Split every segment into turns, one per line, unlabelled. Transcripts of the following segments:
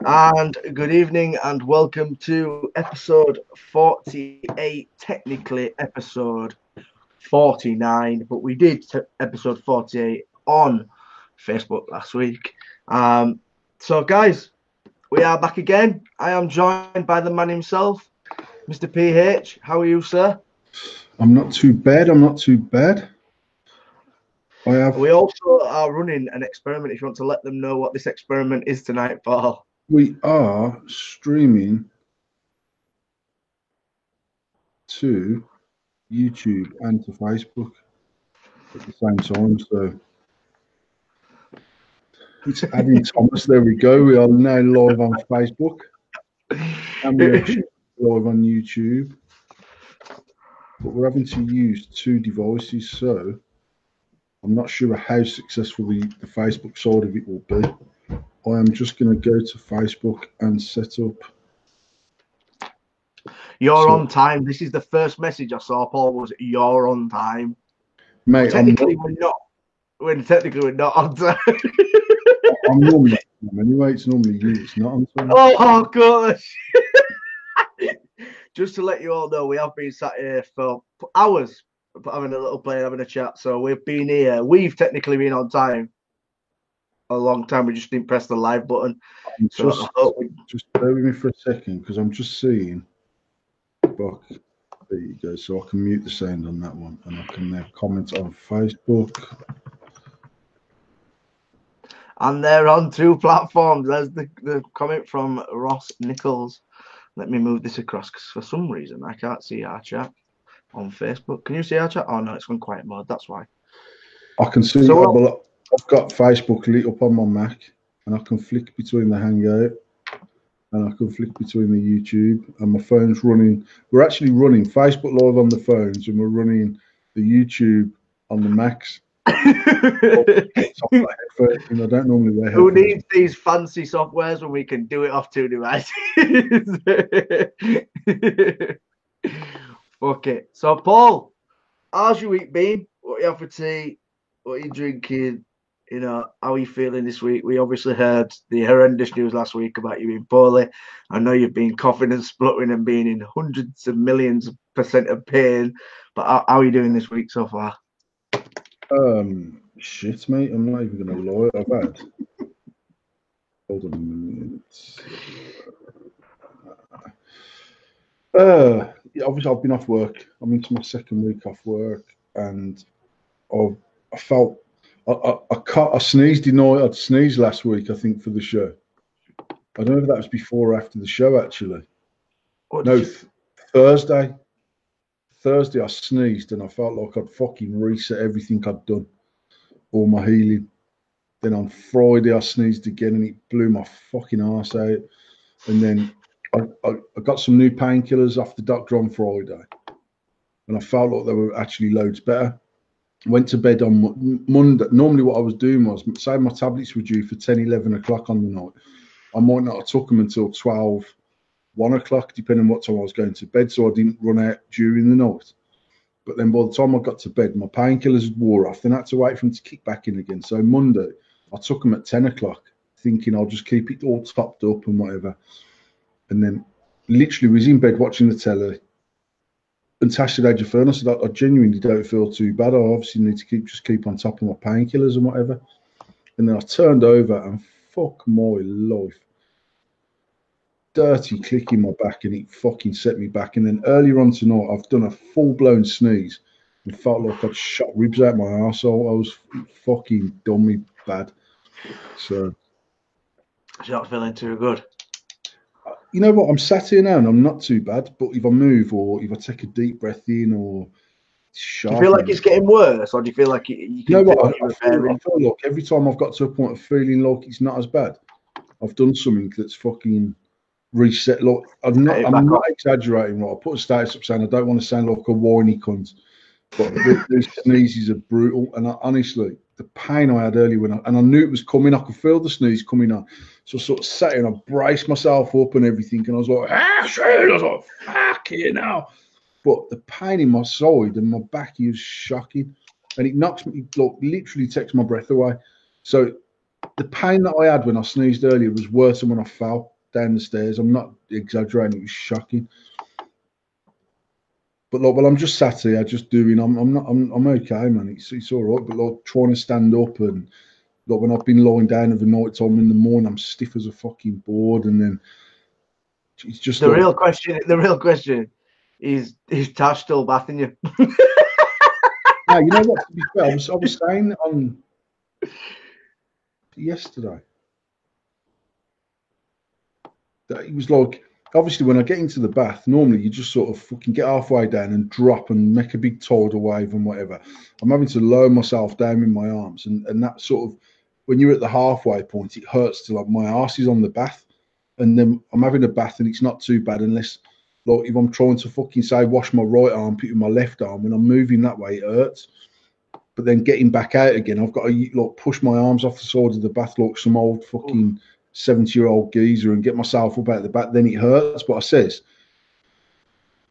And good evening and welcome to episode 48, technically episode 49, but we did episode 48 on Facebook last week. So, guys, we are back again. I am joined by the man himself, Mr. PH. How are you, sir?
I'm not too bad. I'm not too bad. I have.
We also are running an experiment if you want to let them know what this experiment is tonight, Paul.
We are streaming to YouTube and to Facebook at the same time. So it's adding Thomas. There we go. We are now live on Facebook and we are live on YouTube. But we're having to use two devices, so I'm not sure how successful the Facebook side of it will be. I am just going to go to Facebook and set up.
You're on time. This is the first message I saw, Paul, was you're on time.
Mate,
technically, we're not. Technically, we're not on time.
I'm normally on time anyway. It's normally you. It's not on time.
Oh, gosh. Just to let you all know, we have been sat here for hours having a little play, having a chat. So we've been here. We've technically been on time a long time. We just didn't press the live button.
Just bear with me for a second because I'm just seeing. Fuck. There you go. So I can mute the sound on that one, and I can now comment on Facebook.
And they're on two platforms. There's the comment from Ross Nichols. Let me move this across because for some reason I can't see our chat on Facebook. Can you see our chat? Oh no, it's on quiet mode. That's why.
I can see. So, I've got Facebook lit up on my Mac, and I can flick between the Hangout, and I can flick between the YouTube, and my phone's running. We're actually running Facebook Live on the phones, and we're running the YouTube on the Macs. I don't normally wear headphones.
Who needs these fancy softwares when we can do it off two devices? Okay, so Paul, how's your week been? What you have for tea? What are you drinking? You know, how are you feeling this week? We obviously heard the horrendous news last week about you being poorly. I know you've been coughing and spluttering and being in hundreds of millions % of pain. But how are you doing this week so far?
Shit, mate. I'm not even gonna lie. I've had. Hold on a minute. Obviously, I've been off work. I'm into my second week off work, and I felt I sneezed the night I'd sneezed last week. I think for the show. I don't know if that was before or after the show. Actually, Thursday. Thursday, I sneezed and I felt like I'd fucking reset everything I'd done, all my healing. Then on Friday, I sneezed again and it blew my fucking arse out. And then I got some new painkillers off the doctor on Friday, and I felt like they were actually loads better. Went to bed on Monday. Normally, what I was doing was, say my tablets were due for 10, 11 o'clock on the night. I might not have took them until 12, 1 o'clock, depending on what time I was going to bed, so I didn't run out during the night. But then by the time I got to bed, my painkillers wore off. Then I had to wait for them to kick back in again. So Monday, I took them at 10 o'clock, thinking I'll just keep it all topped up and whatever. And then literally was in bed watching the telly. And Tash said, "How'd you feel?" And I said, I genuinely don't feel too bad. I obviously need to keep on top of my painkillers and whatever. And then I turned over and fuck my life. Dirty click in my back and it fucking set me back. And then earlier on tonight, I've done a full-blown sneeze and felt like I'd shot ribs out my arsehole. I was fucking done me bad. So
you're not feeling too good.
You know what? I'm sat here now and I'm not too bad. But if I move or if I take a deep breath in or
do you feel like it's getting worse, or do you feel like you can?
You know what? I feel like every time I've got to a point of feeling like it's not as bad, I've done something that's fucking reset. Like I'm not exaggerating. Right? I put a status up saying I don't want to sound like a whiny cunt, but these sneezes are brutal. And honestly, the pain I had earlier and I knew it was coming, I could feel the sneeze coming on. So I sort of sat here and I braced myself up and everything, and I was like, shit! I was like, fuck it now. But the pain in my side and my back is shocking, and it knocks me, like, literally takes my breath away. So the pain that I had when I sneezed earlier was worse than when I fell down the stairs. I'm not exaggerating. It was shocking. But like, well, I'm just sat here, just doing. I'm okay, man. It's all right. But like, trying to stand up and like when I've been lying down at the night time in the morning, I'm stiff as a fucking board, and then it's just
The
like,
real question is Tash still bathing you?
yeah, you know what? To be fair, I was saying on yesterday that it was like, obviously when I get into the bath, normally you just sort of fucking get halfway down and drop and make a big tidal wave and whatever. I'm having to lower myself down in my arms, and that sort of, when you're at the halfway point, it hurts till like my arse is on the bath, and then I'm having a bath and it's not too bad unless like if I'm trying to fucking say wash my right armpit with my left arm, when I'm moving that way it hurts. But then getting back out again, I've got to like push my arms off the side of the bath like some old fucking 70-year-old geezer and get myself up out the bath. Then it hurts. But I says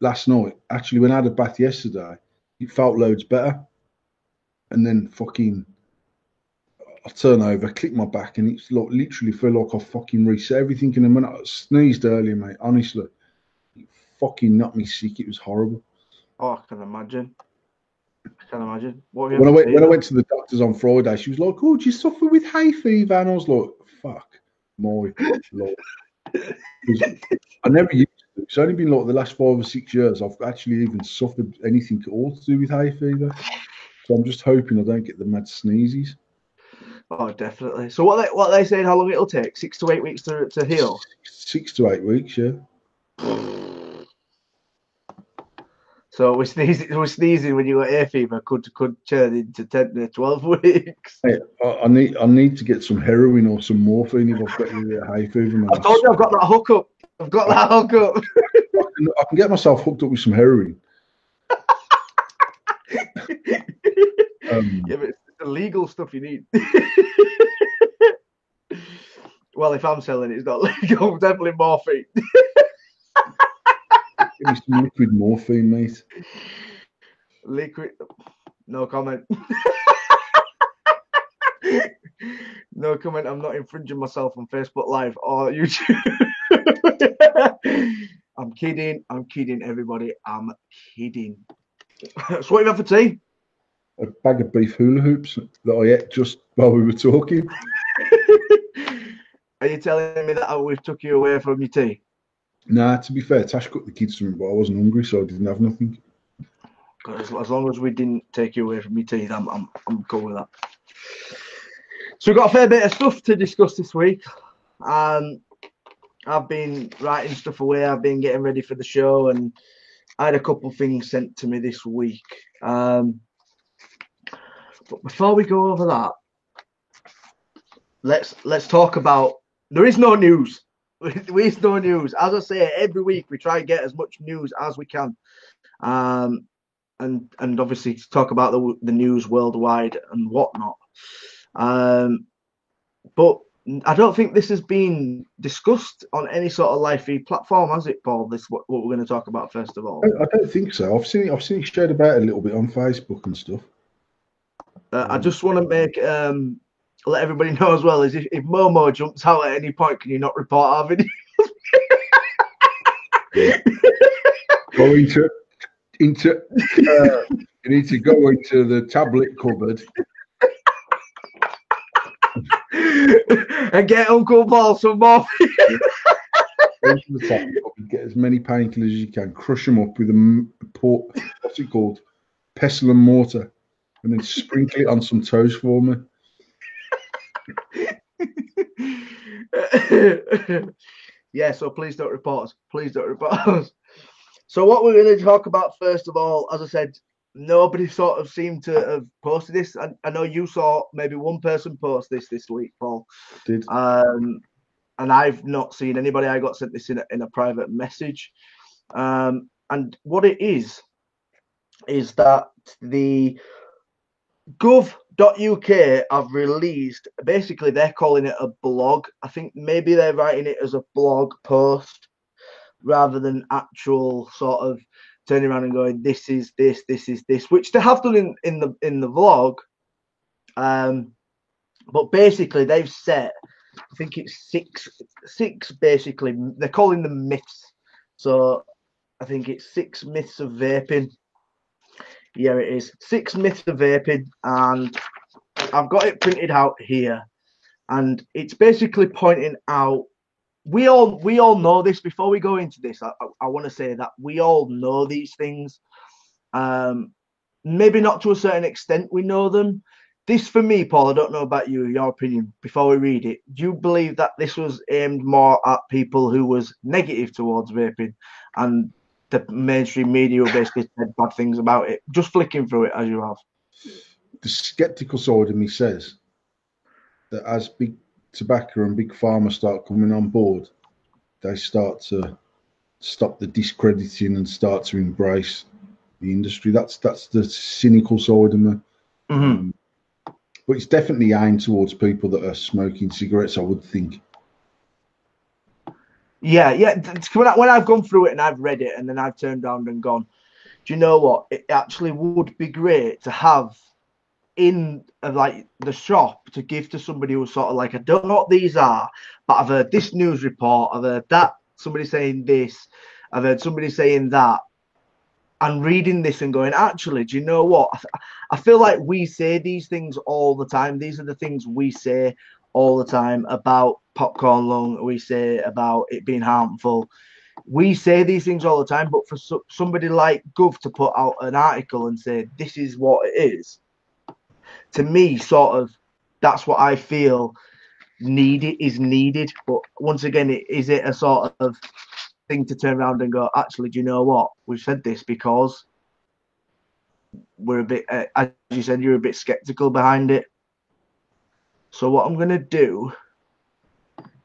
last night, actually, when I had a bath yesterday, it felt loads better. And then fucking, I turn over, click my back, and it's like literally feel like I fucking reset everything. And then when I sneezed earlier, mate, honestly, it fucking knocked me sick. It was horrible.
Oh, I can imagine. What have you
When I
had for
went
tea,
when I
though?
went to the doctors on Friday, she was like, "Oh, do you suffer with hay fever?" And I was like, "Fuck my lord." Because I never used to. It's only been like the last 5 or 6 years I've actually even suffered anything at all to do with hay fever. So I'm just hoping I don't get the mad sneezes.
Oh, definitely. So what they saying? How long it'll take? 6 to 8 weeks to heal.
6 to 8 weeks, yeah.
So we're sneezing when you got hay fever could turn into 10 to 12 weeks.
Hey, I need to get some heroin or some morphine if I've got hay fever, man.
I told you I've got that hookup. I've got that hookup.
I can get myself hooked up with some heroin.
Yeah, but it's the legal stuff you need. Well, if I'm selling it, it's not legal. Definitely morphine.
Give me some liquid morphine, mate.
Liquid. No comment. No comment. I'm not infringing myself on Facebook Live or YouTube. I'm kidding. I'm kidding, everybody. I'm kidding. So what you have for tea?
A bag of beef hula hoops that I ate just while we were talking.
Are you telling me that we've took you away from your tea?
Nah, to be fair, Tash cooked the kids something, but I wasn't hungry, so I didn't have nothing.
As long as we didn't take you away from your tea, I'm cool with that. So we've got a fair bit of stuff to discuss this week. I've been writing stuff away. I've been getting ready for the show, and I had a couple of things sent to me this week. But before we go over that, let's talk about. There is no news. There is no news. As I say, every week we try and get as much news as we can, and obviously to talk about the news worldwide and whatnot. But I don't think this has been discussed on any sort of live feed platform, has it, Paul? This what we're going to talk about first of all.
I don't think so. I've seen it shared about a little bit on Facebook and stuff.
I just want to make let everybody know as well is if Momo jumps out at any point, can you not report our video?
Go into you need to go into the tablet cupboard
and get Uncle Paul some more.
go to the tablet cupboard, get as many painkillers as you can, crush them up with a what's it called, pestle and mortar, and then sprinkle it on some toast for me.
Yeah, so please don't report us. Please don't report us. So what we're going to talk about first of all, as I said, nobody sort of seemed to have posted this. I know you saw maybe one person post this week, Paul.
Did
and I've not seen anybody. I got sent this in a private message. And what it is that the gov.uk have released, basically they're calling it a blog. I think maybe they're writing it as a blog post rather than actual sort of turning around and going, this is this, which they have done in the vlog. But basically, they've set, I think it's six. Basically, they're calling them myths. So I think it's 6 myths of vaping. Yeah, it is 6 myths of vaping, and I've got it printed out here, and it's basically pointing out. We all know this. Before we go into this, I want to say that we all know these things. Maybe not to a certain extent we know them. This, for me, Paul, I don't know about you, your opinion, before we read it. Do you believe that this was aimed more at people who was negative towards vaping, and the mainstream media basically said bad things about it? Just flicking through it as you have.
The skeptical side of me says that as big tobacco and big pharma start coming on board, they start to stop the discrediting and start to embrace the industry. That's the cynical side of me.
Mm-hmm.
But it's definitely aimed towards people that are smoking cigarettes, I would think.
Yeah. When I've gone through it and I've read it, and then I've turned around and gone, do you know what? It actually would be great to have in like the shop to give to somebody who's sort of like, I don't know what these are, but I've heard this news report, I've heard that, somebody saying this, I've heard somebody saying that, and reading this and going, actually, do you know what? I feel like we say these things all the time. These are the things we say all the time about popcorn lung. We say about it being harmful. We say these things all the time, but for somebody like Gov to put out an article and say, this is what it is, to me, sort of, that's what I feel is needed. But once again, is it a sort of thing to turn around and go, actually, do you know what? We've said this because we're a bit, as you said, you're a bit skeptical behind it. So what I'm going to do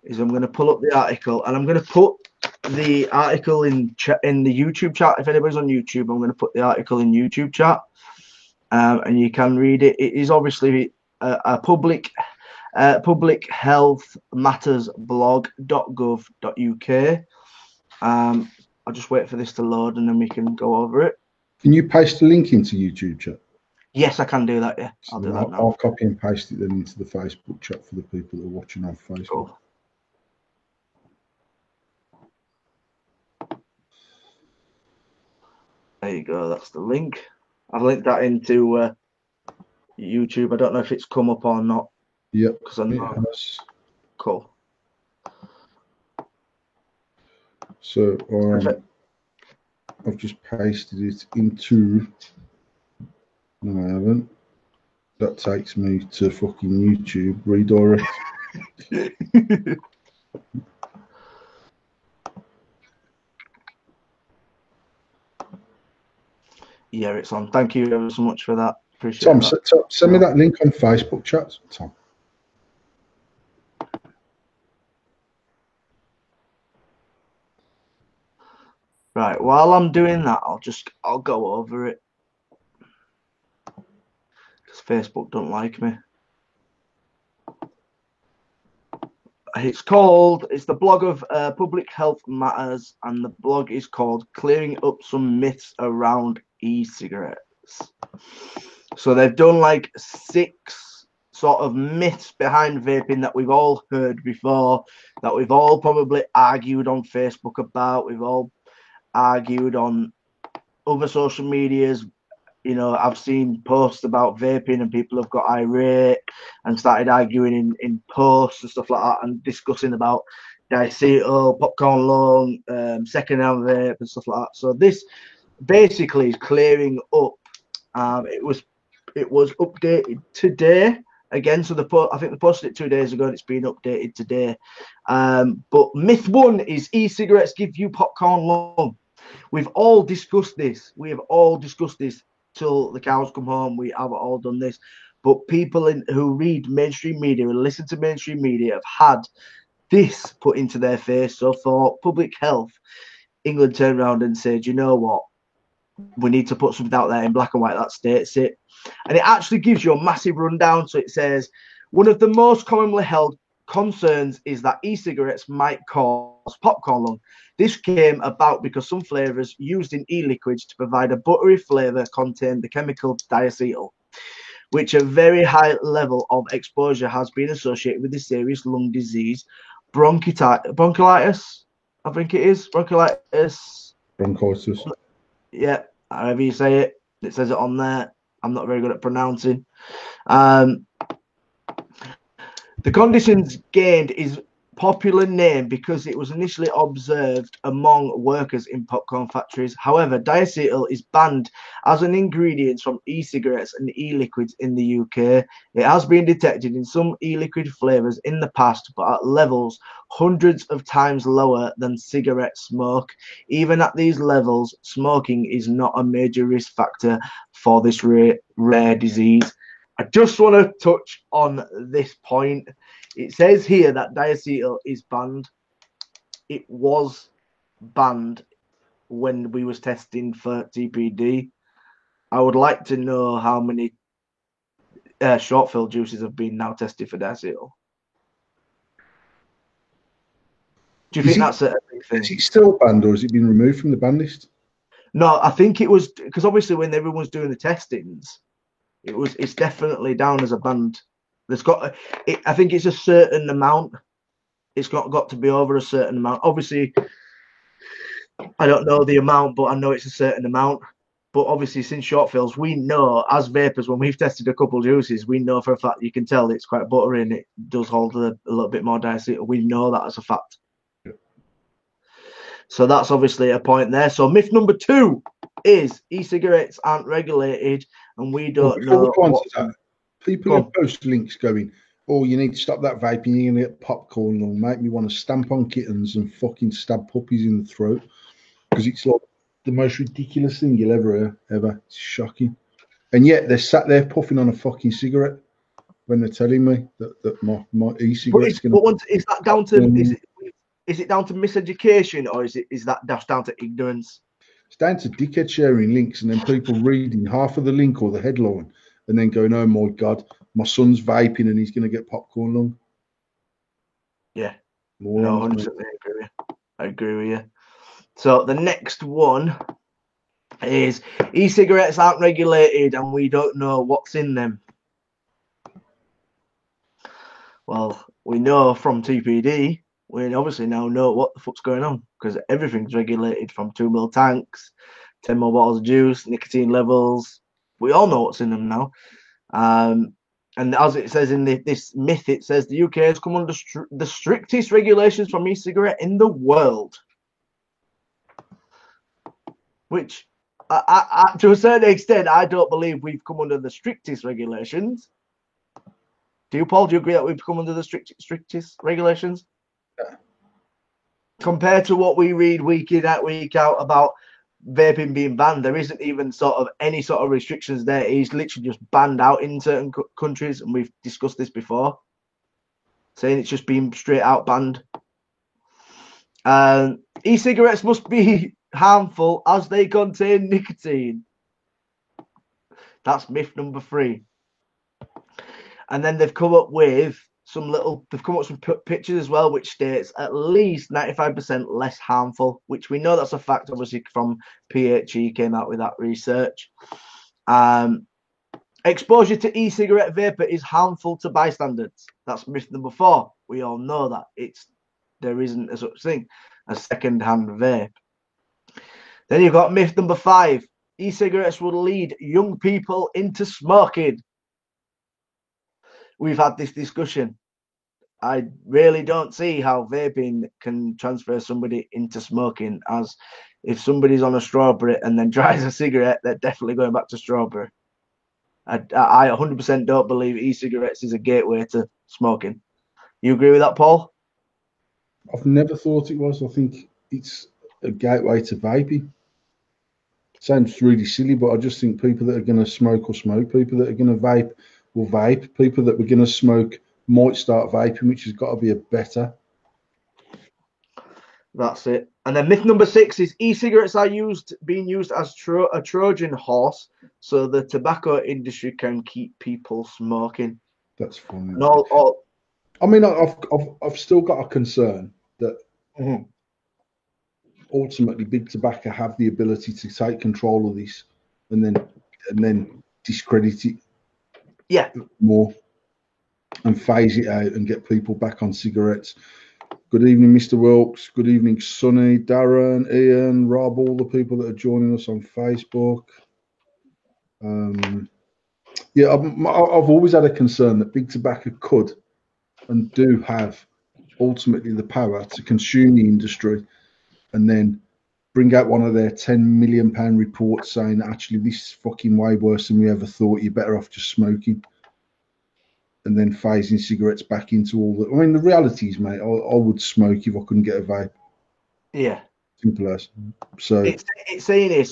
is I'm going to pull up the article, and I'm going to put the article in the YouTube chat. If anybody's on YouTube, I'm going to put the article in YouTube chat, and you can read it. It is obviously a public health matters blog.gov.uk. I'll just wait for this to load, and then we can go over it.
Can you paste the link into YouTube chat?
Yes, I can do that. Yeah,
So
I'll do that now.
I'll copy and paste it then into the Facebook chat for the people that are watching on Facebook.
Cool. There you go. That's the link. I've linked that into YouTube. I don't know if it's come up or not.
Yep.
Because I know.
Yes.
Cool.
So I've just pasted it into. No, I haven't. That takes me to fucking YouTube redirect.
Yeah, it's on. Thank you ever so much for that. Appreciate
Tom,
that.
send me that link on Facebook chat, Tom.
Right. While I'm doing that, I'll go over it because Facebook don't like me. It's the blog of Public Health Matters, and the blog is called Clearing Up Some Myths Around E-Cigarettes. So they've done like 6 sort of myths behind vaping that we've all heard before, that we've all probably argued on Facebook about, we've all argued on other social medias. You know, I've seen posts about vaping and people have got irate and started arguing in posts and stuff like that, and discussing about diacetyl, popcorn lung, second-hand vape and stuff like that. So this basically is clearing up. It was updated today again. So I think they posted it 2 days ago, and it's been updated today. But myth 1 is e-cigarettes give you popcorn lung. We've all discussed this. We have all discussed this till the cows come home. We have all done this. But people who read mainstream media and listen to mainstream media have had this put into their face. So for public health, England turned around and said, you know what? We need to put something out there in black and white that states it. And it actually gives you a massive rundown. So it says, one of the most commonly held concerns is that e-cigarettes might cause popcorn lung. This came about because some flavors used in e-liquids to provide a buttery flavor contain the chemical diacetyl, which a very high level of exposure has been associated with the serious lung disease, bronchitis, I think it is, bronchitis.
Bronchitis.
Yeah, however you say it. It says it on there. I'm not very good at pronouncing. The conditions gained is popular name because it was initially observed among workers in popcorn factories. However, diacetyl is banned as an ingredient from e-cigarettes and e-liquids in the UK. It has been detected in some e-liquid flavors in the past, but at levels hundreds of times lower than cigarette smoke. Even at these levels, smoking is not a major risk factor for this rare disease. I just want to touch on this point. It says here that diacetyl is banned. It was banned when we was testing for TPD. I would like to know how many short fill juices have been now tested for diacetyl. Do you think that's a big thing?
Is it still banned or has it been removed from the ban list?
No, I think it was because obviously when everyone's doing the testings, it's definitely down as a banned. I think it's a certain amount. It's got to be over a certain amount. Obviously, I don't know the amount, but I know it's a certain amount. But obviously, since short fills, we know as vapors, when we've tested a couple of juices, we know for a fact you can tell it's quite buttery and it does hold a little bit more diacetyl. We know that as a fact. So that's obviously a point there. So myth number 2 is e-cigarettes aren't regulated and we don't know what.
People who post links going, oh, you need to stop that vaping, you're going to get popcorn, or make me want to stamp on kittens and fucking stab puppies in the throat. Because it's like the most ridiculous thing you'll ever hear, ever. It's shocking. And yet they're sat there puffing on a fucking cigarette when they're telling me that my e-cigarette's going to...
Is that down to... Is it down to miseducation or is that just down to ignorance?
It's down to dickhead sharing links and then people reading half of the link or the headline and then going, oh my God, my son's vaping and he's going to get popcorn lung.
Yeah. No, 100% I agree with you. So the next one is e-cigarettes aren't regulated and we don't know what's in them. Well, we know from TPD, we obviously now know what the fuck's going on because everything's regulated from 2 ml tanks, 10 ml bottles of juice, nicotine levels. We all know what's in them now. And as it says in this myth, it says the UK has come under the strictest regulations from e-cigarette in the world. Which, to a certain extent, I don't believe we've come under the strictest regulations. Do you, Paul? Do you agree that we've come under the strictest regulations?
Yeah.
Compared to what we read week in, week out about vaping being banned, there isn't even sort of any sort of restrictions there. He's literally just banned out in certain countries, and we've discussed this before, saying it's just been straight out banned. E-cigarettes must be harmful as they contain nicotine. That's myth number 3. And then they've come up with some pictures as well, which states at least 95% less harmful, which we know that's a fact, obviously, from PHE came out with that research. Exposure to e-cigarette vapor is harmful to bystanders. That's myth number 4. We all know that there isn't a such thing as second-hand vape. Then you've got myth number 5. E-cigarettes will lead young people into smoking. We've had this discussion. I really don't see how vaping can transfer somebody into smoking, as if somebody's on a strawberry and then tries a cigarette, they're definitely going back to strawberry. I 100% don't believe e-cigarettes is a gateway to smoking. You agree with that, Paul?
I've never thought it was. I think it's a gateway to vaping. Sounds really silly, but I just think people that are going to smoke will smoke. People that are going to vape will vape. People that were going to smoke might start vaping, which has got to be a better.
That's it. And then myth number 6 is e-cigarettes are being used as a Trojan horse, so the tobacco industry can keep people smoking.
That's funny.
I
mean, I've still got a concern that ultimately big tobacco have the ability to take control of this and then discredit it.
Yeah.
more and phase it out and get people back on cigarettes. Good evening, Mr. Wilkes. Good evening, Sonny, Darren, Ian, Rob, all the people that are joining us on Facebook. Yeah, I've always had a concern that big tobacco could and do have ultimately the power to consume the industry and then bring out one of their £10 million reports saying actually this is fucking way worse than we ever thought. You're better off just smoking, and then phasing cigarettes back into all the. I mean, the reality is, mate, I would smoke if I couldn't get a vape.
Yeah.
Simple as. So
it's saying here,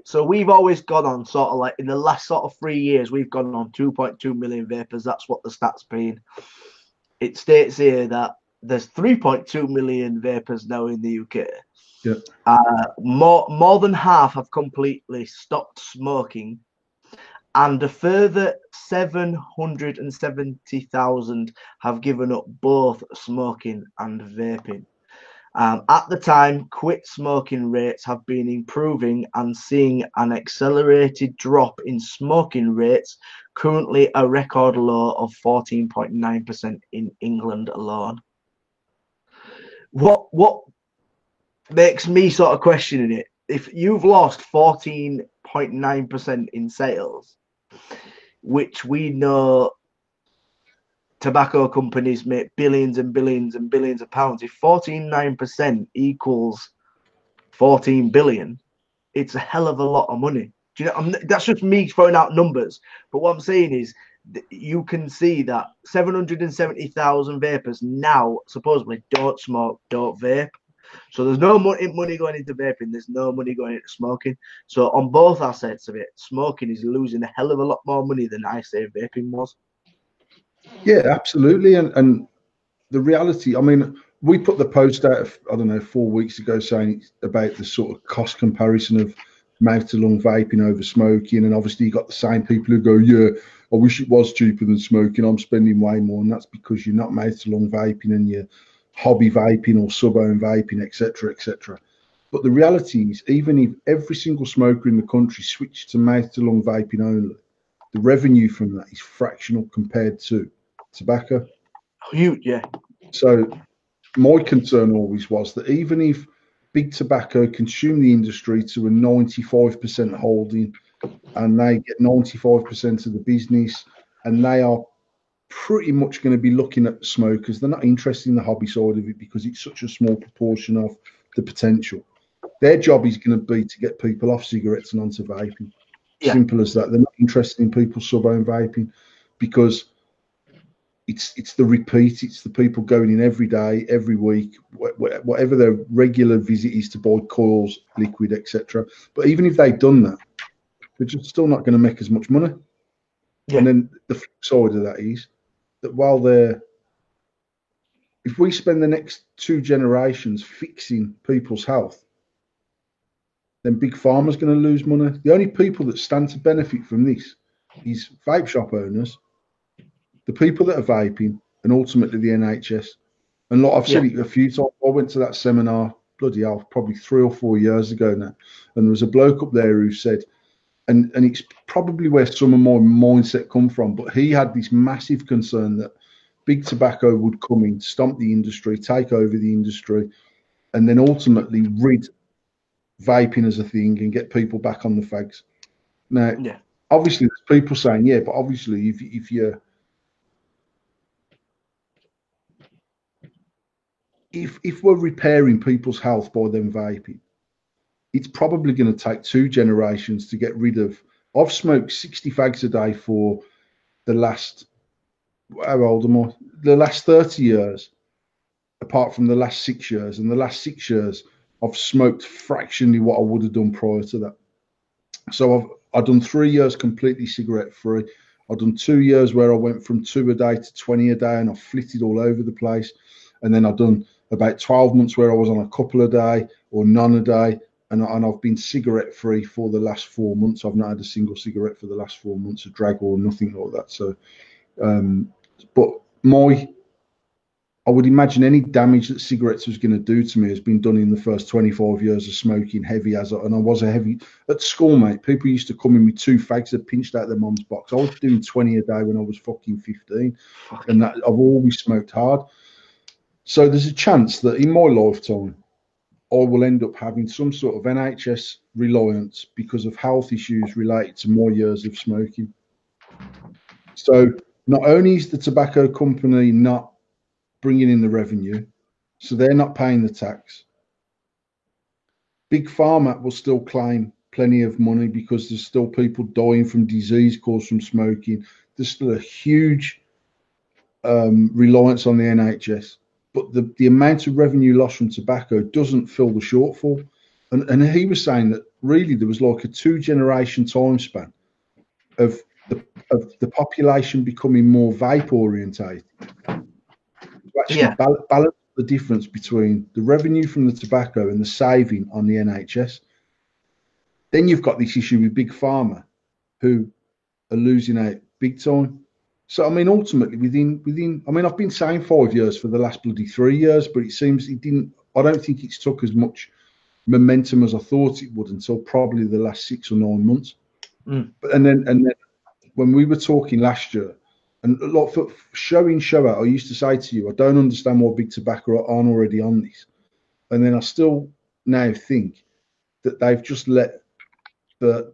so we've always gone on sort of like in the last sort of 3 years, we've gone on 2.2 million vapors. That's what the stats been. It states here that there's 3.2 million vapors now in the UK.
yeah,
More than half have completely stopped smoking, and a further 770,000 have given up both smoking and vaping. At the time, quit smoking rates have been improving and seeing an accelerated drop in smoking rates, currently a record low of 14.9% in England alone. What makes me sort of questioning it, if you've lost 14.9% in sales, which we know tobacco companies make billions and billions and billions of pounds, if 14.9% equals 14 billion, it's a hell of a lot of money. Do you know? That's just me throwing out numbers. But what I'm saying is, you can see that 770,000 vapors now supposedly don't smoke, don't vape. So there's no money going into vaping. There's no money going into smoking. So on both assets of it, smoking is losing a hell of a lot more money than I say vaping was.
yeah, absolutely. And the reality, I mean, we put the post out, I don't know, 4 weeks ago saying about the sort of cost comparison of mouth to lung vaping over smoking. And obviously, you got the same people who go, yeah, I wish it was cheaper than smoking. I'm spending way more. And that's because you're not mouth to lung vaping and you're hobby vaping or sub own vaping, etc., etc. But the reality is, even if every single smoker in the country switched to mouth to lung vaping only, the revenue from that is fractional compared to tobacco.
Huge, yeah.
So my concern always was that even if big tobacco consume the industry to a 95% holding and they get 95% of the business and they are pretty much going to be looking at the smokers, they're not interested in the hobby side of it because it's such a small proportion of the potential. Their job is going to be to get people off cigarettes and onto vaping.
Yeah.
Simple as that. They're not interested in people sub-own vaping because it's the repeat. It's the people going in every day, every week, whatever their regular visit is to buy coils, liquid, etc. But even if they've done that, they're just still not going to make as much money.
Yeah.
And then the flip side of that is that while they're, if we spend the next 2 generations fixing people's health, then big pharma's going to lose money. The only people that stand to benefit from this is vape shop owners, the people that are vaping, and ultimately the NHS. And like I've said it a few times, I went to that seminar, bloody hell, probably 3 or 4 years ago now, and there was a bloke up there who said, and it's probably where some of my mindset come from, but he had this massive concern that big tobacco would come in, stomp the industry, take over the industry, and then ultimately rid vaping as a thing and get people back on the fags. Now, obviously, there's people saying, yeah, but obviously, if we're repairing people's health by them vaping, it's probably going to take 2 generations to get rid of. I've smoked 60 fags a day for the last, how old am I? The last 30 years, apart from the last 6 years. And the last 6 years, I've smoked fractionally what I would have done prior to that. So I've done 3 years completely cigarette free. I've done 2 years where I went from 2 a day to 20 a day and I flitted all over the place. And then I've done about 12 months where I was on a couple a day or none a day. And I've been cigarette free for the last 4 months. I've not had a single cigarette for the last 4 months, a drag or nothing like that. So, but my I would imagine any damage that cigarettes was going to do to me has been done in the first 25 years of smoking heavy and I was a heavy at school, mate. People used to come in with 2 fags that pinched out their mum's box. I was doing 20 a day when I was fucking 15, and that I've always smoked hard. So there's a chance that in my lifetime, I will end up having some sort of NHS reliance because of health issues related to my years of smoking. So not only is the tobacco company not bringing in the revenue, so they're not paying the tax. Big Pharma will still claim plenty of money because there's still people dying from disease caused from smoking. There's still a huge reliance on the NHS, but the amount of revenue lost from tobacco doesn't fill the shortfall. And he was saying that really there was like a 2-generation time span of the population becoming more vape orientated to actually balance the difference between the revenue from the tobacco and the saving on the NHS. Then you've got this issue with Big Pharma, who are losing out big time. So, I mean, ultimately, I mean, I've been saying 5 years for the last bloody 3 years, but it seems it didn't, I don't think it's took as much momentum as I thought it would until probably the last 6 or 9 months. But, and then when we were talking last year, and a lot for show in, show out, I used to say to you, I don't understand why Big Tobacco aren't already on this. And then I still now think that they've just let the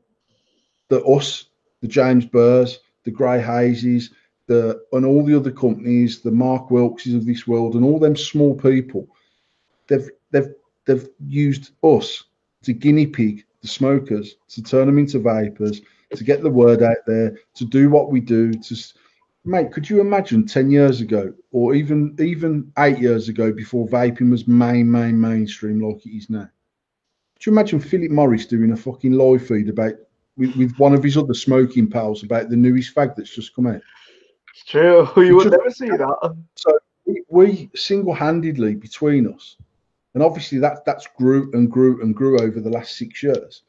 James Burrs, the Gray Hazes, and all the other companies, the Mark Wilkses of this world, and all them small people, they've used us to guinea pig the smokers, to turn them into vapors, to get the word out there, to do what we do. Mate, could you imagine 10 years ago, or even 8 years ago, before vaping was mainstream like it is now? Could you imagine Philip Morris doing a fucking live feed about with one of his other smoking pals about the newest fag that's just come out?
It's true. You would never see that.
So we single-handedly between us, and obviously that's grew and grew and grew over the last 6 years.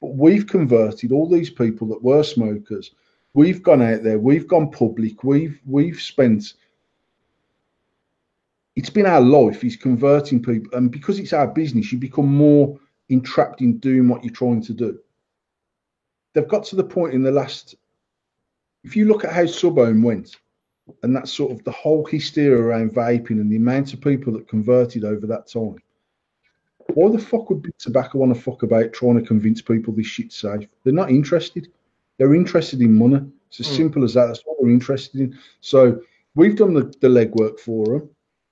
But we've converted all these people that were smokers. We've gone out there. We've gone public. We've spent. It's been our life is converting people, and because it's our business, you become more entrapped in doing what you're trying to do. They've got to the point in the last. If you look at how Subhome went, and that's sort of the whole hysteria around vaping and the amount of people that converted over that time. Why the fuck would Big Tobacco want to fuck about trying to convince people this shit's safe? They're not interested. They're interested in money. It's as simple as that. That's what they're interested in. So we've done the legwork for them.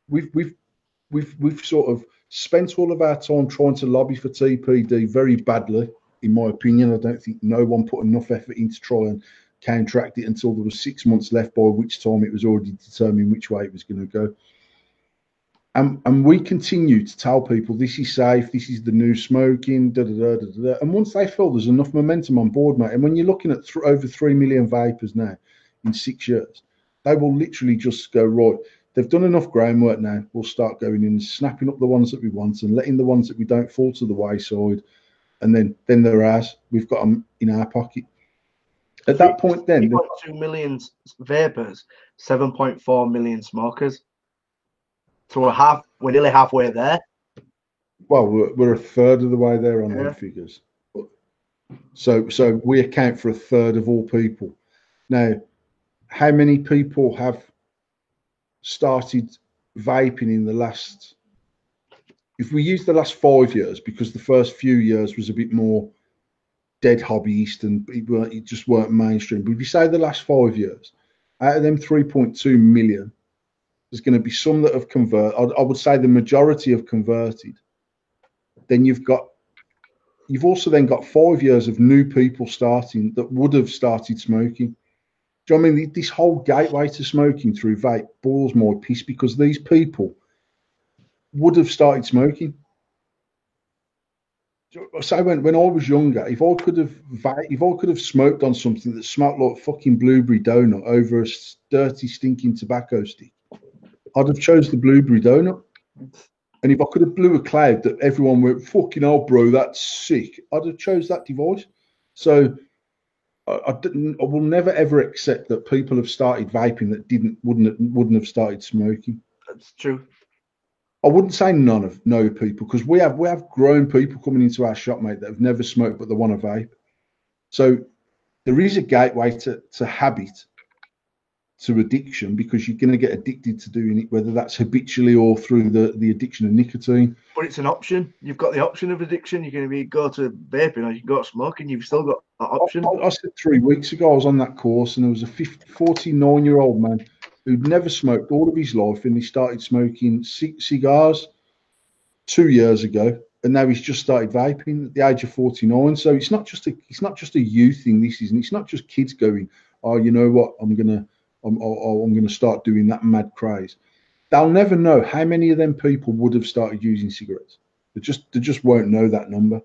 We've sort of spent all of our time trying to lobby for TPD very badly, in my opinion. I don't think no one put enough effort in to try and counteract it until there was 6 months left, by which time it was already determined which way it was going to go. And we continue to tell people this is safe, this is the new smoking, And once they feel there's enough momentum on board, mate, and when you're looking at over 3 million vapors now in 6 years, they will literally just go, right, they've done enough groundwork now. We'll start going in and snapping up the ones that we want and letting the ones that we don't fall to the wayside. And then they're ours. We've got them in our pocket. At that point, then
3.2 million vapors, 7.4 million smokers. So we're nearly halfway there.
Well, we're a third of the way there on those figures. So we account for a third of all people. Now, how many people have started vaping in the last? If we use the last 5 years, because the first few years was a bit more dead hobbyist and it just weren't mainstream. But if you say the last 5 years, out of them 3.2 million, there's going to be some that have converted. I would say the majority have converted. Then you've also then got 5 years of new people starting that would have started smoking. Do you know what I mean? This whole gateway to smoking through vape boils my piss, because these people would have started smoking. So when I was younger, if I could have smoked on something that smelled like fucking blueberry donut over a dirty, stinking tobacco stick, I'd have chose the blueberry donut. And if I could have blew a cloud that everyone went, fucking hell, bro, that's sick, I'd have chose that device. So I will never ever accept that people have started vaping that wouldn't have started smoking.
That's true.
I wouldn't say no people, because we have grown people coming into our shop, mate, that have never smoked but they want to vape. So there is a gateway to habit, to addiction, because you're going to get addicted to doing it, whether that's habitually or through the addiction of nicotine.
But it's an option. You've got the option of addiction. You're going to go to vaping or you can go to smoking. You've still got that option.
I said 3 weeks ago, I was on that course, and there was a 49-year-old man who'd never smoked all of his life, and he started smoking cigars 2 years ago, and now he's just started vaping at the age of 49. So it's not just a youth thing. This isn't. It's not just kids going, oh, you know what, I'm gonna start doing that mad craze. They'll never know how many of them people would have started using cigarettes. They just won't know that number.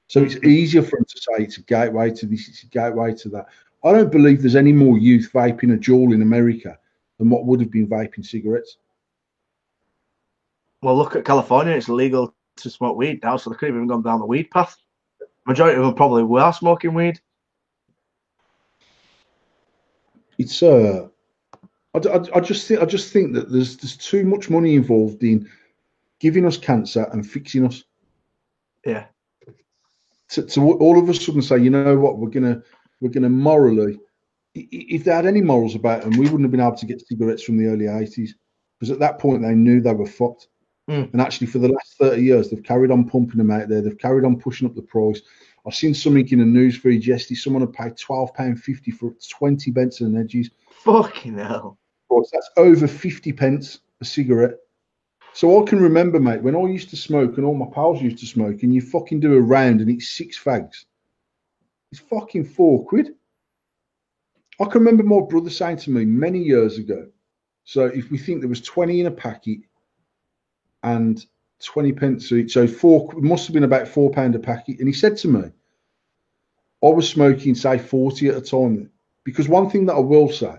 So it's easier for them to say it's a gateway to this, it's a gateway to that. I don't believe there's any more youth vaping a Juul in America than what would have been vaping cigarettes.
Well, look at California. It's illegal to smoke weed now, so they could have even gone down the weed path. Majority of them probably were smoking weed.
It's I just think that there's too much money involved in giving us cancer and fixing us.
Yeah.
To all of a sudden say, you know what, we're gonna morally, if they had any morals about them, we wouldn't have been able to get cigarettes from the early 80s, because at that point they knew they were fucked. And actually, for the last 30 years, they've carried on pumping them out there. They've carried on pushing up the price. I've seen something in a news feed yesterday. Someone had paid £12.50 for 20 Benson and Hedges.
Fucking hell.
That's over 50 pence a cigarette. So I can remember, mate, when I used to smoke and all my pals used to smoke, and you fucking do a round and it's 6 fags. It's fucking £4. I can remember my brother saying to me many years ago, so if we think there was 20 in a packet and 20 pence each, so it must have been about £4 a packet. And he said to me, I was smoking, say, 40 at a time. Because one thing that I will say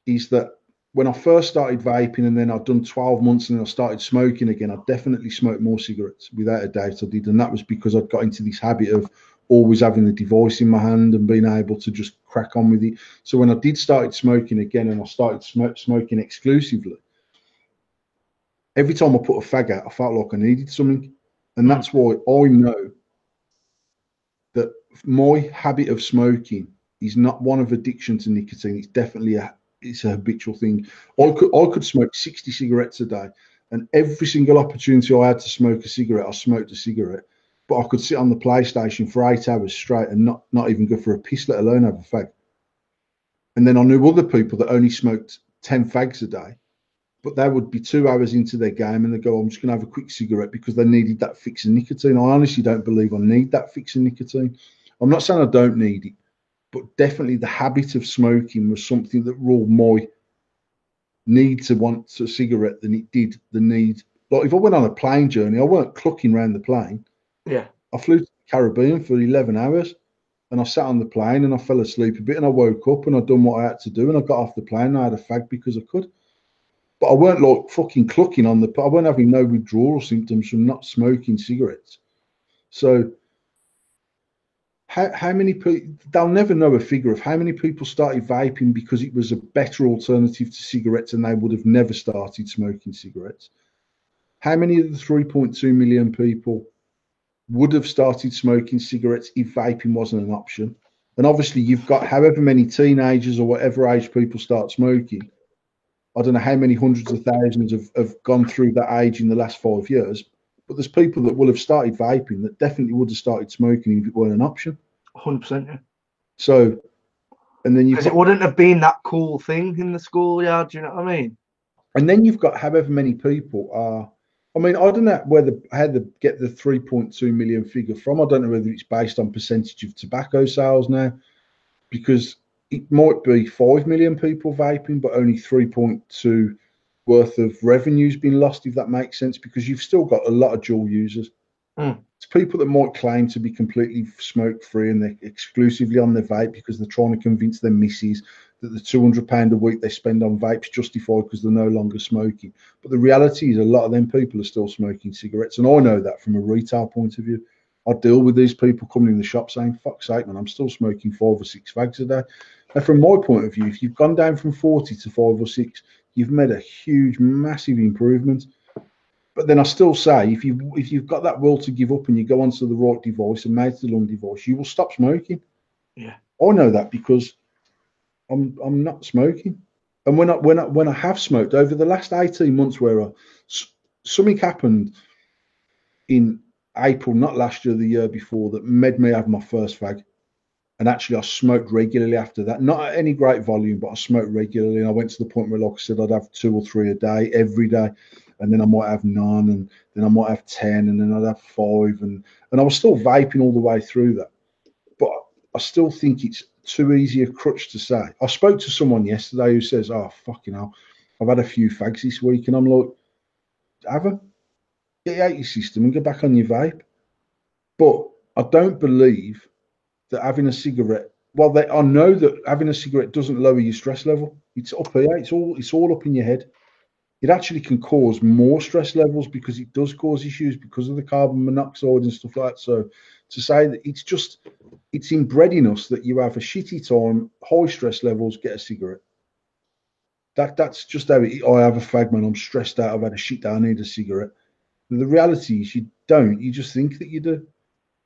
is that when I first started vaping, and then I'd done 12 months and then I started smoking again, I definitely smoked more cigarettes, without a doubt I did. And that was because I'd got into this habit of always having the device in my hand and being able to just crack on with it. So when I did start smoking again, and I started smoking exclusively, every time I put a fag out, I felt like I needed something. And that's why I know that my habit of smoking is not one of addiction to nicotine. It's definitely it's a habitual thing. I could smoke 60 cigarettes a day, and every single opportunity I had to smoke a cigarette, I smoked a cigarette. But I could sit on the PlayStation for 8 hours straight and not even go for a piss, let alone have a fag. And then I knew other people that only smoked 10 fags a day, but they would be 2 hours into their game and they go, I'm just going to have a quick cigarette, because they needed that fix of nicotine. I honestly don't believe I need that fix of nicotine. I'm not saying I don't need it, but definitely the habit of smoking was something that ruled my need to want a cigarette than it did the need. Like if I went on a plane journey, I weren't clucking around the plane.
Yeah.
I flew to the Caribbean for 11 hours and I sat on the plane and I fell asleep a bit and I woke up and I'd done what I had to do and I got off the plane and I had a fag because I could. But I weren't like fucking clucking on I weren't having no withdrawal symptoms from not smoking cigarettes. So how many people, they'll never know a figure of how many people started vaping because it was a better alternative to cigarettes and they would have never started smoking cigarettes. How many of the 3.2 million people would have started smoking cigarettes if vaping wasn't an option? And obviously you've got however many teenagers or whatever age people start smoking. I don't know how many hundreds of thousands have gone through that age in the last 5 years, but there's people that will have started vaping that definitely would have started smoking if it weren't an option.
100%, yeah.
So, and then
it wouldn't have been that cool thing in the schoolyard, do you know what I mean?
And then you've got however many people are, I mean, I don't know how they get the 3.2 million figure from. I don't know whether it's based on percentage of tobacco sales now, because it might be 5 million people vaping, but only 3.2 worth of revenue's been lost, if that makes sense, because you've still got a lot of dual users. It's people that might claim to be completely smoke free and they're exclusively on their vape because they're trying to convince their missus that the £200 a week they spend on vapes justified because they're no longer smoking. But the reality is a lot of them people are still smoking cigarettes. And I know that from a retail point of view. I deal with these people coming in the shop saying, fuck's sake, man, I'm still smoking 5 or 6 fags a day. And from my point of view, if you've gone down from 40 to 5 or 6, you've made a huge, massive improvement. But then I still say, if you've got that will to give up and you go onto the right device and made the lung device, you will stop smoking.
Yeah.
I know that because I'm not smoking. And when I have smoked over the last 18 months, where something happened in April, not last year, the year before, that made me have my first fag. And actually, I smoked regularly after that. Not at any great volume, but I smoked regularly. And I went to the point where, like I said, I'd have 2 or 3 a day, every day. And then I might have none, and then I might have 10, and then I'd have 5. And I was still vaping all the way through that. But I still think it's too easy a crutch to say. I spoke to someone yesterday who says, "Oh, fucking hell, I've had a few fags this week." And I'm like, have a get out your system and get back on your vape. But I don't believe that having a cigarette, well, I know that having a cigarette doesn't lower your stress level. It's up here. It's all up in your head. It actually can cause more stress levels because it does cause issues because of the carbon monoxide and stuff like that. So to say that it's inbred in us that you have a shitty time, high stress levels, get a cigarette. That's just how I have a fag, man. I'm stressed out. I've had a shit day. I need a cigarette. And the reality is you don't. You just think that you do.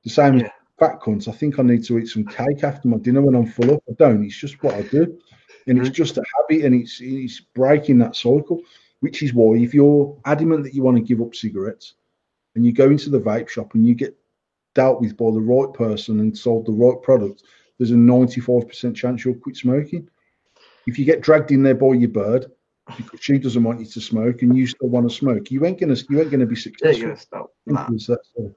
The same as fat cunts. I think I need to eat some cake after my dinner when I'm full up. I don't. It's just what I do, and it's just a habit, and it's breaking that cycle. Which is why, if you're adamant that you want to give up cigarettes, and you go into the vape shop and you get dealt with by the right person and sold the right product, there's a 95% chance you'll quit smoking. If you get dragged in there by your bird because she doesn't want you to smoke and you still want to smoke, you ain't gonna be successful.
Stop.
Simple as that. So,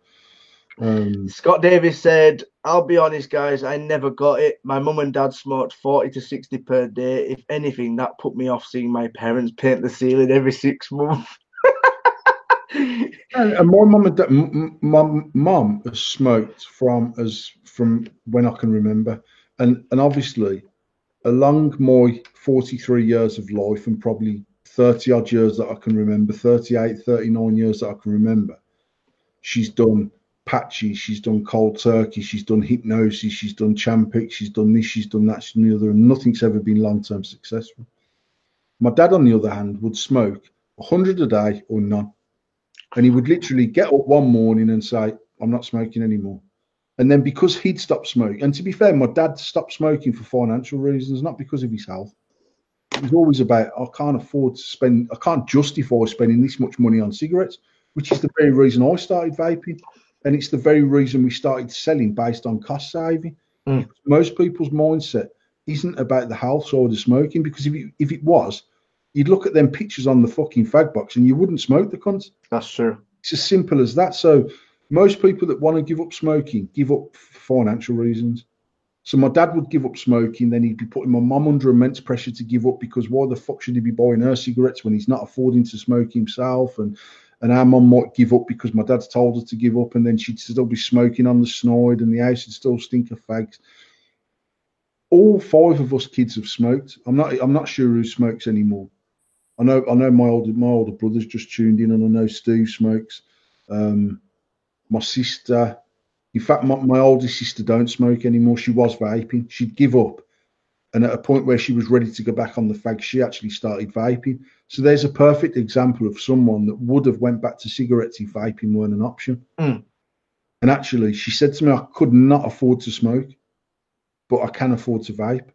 Scott Davis said, "I'll be honest, guys, I never got it. My mum and dad smoked 40 to 60 per day. If anything, that put me off seeing my parents paint the ceiling every 6 months."
and my mum and dad, my mum has smoked from when I can remember, and obviously along my 43 years of life and probably 30 odd years that I can remember, 38, 39 years that I can remember, she's done patches, she's done cold turkey, she's done hypnosis, she's done Champix, she's done this, she's done that, she's done the other, and nothing's ever been long-term successful. My dad, on the other hand, would smoke 100 a day or none. And he would literally get up one morning and say, "I'm not smoking anymore." And then because he'd stopped smoking, and to be fair, my dad stopped smoking for financial reasons, not because of his health. It was always about, I can't justify spending this much money on cigarettes, which is the very reason I started vaping. And it's the very reason we started selling based on cost saving. Because most people's mindset isn't about the health side of smoking, because if it was, you'd look at them pictures on the fucking fag box and you wouldn't smoke the cunts.
That's true.
It's as simple as that. So most people that want to give up smoking give up for financial reasons. So my dad would give up smoking, then he'd be putting my mum under immense pressure to give up, because why the fuck should he be buying her cigarettes when he's not affording to smoke himself? And our mum might give up because my dad's told her to give up, and then she'd still be smoking on the snide and the house would still stink of fags. All 5 of us kids have smoked. I'm not sure who smokes anymore. I know my older brother's just tuned in, and I know Steve smokes. My sister, in fact, my oldest sister don't smoke anymore. She was vaping. She'd give up, and at a point where she was ready to go back on the fag, she actually started vaping. So there's a perfect example of someone that would have went back to cigarettes if vaping weren't an option. And actually, she said to me, "I could not afford to smoke, but I can afford to vape,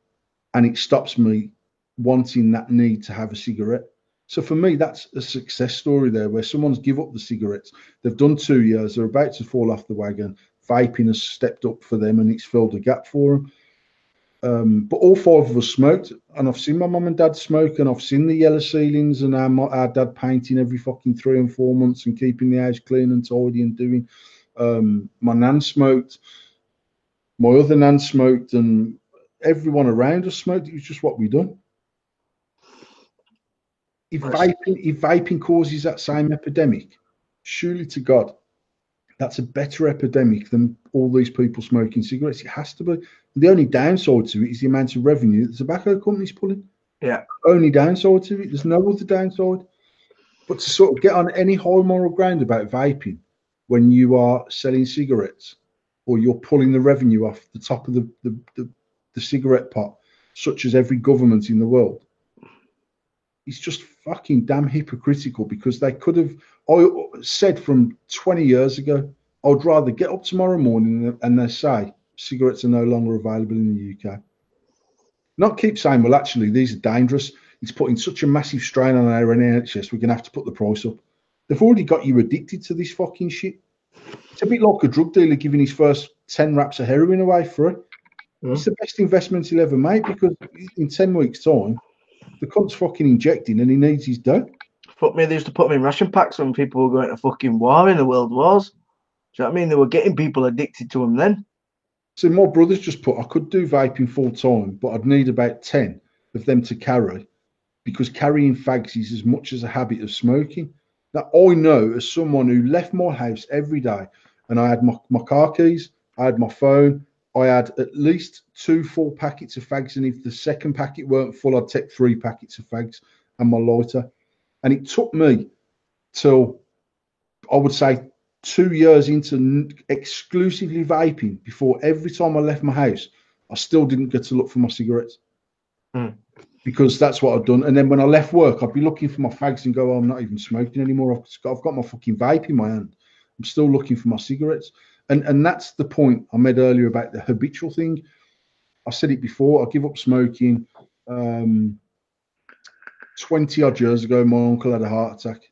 and it stops me wanting that need to have a cigarette." So for me, that's a success story there, where someone's give up the cigarettes. They've done 2 years. They're about to fall off the wagon. Vaping has stepped up for them, and it's filled a gap for them. But all 5 of us smoked, and I've seen my mum and dad smoke, and I've seen the yellow ceilings, and our dad painting every fucking 3 and 4 months and keeping the house clean and tidy and doing. My nan smoked. My other nan smoked, and everyone around us smoked. It was just what we done. If vaping causes that same epidemic, surely to God, that's a better epidemic than all these people smoking cigarettes. It has to be. The only downside to it is the amount of revenue the tobacco company's pulling.
Yeah.
Only downside to it. There's no other downside. But to sort of get on any high moral ground about vaping when you are selling cigarettes, or you're pulling the revenue off the top of the cigarette pot, such as every government in the world, it's just fucking damn hypocritical, because they could have, I said from 20 years ago, I'd rather get up tomorrow morning and they say cigarettes are no longer available in the UK. Not keep saying, well, actually, these are dangerous. It's putting such a massive strain on our NHS, we're going to have to put the price up. They've already got you addicted to this fucking shit. It's a bit like a drug dealer giving his first 10 wraps of heroin away for it. It's the best investment he'll ever make, because in 10 weeks' time, the cunt's fucking injecting and he needs his dough.
Fuck me, they used to put them in ration packs when people were going to fucking war in the world wars. Do you know what I mean? They were getting people addicted to them then.
So my brother's just put, I could do vaping full time, but I'd need about 10 of them to carry, because carrying fags is as much as a habit of smoking. Now, I know, as someone who left my house every day, and I had my car keys, I had my phone, I had at least 2 full packets of fags, and if the second packet weren't full, I'd take 3 packets of fags and my lighter. And it took me till, I would say, 2 years into exclusively vaping before every time I left my house, I still didn't get to look for my cigarettes. Because that's what I'd done. And then when I left work, I'd be looking for my fags and go, oh, I'm not even smoking anymore. I've got my fucking vape in my hand. I'm still looking for my cigarettes. And that's the point I made earlier about the habitual thing. I said it before, I give up smoking 20 odd years ago. My uncle had a heart attack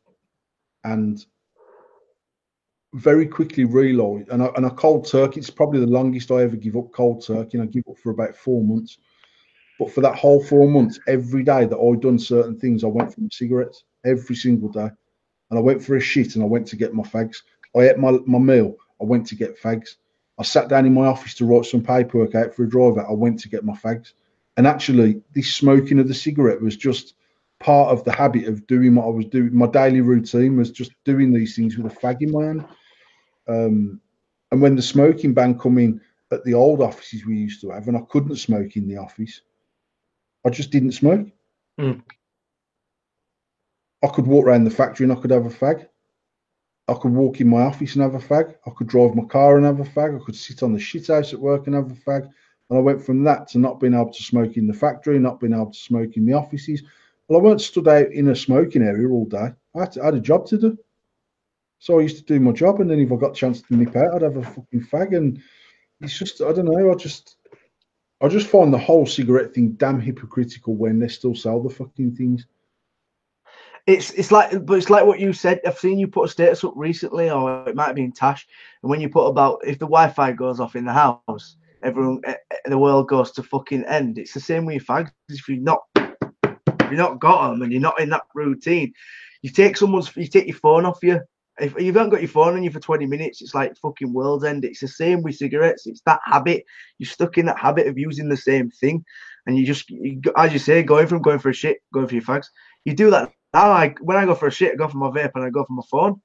and very quickly realised, and I cold turkey, it's probably the longest I ever give up cold turkey, and I give up for about 4 months. But for that whole 4 months, every day that I'd done certain things, I went for cigarettes every single day. And I went for a shit and I went to get my fags. I ate my meal, I went to get fags. I sat down in my office to write some paperwork out for a driver, I went to get my fags. And actually, this smoking of the cigarette was just part of the habit of doing what I was doing. My daily routine was just doing these things with a fag in my hand. And when the smoking ban come in at the old offices we used to have, and I couldn't smoke in the office, I just didn't smoke. I could walk around the factory and I could have a fag. I could walk in my office and have a fag. I could drive my car and have a fag. I could sit on the shit house at work and have a fag. And I went from that to not being able to smoke in the factory, not being able to smoke in the offices. Well, I weren't stood out in a smoking area all day. I had a job to do. So I used to do my job, and then if I got a chance to nip out, I'd have a fucking fag. And it's just, I don't know, I just find the whole cigarette thing damn hypocritical when they still sell the fucking things.
It's like what you said. I've seen you put a status up recently, or it might have been Tash, and when you put about if the Wi-Fi goes off in the house, the world goes to fucking end. It's the same with your fags. If you've not got them and you're not in that routine, you take your phone off you. If you haven't got your phone on you for 20 minutes, it's like fucking world's end. It's the same with cigarettes. It's that habit. You're stuck in that habit of using the same thing. And as you say, going for a shit, going for your fags. You do that now. When I go for a shit, I go for my vape and I go for my phone.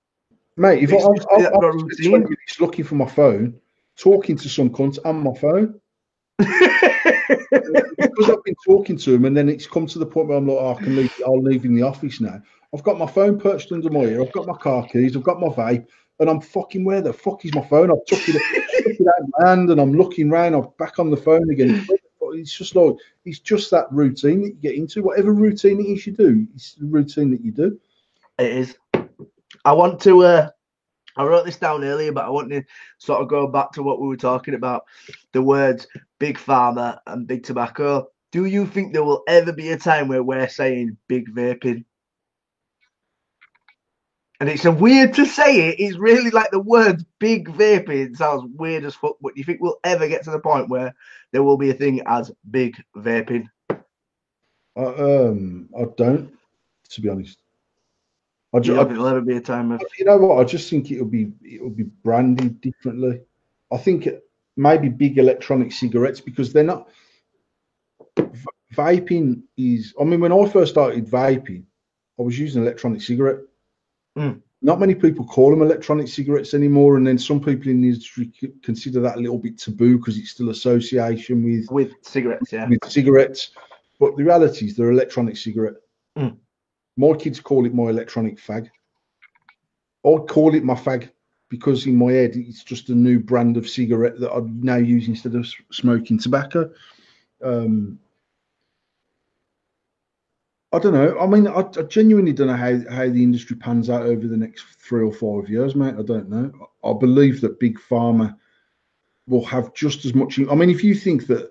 Mate, if I'm 20 minutes looking for my phone, talking to some cunt on my phone. Because I've been talking to him, and then it's come to the point where I'm like, oh, I'll leave in the office now. I've got my phone perched under my ear, I've got my car keys, I've got my vape, and I'm fucking, where the fuck is my phone? I've took it out of my hand and I'm looking round, I'm back on the phone again. It's just like, it's just that routine that you get into. Whatever routine it is you do, it's the routine that you do.
It is. I want to, I wrote this down earlier, but I want to sort of go back to what we were talking about, the words big pharma and big tobacco. Do you think there will ever be a time where we're saying big vaping? And it's a weird to say it. It's really like the word big vaping sounds weird as fuck. But do you think we'll ever get to the point where there will be a thing as big vaping?
I don't, to be honest.
I don't think there'll ever be a time of.
You know what? I just think it'll be branded differently. I think maybe big electronic cigarettes, because they're not. Vaping is. I mean, when I first started vaping, I was using electronic cigarette. Not many people call them electronic cigarettes anymore, and then some people in the industry consider that a little bit taboo because it's still association with
cigarettes, yeah.
With cigarettes, but the reality is they're electronic cigarette. My kids call it my electronic fag. I'd call it my fag because in my head it's just a new brand of cigarette that I'm now using instead of smoking tobacco. I don't know. I mean, I genuinely don't know how the industry pans out over the next 3 or 4 years, mate. I don't know. I believe that big pharma will have just as much. I mean, if you think that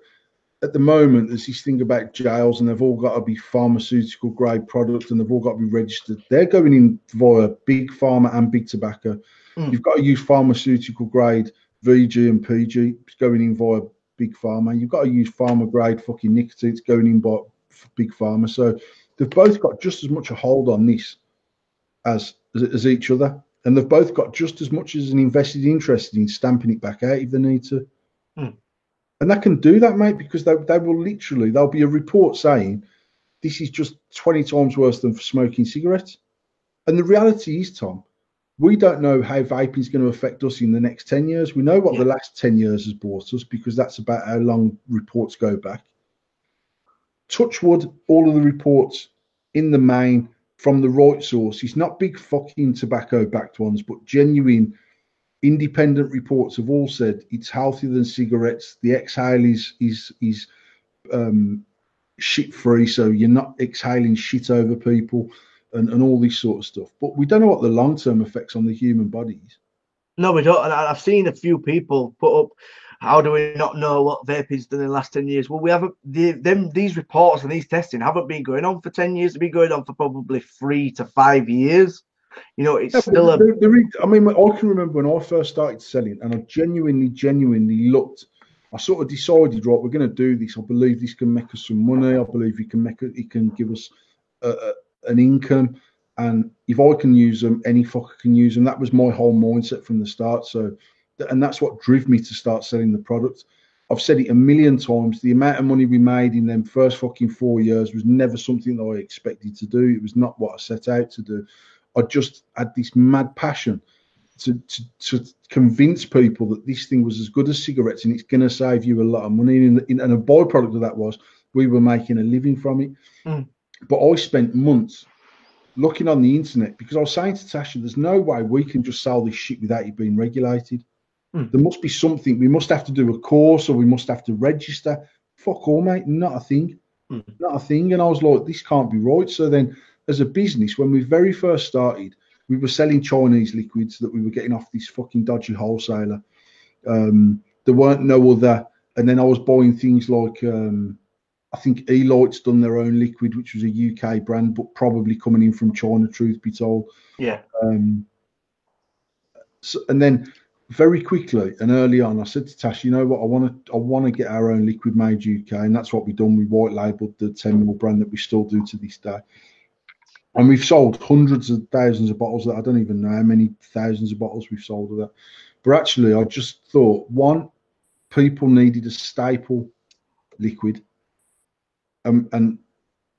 at the moment there's this thing about jails and they've all got to be pharmaceutical grade products and they've all got to be registered, they're going in via big pharma and big tobacco.
Mm.
You've got to use pharmaceutical grade VG and PG. It's going in via big pharma. You've got to use pharma grade fucking nicotine. It's going in by big pharma. So they've both got just as much a hold on this as each other, and they've both got just as much as an invested interest in stamping it back out if they need to.
Mm.
And they can do that, mate, because they will literally, there'll be a report saying this is just 20 times worse than for smoking cigarettes. And the reality is, Tom, we don't know how vaping is going to affect us in the next 10 years. We know what the last 10 years has brought us because that's about how long reports go back. Touch wood, all of the reports in the main from the right sources, not big fucking tobacco backed ones, but genuine independent reports have all said it's healthier than cigarettes. The exhale is shit free, so you're not exhaling shit over people and all this sort of stuff. But we don't know what the long term effects on the human body is.
No, we don't. And I've seen a few people put up, how do we not know what vaping's done in the last 10 years? Well, we haven't, these reports and these testing haven't been going on for 10 years. They've been going on for probably 3 to 5 years. You know, it's
Yeah,
still
I mean, I can remember when I first started selling, and I genuinely looked. I sort of decided, right, we're going to do this. I believe this can make us some money. I believe it can give us an income, and if I can use them, any fucker can use them. That was my whole mindset from the start. So, and that's what drove me to start selling the product. I've said it a million times. The amount of money we made in them first fucking 4 years was never something that I expected to do. It was not what I set out to do. I just had this mad passion to convince people that this thing was as good as cigarettes and it's going to save you a lot of money. And a byproduct of that was we were making a living from it.
Mm.
But I spent months looking on the internet because I was saying to Tasha, there's no way we can just sell this shit without it being regulated.
Mm.
There must be something. We must have to do a course or we must have to register. Fuck all, mate. Not a thing. Not a thing. And I was like, this can't be right. So then, as a business, when we very first started, we were selling Chinese liquids that we were getting off this fucking dodgy wholesaler. There weren't no other. And then I was buying things like, I think Elite's done their own liquid, which was a UK brand, but probably coming in from China, truth be told.
Yeah.
So, and then very quickly and early on, I said to Tash, you know what, I want to get our own liquid made UK, and that's what we've done. We white labelled the 10ml brand that we still do to this day. And we've sold hundreds of thousands of bottles that I don't even know how many thousands of bottles we've sold of that. But actually, I just thought, one, people needed a staple liquid. And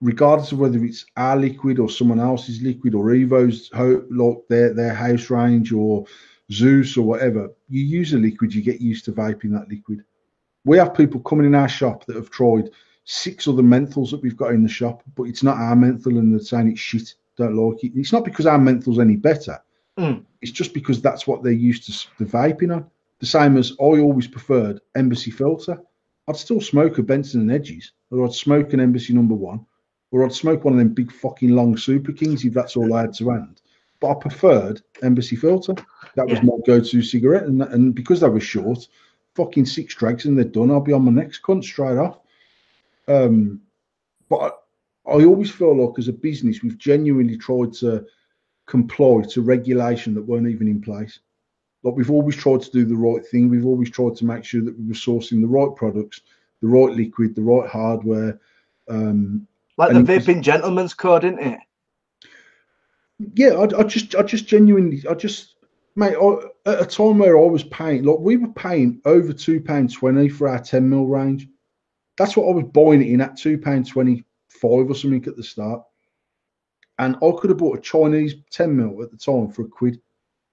regardless of whether it's our liquid or someone else's liquid or Evo's, like their house range or Zeus or whatever, you use a liquid, you get used to vaping that liquid. We have people coming in our shop that have tried 6 other menthols that we've got in the shop, but it's not our menthol and they're saying it's shit, don't like it. It's not because our menthol's any better. It's just because that's what they're used to the vaping on. The same as I always preferred Embassy Filter. I'd still smoke a Benson and Hedges, or I'd smoke an Embassy number 1, or I'd smoke one of them big fucking long Super Kings if that's all I had to hand. But I preferred Embassy Filter. That was my go-to cigarette, and because they were short, fucking 6 drags and they're done. I'll be on my next cunt straight off. But I always feel like as a business, we've genuinely tried to comply to regulation that weren't even in place. Like we've always tried to do the right thing. We've always tried to make sure that we were sourcing the right products, the right liquid, the right hardware.
Like the vaping gentleman's code, isn't it?
Yeah, I just genuinely, mate, at a time where I was paying, like we were paying over £2.20 for our 10ml range. That's what I was buying it in at £2.25 or something at the start. And I could have bought a Chinese 10ml at the time for £1.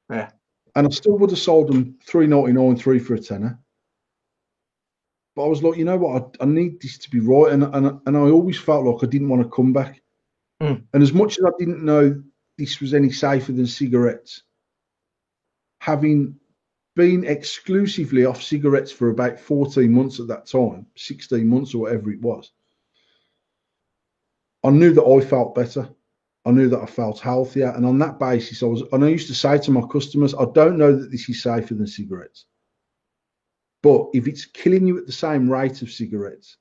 Yeah.
And I still would have sold them $3.99, 3 for a tenner. But I was like, you know what, I need this to be right. And I always felt like I didn't want to come back. And as much as I didn't know this was any safer than cigarettes, having been exclusively off cigarettes for about 14 months at that time, 16 months or whatever it was, I knew that I felt better. I knew that I felt healthier. And on that basis, I used to say to my customers, I don't know that this is safer than cigarettes. But if it's killing you at the same rate of cigarettes,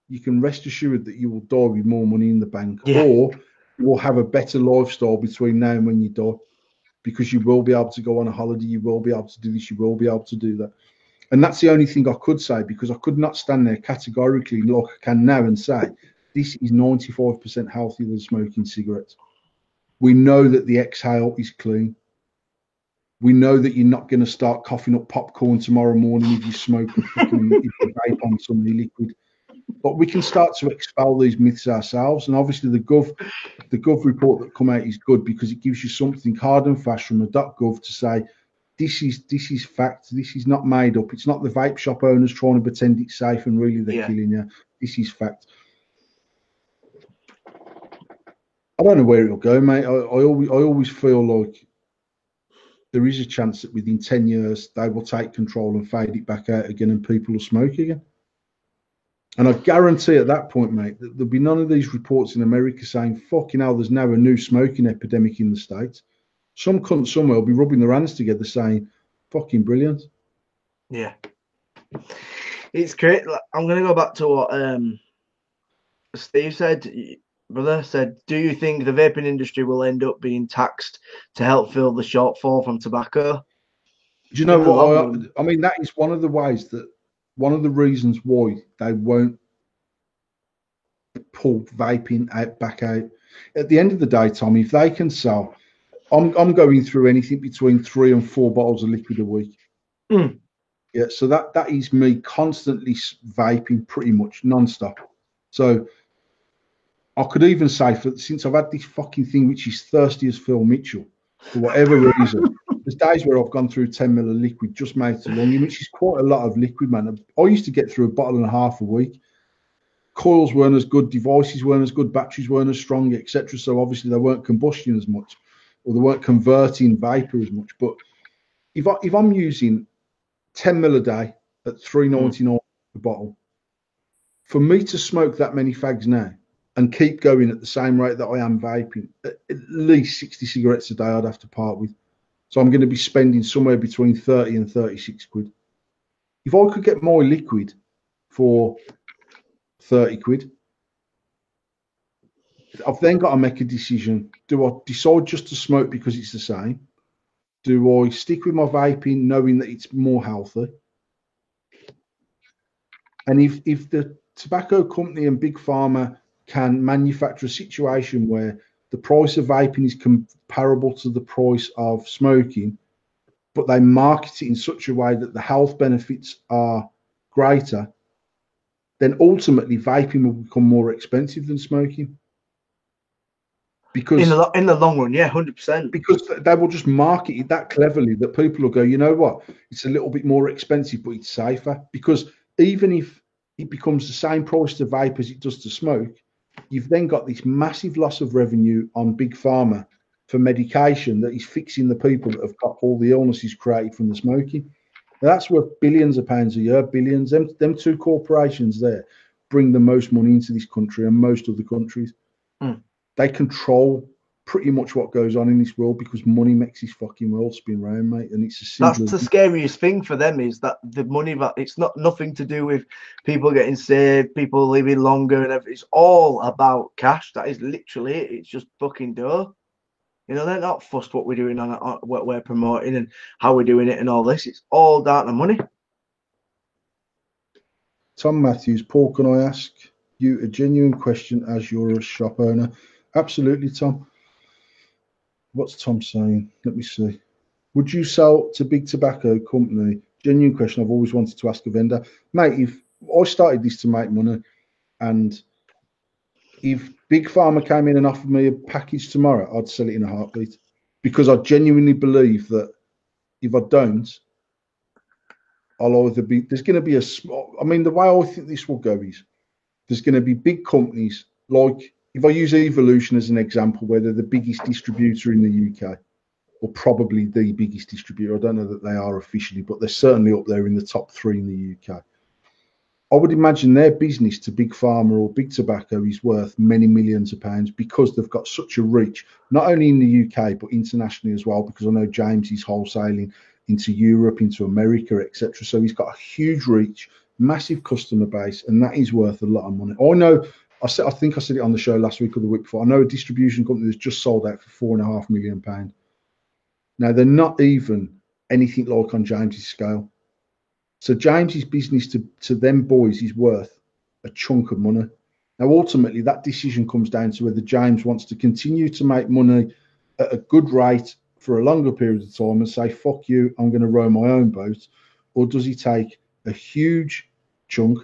you can rest assured that you will die with more money in the bank, or you will have a better lifestyle between now and when you die, because you will be able to go on a holiday, you will be able to do this, you will be able to do that. And that's the only thing I could say, because I could not stand there categorically like I can now and say, this is 95% healthier than smoking cigarettes. We know that the exhale is clean. We know that you're not going to start coughing up popcorn tomorrow morning if you smoke a fucking if you vape on some liquid. But we can start to expel these myths ourselves. And obviously the Gov report that come out is good, because it gives you something hard and fast from a .gov to say, this is fact. This is not made up. It's not the vape shop owners trying to pretend it's safe and really they're killing you. This is fact. I don't know where it'll go, mate. I always feel like there is a chance that within 10 years they will take control and fade it back out again, and people will smoke again. And I guarantee at that point, mate, that there'll be none of these reports in America saying, fucking hell, there's now a new smoking epidemic in the States. Some cunt somewhere will be rubbing their hands together saying, fucking brilliant.
Yeah. It's great. I'm going to go back to what Steve said. Brother said, do you think the vaping industry will end up being taxed to help fill the shortfall from tobacco?
Do you know what? I mean, that is one of the ways that, one of the reasons why they won't pull vaping back out. At the end of the day, Tom, if they can sell, I'm going through anything between 3 and 4 bottles of liquid a week. Yeah, so that is me constantly vaping pretty much non-stop. So I could even say, since I've had this fucking thing, which is thirsty as Phil Mitchell, for whatever reason, there's days where I've gone through 10 ml of liquid just made to longing, which is quite a lot of liquid, man. I used to get through a bottle and a half a week. Coils weren't as good, devices weren't as good, batteries weren't as strong, etc. So obviously they weren't combusting as much, or they weren't converting vapor as much. But if I'm using 10 ml a day at $3.99 a bottle, for me to smoke that many fags now and keep going at the same rate that I am vaping, at least 60 cigarettes a day I'd have to part with. So I'm going to be spending somewhere between 30 and 36 quid. If I could get more liquid for 30 quid, I've then got to make a decision. Do I decide just to smoke because it's the same? Do I stick with my vaping knowing that it's more healthy? And if the tobacco company and Big Pharma can manufacture a situation where the price of vaping is comparable to the price of smoking, but they market it in such a way that the health benefits are greater, then ultimately vaping will become more expensive than smoking. Because
in the long run, yeah, 100%.
Because they will just market it that cleverly that people will go, you know what, it's a little bit more expensive, but it's safer. Because even if it becomes the same price to vape as it does to smoke, you've then got this massive loss of revenue on Big Pharma for medication that is fixing the people that have got all the illnesses created from the smoking. Now, that's worth billions of pounds a year, billions. Them two corporations there bring the most money into this country and most other countries. They control pretty much what goes on in this world because money makes this fucking world spin round, mate. And it's as simple.
That's the scariest thing for them, is that the money, that it's not nothing to do with people getting saved, people living longer, and everything. It's all about cash. That is literally it. It's just fucking dough. You know, they're not fussed what we're doing on what we're promoting and how we're doing it and all this. It's all down to money.
Tom Matthews, Paul, can I ask you a genuine question as you're a shop owner? Absolutely, Tom. What's Tom saying? Let me see. Would you sell to big tobacco company? Genuine question I've always wanted to ask a vendor. Mate, if I started this to make money, and if Big Pharma came in and offered me a package tomorrow, I'd sell it in a heartbeat. Because I genuinely believe that if I don't, I'll either be, there's going to be a small, I mean, the way I think this will go is there's going to be big companies like, if I use Evolution as an example, where they're the biggest distributor in the UK, or probably the biggest distributor. I don't know that they are officially, but they're certainly up there in the top 3 in the UK. I would imagine their business to Big Pharma or Big Tobacco is worth many millions of pounds because they've got such a reach, not only in the UK but internationally as well. Because I know James is wholesaling into Europe, into America, etc. So he's got a huge reach, massive customer base, and that is worth a lot of money. I know. I think I said it on the show last week or the week before. I know a distribution company that's just sold out for £4.5 million. Now they're not even anything like on James's scale. So James's business to them boys is worth a chunk of money. Now, ultimately, that decision comes down to whether James wants to continue to make money at a good rate for a longer period of time and say, fuck you, I'm going to row my own boat, or does he take a huge chunk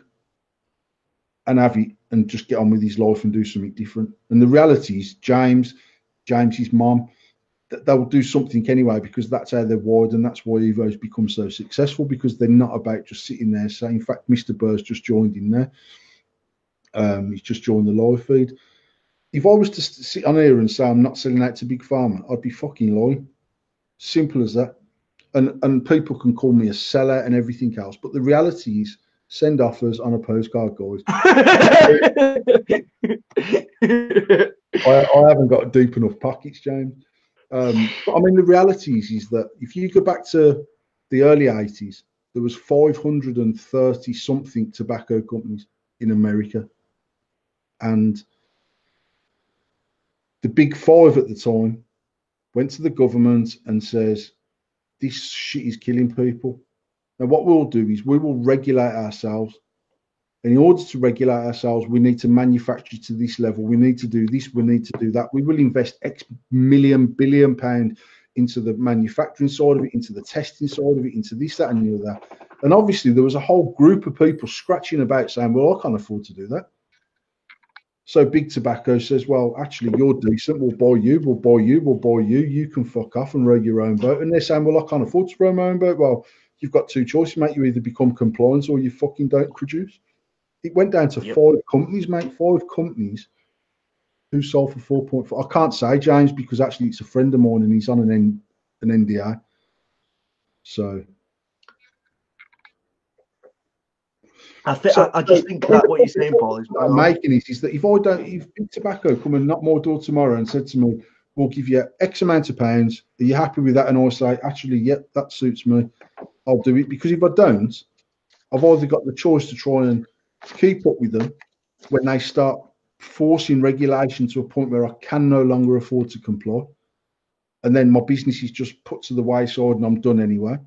and have it and just get on with his life and do something different? And the reality is, James's mom, they will do something anyway because that's how they're wired, and that's why Evo's become so successful, because they're not about just sitting there saying, in fact, Mr. Burr's just joined in there. He's just joined the live feed. If I was to sit on here and say I'm not selling out to Big Pharma, I'd be fucking lying. Simple as that. And people can call me a seller and everything else, but the reality is, send offers on a postcard, guys. I haven't got deep enough pockets, James. But I mean, the reality is that if you go back to the early 80s, there was 530 something tobacco companies in America. And the big five at the time went to the government and says, this shit is killing people. Now, what we'll do is we will regulate ourselves. And in order to regulate ourselves, we need to manufacture to this level. We need to do this. We need to do that. We will invest X billion pound into the manufacturing side of it, into the testing side of it, into this, that, and the other. And obviously, there was a whole group of people scratching about saying, well, I can't afford to do that. So Big Tobacco says, well, actually, you're decent. We'll buy you. We'll buy you. We'll buy you. You can fuck off and row your own boat. And they're saying, well, I can't afford to row my own boat. Well, you've got two choices, mate. You either become compliant or you fucking don't produce. It went down to 5 companies, mate. 5 companies who sold for 4.4. I can't say, James, because actually it's a friend of mine and he's on an NDA. So
I just think that what you're saying, Paul, is
what I'm making is that if Big Tobacco come and knock my door tomorrow and said to me, we'll give you X amount of pounds, are you happy with that? And I say, actually, yep, that suits me, I'll do it. Because if I don't, I've either got the choice to try and keep up with them when they start forcing regulation to a point where I can no longer afford to comply, and then my business is just put to the wayside and I'm done anyway.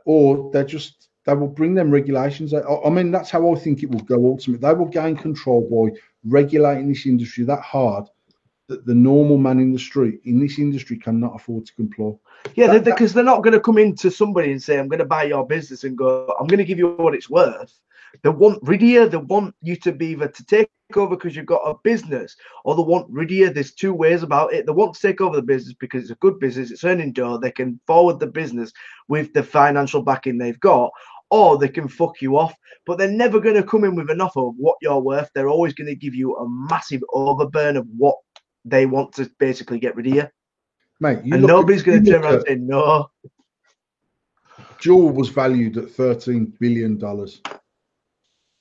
Or they will bring them regulations. I mean, that's how I think it will go ultimately. They will gain control by regulating this industry that hard that the normal man in the street in this industry cannot afford to comply.
Yeah, because they're not going to come into somebody and say, I'm going to buy your business and go, I'm going to give you what it's worth. They want rid of you. They want you to be either to take over because you've got a business, or they want rid of you. There's two ways about it. They want to take over the business because it's a good business. It's earning dough. They can forward the business with the financial backing they've got, or they can fuck you off. But they're never going to come in with an offer of what you're worth. They're always going to give you a massive overburn of what they want to basically get rid of you.
Mate,
and nobody's going to turn around and say no.
Juul was valued at $13 billion.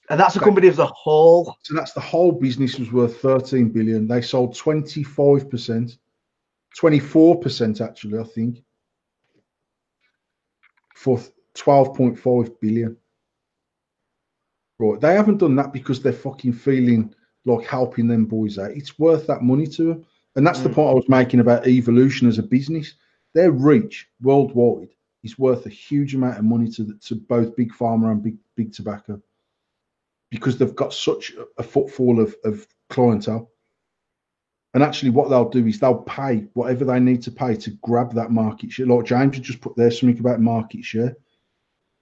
And that's a company as a whole.
So that's the whole business was worth 13 billion. They sold 25%, 24% actually, I think, for 12.5 billion. Right. They haven't done that because they're fucking feeling like helping them boys out. It's worth that money to them. And that's the point I was making about Evolution as a business. Their reach worldwide is worth a huge amount of money to both Big Pharma and Big Tobacco, because they've got such a footfall of clientele. And actually what they'll do is they'll pay whatever they need to pay to grab that market share. Like James just put there something about market share.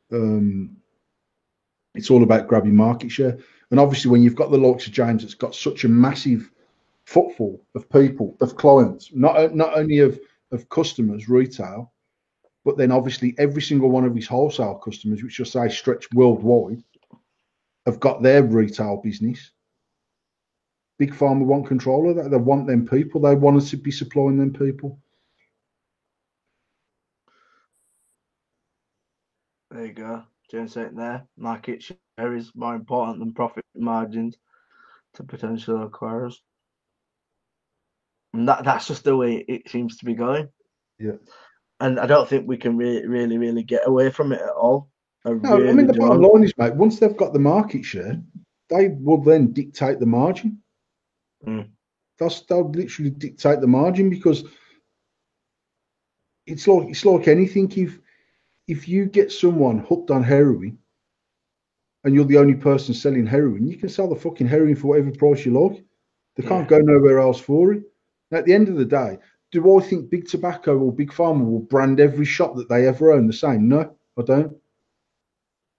It's all about grabbing market share. And obviously when you've got the likes of James that's got such a massive footfall of people, of clients, not only of customers, retail, but then obviously every single one of his wholesale customers, which I say stretch worldwide, have got their retail business. Big Pharma want control of that. They want them people. They want us to be supplying them people.
There you go. James saying there, market share is more important than profit margins to potential acquirers. And that's just the way it seems to be going.
Yeah.
And I don't think we can really get away from it at all.
No, I mean, the bottom line is, mate, once they've got the market share, they will then dictate the margin.
Mm.
They'll literally dictate the margin, because it's like anything. If you get someone hooked on heroin and you're the only person selling heroin, you can sell the fucking heroin for whatever price you like. They can't go nowhere else for it. And at the end of the day, do I think Big Tobacco or Big Pharma will brand every shop that they ever own the same? No, I don't.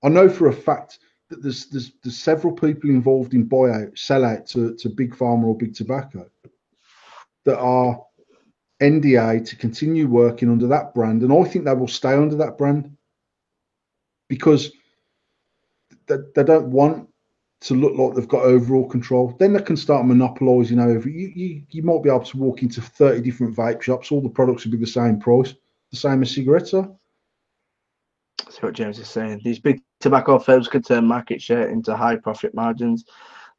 I know for a fact that there's several people involved in buyout, sellout to Big Pharma or Big Tobacco that are NDA to continue working under that brand, and I think they will stay under that brand because they don't want to look like they've got overall control. Then they can start monopolising over. You might be able to walk into 30 different vape shops. All the products will be the same price, the same as cigarettes are.
See what James is saying. These big tobacco firms could turn market share into high profit margins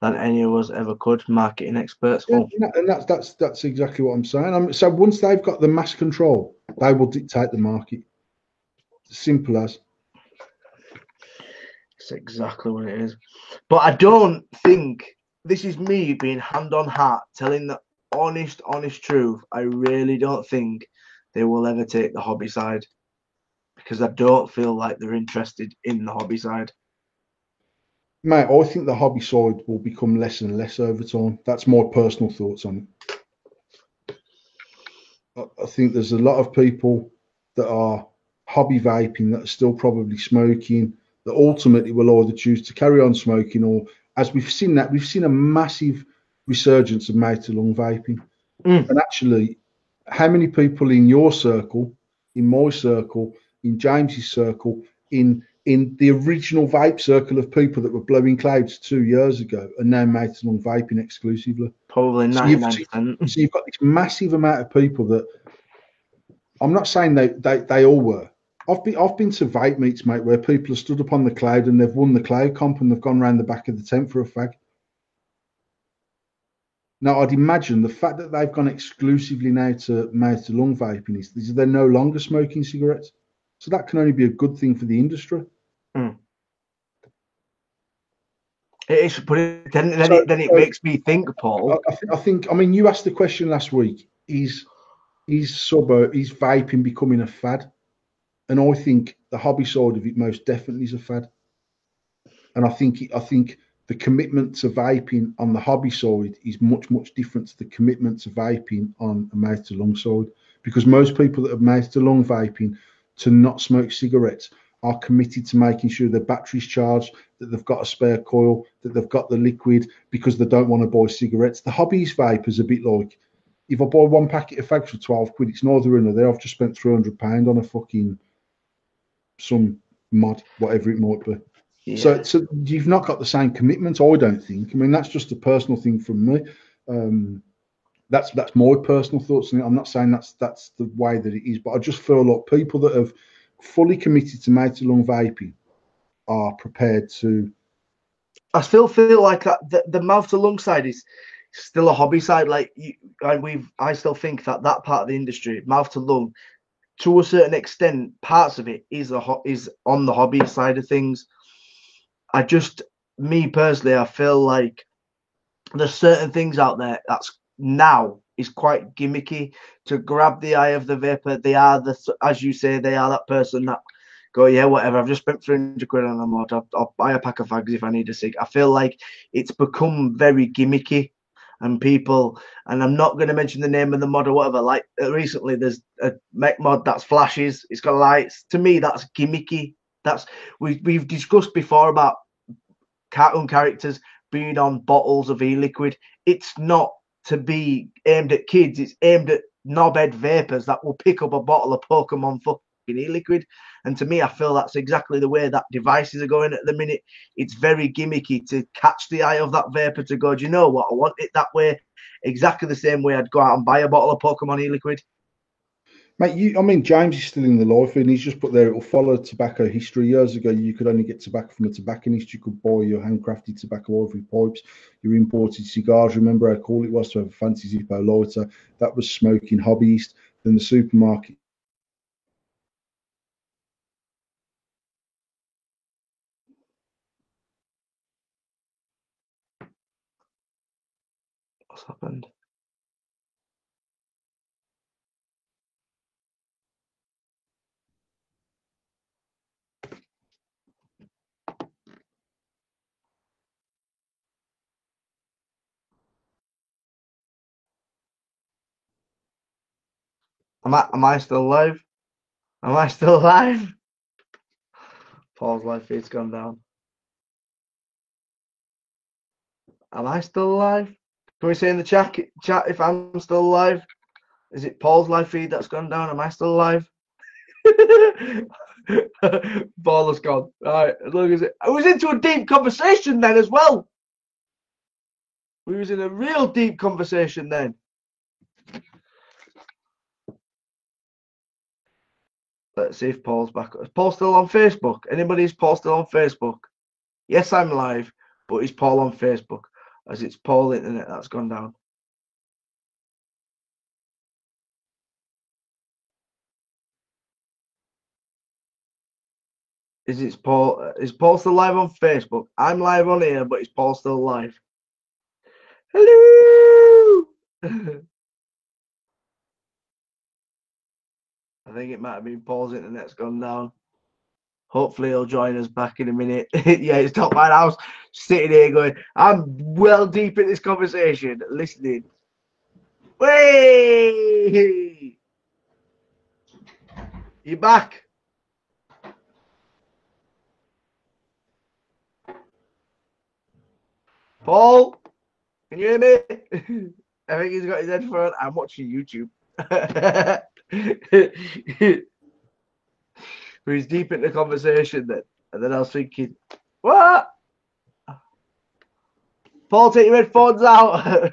than any of us ever could. Marketing experts.
Yeah, and that's exactly what I'm saying. So once they've got the mass control, they will dictate the market. Simple as.
It's exactly what it is. But I don't think, this is me being hand on heart, telling the honest truth. I really don't think they will ever take the hobby side, because I don't feel like they're interested in the hobby side.
Mate, I think the hobby side will become less and less over time. That's my personal thoughts on it. I think there's a lot of people that are hobby vaping that are still probably smoking, that ultimately will either choose to carry on smoking, or, as we've seen a massive resurgence of made-to-lung vaping. And actually, how many people in your circle, in my circle, in James's circle, in the original vape circle of people that were blowing clouds 2 years ago are now made-to-lung vaping exclusively?
Probably 99%.
So you've got this massive amount of people that, I'm not saying they all were. I've been to vape meets, mate, where people have stood up on the cloud and they've won the cloud comp and they've gone around the back of the tent for a fag. Now, I'd imagine the fact that they've gone exclusively now to mouth-to-lung vaping is they're no longer smoking cigarettes. So that can only be a good thing for the industry.
It is, but then it makes me think, Paul.
I think. I mean, you asked the question last week: is vaping becoming a fad? And I think the hobby side of it most definitely is a fad. And I think the commitment to vaping on the hobby side is much different to the commitment to vaping on a mouth-to-lung side, because most people that have mouth-to-lung vaping to not smoke cigarettes are committed to making sure their battery's charged, that they've got a spare coil, that they've got the liquid, because they don't want to buy cigarettes. The hobbyist vape is a bit like, if I buy one packet of fags for 12 quid, it's neither here nor there. I've just spent £300 on a fucking some mod, whatever it might be. Yeah. So you've not got the same commitment, I don't think. I mean, that's just a personal thing from me. That's my personal thoughts on it. I'm not saying that's the way that it is, but I just feel like people that have fully committed to made-to-lung vaping are prepared to.
I still feel like that the mouth-to-lung side is still a hobby side. Like I still think that part of the industry, mouth-to-lung, to a certain extent, parts of it is on the hobby side of things. Me personally, I feel like there's certain things out there that's now is quite gimmicky to grab the eye of the vapor. They are as you say, they are that person that go, yeah, whatever, I've just spent 300 quid on a mod, I'll buy a pack of fags if I need a cig. I feel like it's become very gimmicky, and people, and I'm not going to mention the name of the mod or whatever, like recently there's a mech mod that's flashes, it's got lights. To me, that's gimmicky. We've discussed before about cartoon characters being on bottles of e-liquid. It's not to be aimed at kids, it's aimed at knobhead vapors that will pick up a bottle of Pokemon fucking e-liquid. And to me, I feel that's exactly the way that devices are going at the minute. It's very gimmicky to catch the eye of that vapor to go, do you know what, I want it that way, exactly the same way I'd go out and buy a bottle of Pokemon e-liquid.
Mate, I mean, James is still in the life and he's just put there, it'll follow tobacco history. Years ago, you could only get tobacco from a tobacconist. You could buy your handcrafted tobacco ivory pipes, your imported cigars. Remember how cool it was to have a fancy Zippo lighter? That was smoking hobbyist. Then the supermarket.
What's happened? Am I still alive? Am I still alive? Paul's live feed's gone down. Am I still alive? Can we say in the chat if I'm still alive? Is it Paul's live feed that's gone down? Am I still alive? Paul has gone. All right, as long as I was into a deep conversation then as well. We was in a real deep conversation then. Let's see if Paul's back. Is Paul still on Facebook? Anybody's Paul still on Facebook? Yes, I'm live, but is Paul on Facebook? As it's Paul internet that's gone down. Is Paul still live on Facebook? I'm live on here, but is Paul still live? Hello. I think it might have been Paul's internet's gone down. Hopefully he'll join us back in a minute. Yeah, it's Top Man House sitting here going, I'm well deep in this conversation, listening. Way! You back? Paul? Can you hear me? I think he's got his headphone. I'm watching YouTube. He's deep in the conversation then. And then I was thinking, what? Paul, take your headphones out.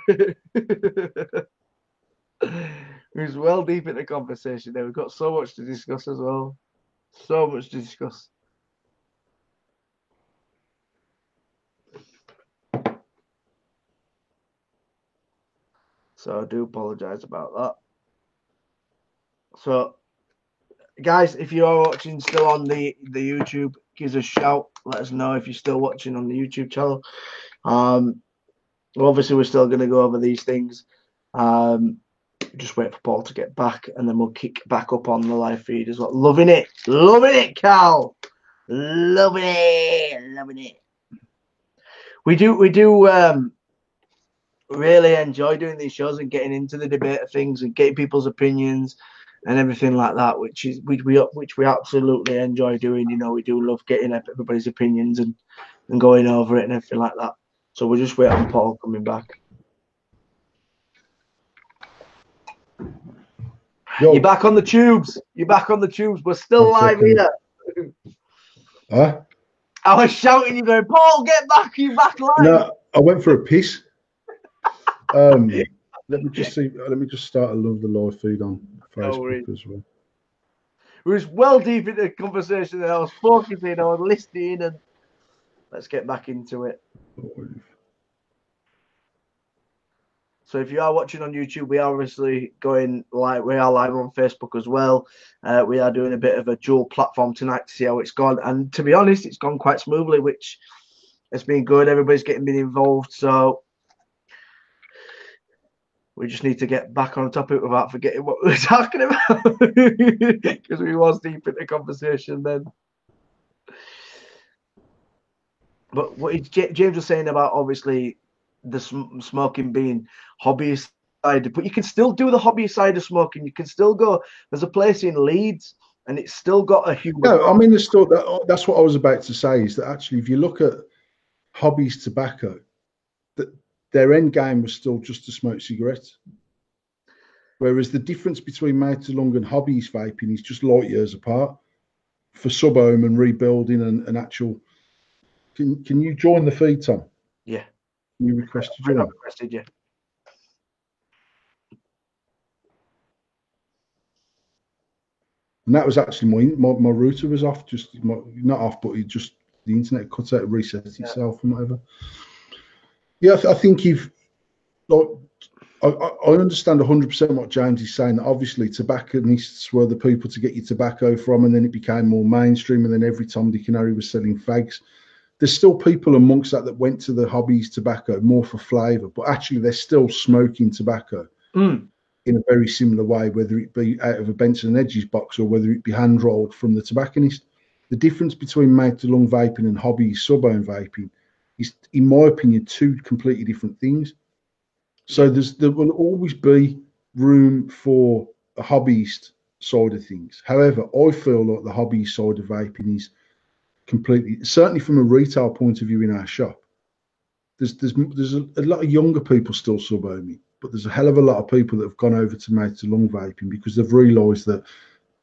He's well deep in the conversation there. We've got so much to discuss as well. So much to discuss. So I do apologise about that. So, guys, if you are watching still on the YouTube, give us a shout. Let us know if you're still watching on the YouTube channel. Obviously, we're still going to go over these things. Just wait for Paul to get back, and then we'll kick back up on the live feed as well. Loving it, Cal. Loving it. We do really enjoy doing these shows and getting into the debate of things and getting people's opinions and everything like that, which we absolutely enjoy doing. You know, we do love getting everybody's opinions and going over it and everything like that. So we'll just wait on Paul coming back. Yo. You're back on the tubes. We're still live here.
Huh?
I was shouting, you going, Paul, get back! You back live?
No, I went for a piss. Let me just see. Let me just start a the live feed on Facebook as well.
We was well deep into the conversation, and I was focusing, I was listening, and let's get back into it. So if you are watching on YouTube, we are obviously going live. We are live on Facebook as well. We are doing a bit of a dual platform tonight to see how it's gone. And to be honest, it's gone quite smoothly, which has been good. Everybody's getting involved. So we just need to get back on topic without forgetting what we were talking about, because we was deep in the conversation then. But what James was saying about obviously the smoking being hobbyist side, but you can still do the hobby side of smoking. You can still go. There's a place in Leeds, and it's still got a human.
No, I mean, there's still that's what I was about to say. Is that actually, if you look at hobbies tobacco, that their end game was still just to smoke cigarettes. Whereas the difference between made to long and hobbies vaping is just light years apart. For sub-home and rebuilding and actual. Can you join the feed, Tom?
Yeah.
You requested join.
I requested, yeah.
And that was actually my router was off, not off, but it just the internet cut out, reset itself and whatever. Yeah, I think you've like I understand 100% what James is saying. That obviously tobacconists were the people to get your tobacco from, and then it became more mainstream, and then every Tom, Dick and Harry was selling fags. There's still people amongst that went to the hobbies tobacco more for flavour, but actually they're still smoking tobacco in a very similar way, whether it be out of a Benson and Hedges box or whether it be hand rolled from the tobacconist. The difference between mouth to lung vaping and hobby sub-ohm vaping is, in my opinion, two completely different things. So there will always be room for a hobbyist side of things. However, I feel like the hobby side of vaping is completely, certainly from a retail point of view in our shop. There's a lot of younger people still sub-ohming, but there's a hell of a lot of people that have gone over to mouth to lung vaping because they've realised that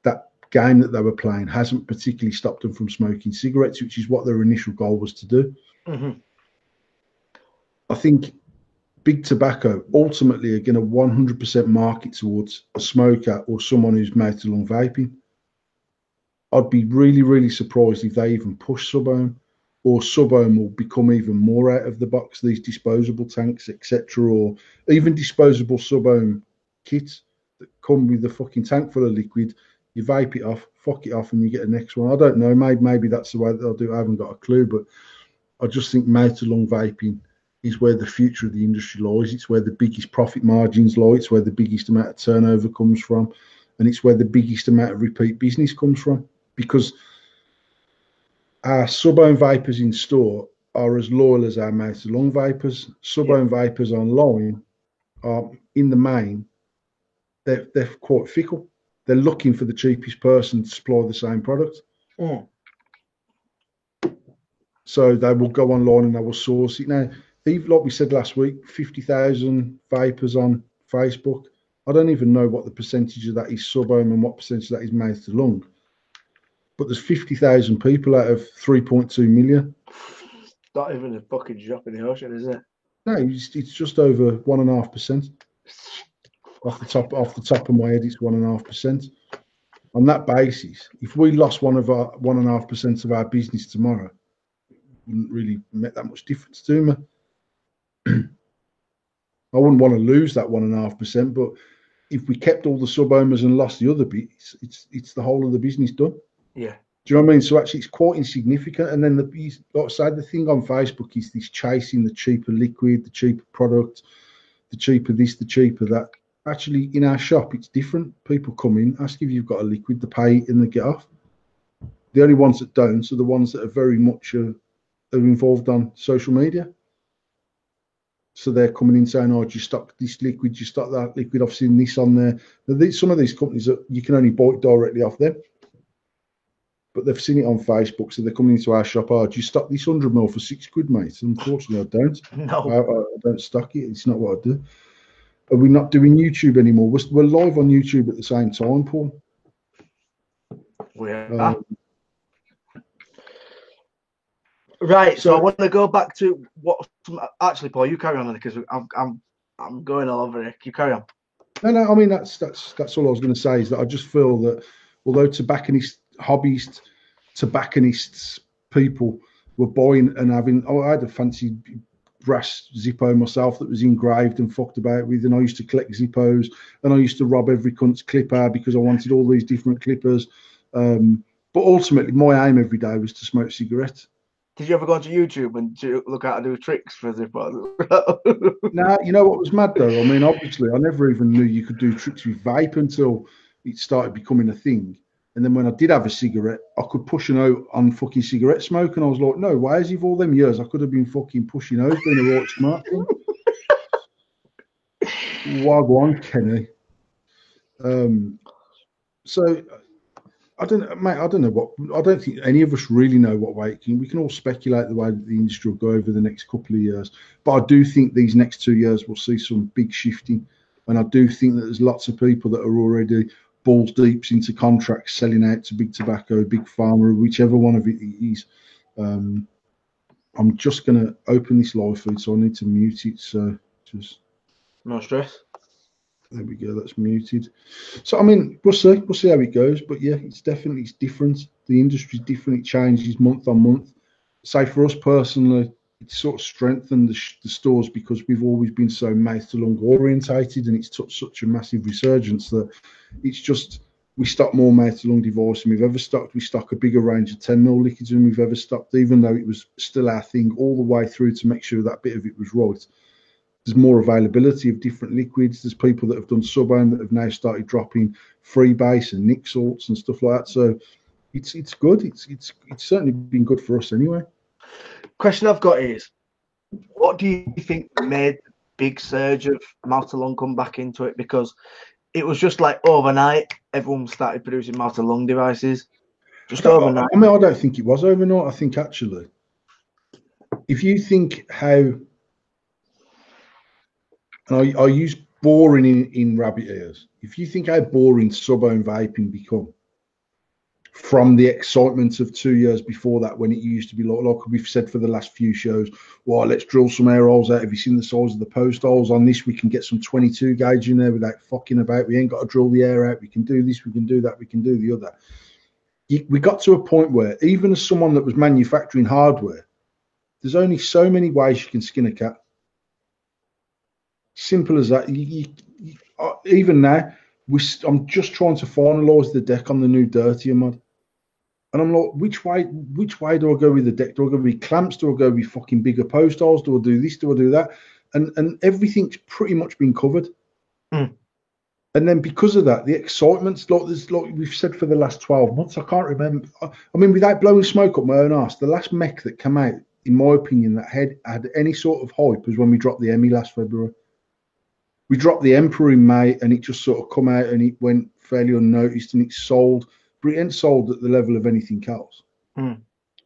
that game that they were playing hasn't particularly stopped them from smoking cigarettes, which is what their initial goal was to do.
Mm-hmm.
I think big tobacco ultimately are going to 100% market towards a smoker or someone who's mouth to lung vaping. I'd be really, really surprised if they even push sub-ohm, or sub-ohm will become even more out of the box, these disposable tanks, etc., or even disposable sub-ohm kits that come with the fucking tank full of liquid. You vape it off, fuck it off, and you get the next one. I don't know. Maybe that's the way that they'll do it. I haven't got a clue, but I just think mouth to lung vaping is where the future of the industry lies. It's where the biggest profit margins lie. It's where the biggest amount of turnover comes from, and it's where the biggest amount of repeat business comes from. Because our sub-ohm vapors in store are as loyal as our mouth to lung vapors. Sub-ohm vapors online are, in the main, they're quite fickle. They're looking for the cheapest person to supply the same product. So they will go online and they will source it. Now, like we said last week, 50,000 vapors on Facebook. I don't even know what the percentage of that is sub-ohm and what percentage of that is mouth to lung. But there's 50,000 people out of 3.2 million.
Not even a fucking drop in the ocean, is it?
No, it's just over 1.5%. Off the top of my head, it's 1.5%. On that basis, if we lost 1.5% of our business tomorrow, it wouldn't really make that much difference to me. I wouldn't want to lose that 1.5%, but if we kept all the sub-owners and lost the other bits, it's the whole of the business done.
Yeah.
Do you know what I mean? So actually, it's quite insignificant. And then, like I say, the thing on Facebook is this chasing the cheaper liquid, the cheaper product, the cheaper this, the cheaper that. Actually, in our shop, it's different. People come in, ask if you've got a liquid, they pay, and they get off. The only ones that don't are the ones that are very much are involved on social media. So they're coming in saying, "Oh, do you stock this liquid? Do you stock that liquid? I've seen this on there." Now, some of these companies that you can only buy it directly off them, but they've seen it on Facebook, so they're coming into our shop. "Oh, do you stock this 100ml for £6, mate?" Unfortunately, I don't.
No,
I don't stock it. It's not what I do. Are we not doing YouTube anymore? We're live on YouTube at the same time, Paul.
We are. Right, so I want to go back to what. Actually, Paul, you carry on because I'm going all over it. You carry on.
No. I mean that's all I was going to say is that I just feel that although hobbyists, tobacconists, people were buying and having. Oh, I had a fancy brass Zippo myself that was engraved and fucked about with, and I used to collect Zippos, and I used to rob every cunt's clipper because I wanted all these different clippers. But ultimately, my aim every day was to smoke cigarettes.
Did you ever go onto YouTube and look how to do tricks for Zippo?
Now, you know what was mad though? I mean, obviously, I never even knew you could do tricks with vape until it started becoming a thing. And then when I did have a cigarette, I could push a note on fucking cigarette smoke, and I was like, no, why is it all them years? I could have been fucking pushing O's, doing a right smart thing. Wagwan, Kenny. So I don't know, mate. I don't know what. I don't think any of us really know what way it can. We can all speculate the way that the industry will go over the next couple of years. But I do think these next 2 years we'll see some big shifting, and I do think that there's lots of people that are already balls deep into contracts selling out to big tobacco, big pharma, whichever one of it is. I'm just going to open this live feed, so I need to mute it. So just
no stress.
There we go. That's muted. So I mean, we'll see. We'll see how it goes. But yeah, it's different. The industry's different. It changes month on month. Say for us personally, it's sort of strengthened the stores because we've always been so mouth to lung orientated, and it's touched such a massive resurgence that it's just we stock more mouth to lung devices than we've ever stocked. We stock a bigger range of 10mm liquids than we've ever stocked, even though it was still our thing all the way through to make sure that bit of it was right. There's more availability of different liquids. There's people that have done sub-ohm that have now started dropping freebase and nic salts and stuff like that. So it's good. It's certainly been good for us anyway.
Question I've got is, what do you think made the big surge of mouth to lung come back into it? Because it was just like overnight, everyone started producing mouth to lung devices. Just overnight.
I mean, I don't think it was overnight. I think actually, if you think how, and I use boring in rabbit ears. If you think how boring sub-ohm vaping become from the excitement of 2 years before that, when it used to be like we've said for the last few shows, well, let's drill some air holes out. Have you seen the size of the post holes on this? We can get some 22 gauge in there without fucking about. We ain't got to drill the air out. We can do this, we can do that, we can do the other. We got to a point where even as someone that was manufacturing hardware, there's only so many ways you can skin a cat. Simple as that. Even now, I'm just trying to finalise the deck on the new Dirtier mod. And I'm like, which way do I go with the deck? Do I go with clamps? Do I go with fucking bigger post holes? Do I do this? Do I do that? And everything's pretty much been covered.
Mm.
And then because of that, the excitement's like we've said for the last 12 months. I can't remember. I mean, without blowing smoke up my own arse, the last mech that came out, in my opinion, that had any sort of hype was when we dropped the Emmy last February. We dropped the Emperor in May, and it just sort of come out and it went fairly unnoticed, and it sold. But it ain't sold at the level of anything else.
Mm.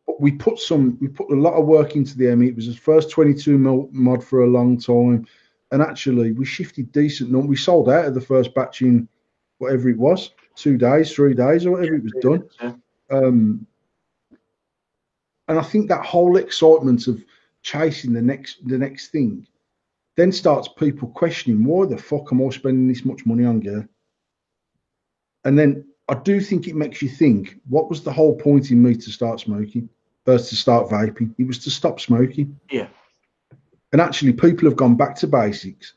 But we put a lot of work into the Emmy. It was the first 22mm mod for a long time, and actually we shifted decent. We sold out of the first batch in whatever it was, 2 days, 3 days, or whatever it was done.
Yeah.
And I think that whole excitement of chasing the next thing then starts people questioning, why the fuck am I spending this much money on gear? And then I do think it makes you think, what was the whole point in me to start smoking, to start vaping? It was to stop smoking.
Yeah.
And actually, people have gone back to basics.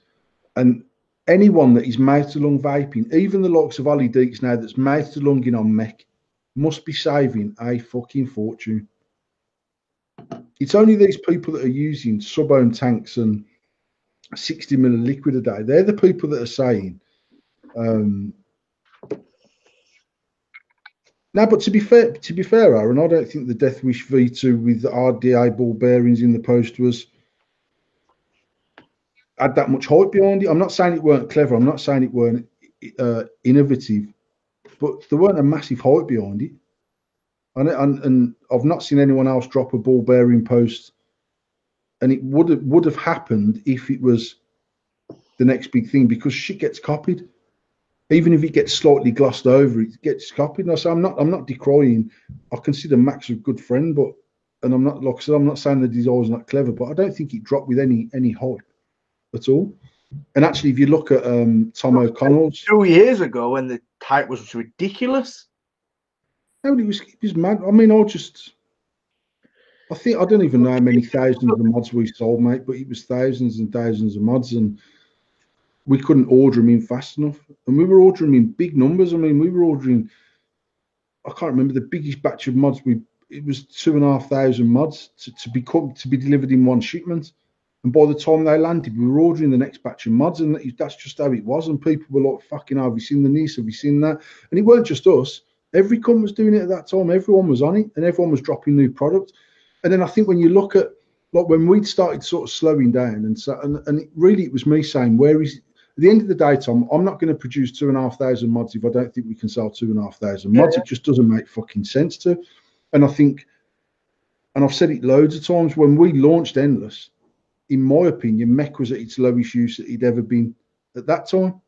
And anyone that is mouth to lung vaping, even the likes of Ollie Deeks now that's mouth to lunging on mech, must be saving a fucking fortune. It's only these people that are using sub-ohm tanks and 60ml liquid a day. They're the people that are saying, no, but to be fair, Aaron, I don't think the Death Wish V2 with the RDA ball bearings in the post had that much hype behind it. I'm not saying it weren't clever. I'm not saying it weren't innovative, but there weren't a massive hype behind it. And I've not seen anyone else drop a ball bearing post, and it would have happened if it was the next big thing, because shit gets copied. Even if it gets slightly glossed over, it gets copied. And I say I'm not decrying. I consider Max a good friend, and I'm not, like I said, I'm not saying the design's not clever, but I don't think it dropped with any hype at all. And actually, if you look at Tom O'Connell's
2 years ago, when the hype was ridiculous.
No, it was mad. I mean, I don't even know how many thousands of mods we sold, mate, but it was thousands and thousands of mods, and we couldn't order them in fast enough. And we were ordering in big numbers. I mean, we were ordering, I can't remember the biggest batch of mods. It was 2,500 mods to be delivered in one shipment. And by the time they landed, we were ordering the next batch of mods, and that's just how it was. And people were like, fucking, have you seen the this? Have you seen that? And it weren't just us. Every company was doing it at that time. Everyone was on it, and everyone was dropping new products. And then I think when you look at, like, when we'd started sort of slowing down, and it was me saying, where is, at the end of the day, Tom, I'm not going to produce 2,500 mods if I don't think we can sell 2,500 mods. Yeah. It just doesn't make fucking sense to. And I think, and I've said it loads of times, when we launched Endless, in my opinion, mech was at its lowest use that he'd ever been at that time.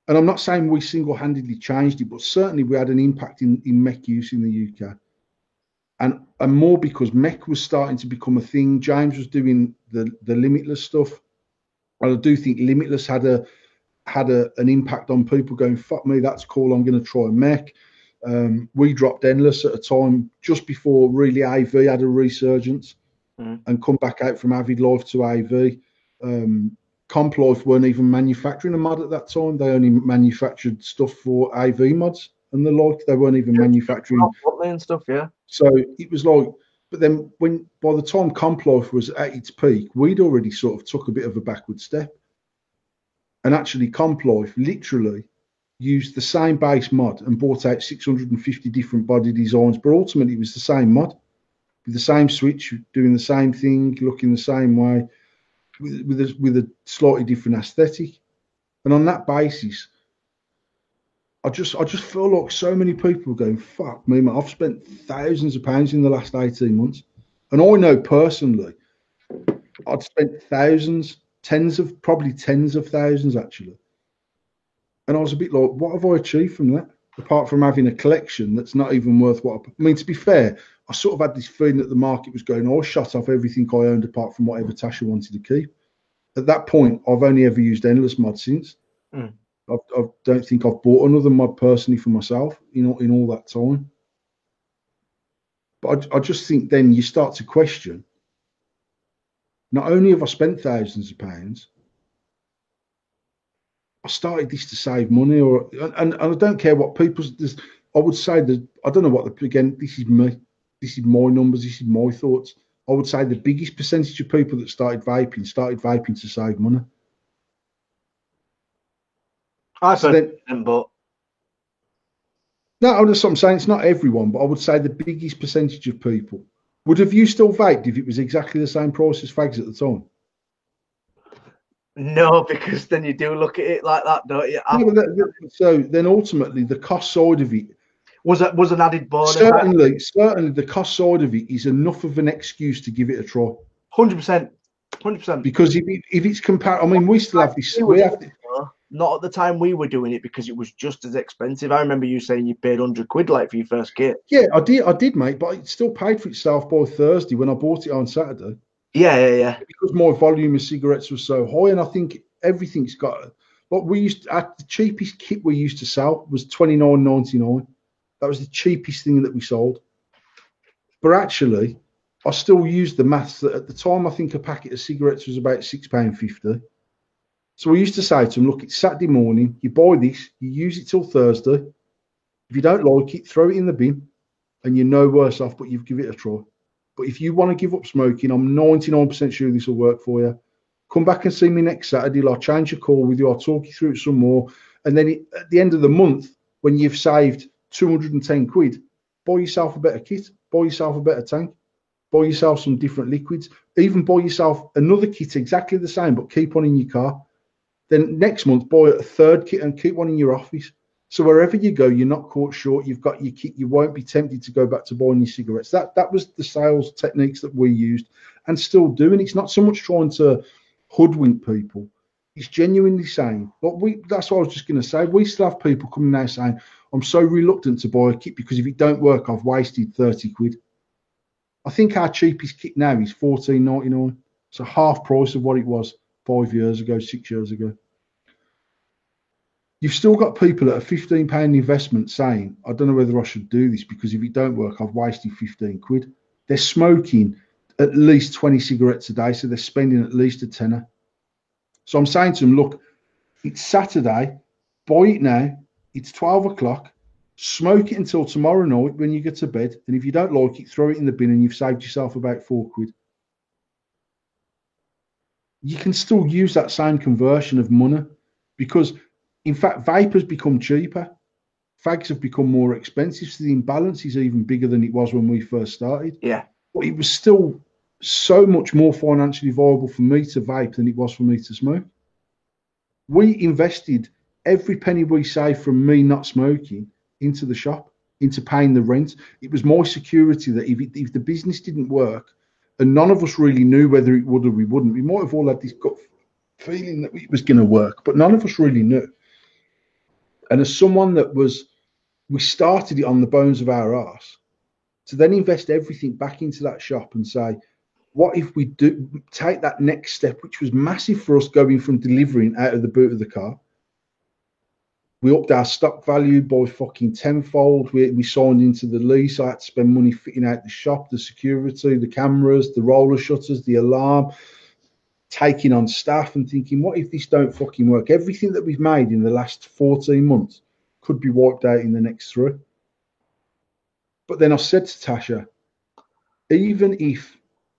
And I'm not saying we single-handedly changed it, but certainly we had an impact in mech use in the UK. And more because mech was starting to become a thing. James was doing the Limitless stuff. And I do think Limitless had had an impact on people going, fuck me, that's cool, I'm going to try mech. We dropped Endless at a time just before really AV had a resurgence and come back out from Avid Life to AV. Comp Life weren't even manufacturing a mod at that time. They only manufactured stuff for AV mods and the like. They weren't even manufacturing
and stuff, yeah.
So it was like, but then by the time Comp Life was at its peak, we'd already sort of took a bit of a backward step. And actually, Comp Life literally used the same base mod and brought out 650 different body designs, but ultimately it was the same mod with the same switch, doing the same thing, looking the same way, with a slightly different aesthetic. And on that basis, I just feel like so many people are going, fuck me, man, I've spent thousands of pounds in the last 18 months. And I know personally, I'd spent thousands, probably tens of thousands actually. And I was a bit like, what have I achieved from that? Apart from having a collection that's not even worth what I mean, to be fair, I sort of had this feeling that the market was going, oh, I shut off everything I owned apart from whatever Tasha wanted to keep. At that point, I've only ever used Endless mod since. I don't think I've bought another mod personally for myself, in all that time. But I just think then you start to question, not only have I spent thousands of pounds, I started this to save money, and I don't care what people's. I would say that I don't know what again. This is me. This is my numbers. This is my thoughts. I would say the biggest percentage of people that started vaping to save money.
I've heard them, but
no, that's what I'm saying. It's not everyone, but I would say the biggest percentage of people. Have you still vaped if it was exactly the same price as fags at the time?
No, because then you do look at it like that, don't you?
So then ultimately the cost side of it
was an added bonus.
Certainly the cost side of it is enough of an excuse to give it a try.
100%.
Because if it's compared, I mean, we still have this.
Not at the time we were doing it because it was just as expensive. I remember you saying you paid £100 like for your first kit.
Yeah, I did, mate, but it still paid for itself by Thursday when I bought it on Saturday.
Yeah.
Because my volume of cigarettes was so high, and I think everything's got. What we used at the cheapest kit we used to sell was $29.99. That was the cheapest thing that we sold. But actually, I still used the maths that at the time I think a packet of cigarettes was about £6.50. So we used to say to them, look, it's Saturday morning, you buy this, you use it till Thursday. If you don't like it, throw it in the bin, and you're no worse off, but you've given it a try. But if you want to give up smoking, I'm 99% sure this will work for you. Come back and see me next Saturday. I'll change your call with you. I'll talk you through it some more. And then at the end of the month, when you've saved £210, buy yourself a better kit, buy yourself a better tank, buy yourself some different liquids, even buy yourself another kit exactly the same, but keep one in your car. Then next month, buy a third kit and keep one in your office. So wherever you go, you're not caught short. You've got your kit. You won't be tempted to go back to buying your cigarettes. That was the sales techniques that we used and still do. And it's not so much trying to hoodwink people. It's genuinely saying, that's what I was just going to say. We still have people coming now saying, I'm so reluctant to buy a kit because if it don't work, I've wasted £30. I think our cheapest kit now is $14.99. So half price of what it was 5 years ago, 6 years ago. You've still got people at a £15 investment saying, I don't know whether I should do this because if it don't work, I've wasted £15. They're smoking at least 20 cigarettes a day, so they're spending at least a tenner. So I'm saying to them, look, it's Saturday, buy it now, it's 12 o'clock, smoke it until tomorrow night when you get to bed, and if you don't like it, throw it in the bin and you've saved yourself about £4. You can still use that same conversion of money because, in fact, vapors become cheaper. Fags have become more expensive, so the imbalance is even bigger than it was when we first started.
Yeah.
But it was still so much more financially viable for me to vape than it was for me to smoke. We invested every penny we saved from me not smoking into the shop, into paying the rent. It was my security that if the business didn't work, and none of us really knew whether it would or we wouldn't, we might have all had this gut feeling that it was going to work, but none of us really knew. And as someone we started it on the bones of our arse, to then invest everything back into that shop and say, what if we do take that next step, which was massive for us going from delivering out of the boot of the car, We upped our stock value by fucking tenfold. We signed into the lease. I had to spend money fitting out the shop, the security, the cameras, the roller shutters, the alarm, taking on staff and thinking, what if this don't fucking work? Everything that we've made in the last 14 months could be wiped out in the next 3. But then I said to Tasha, even if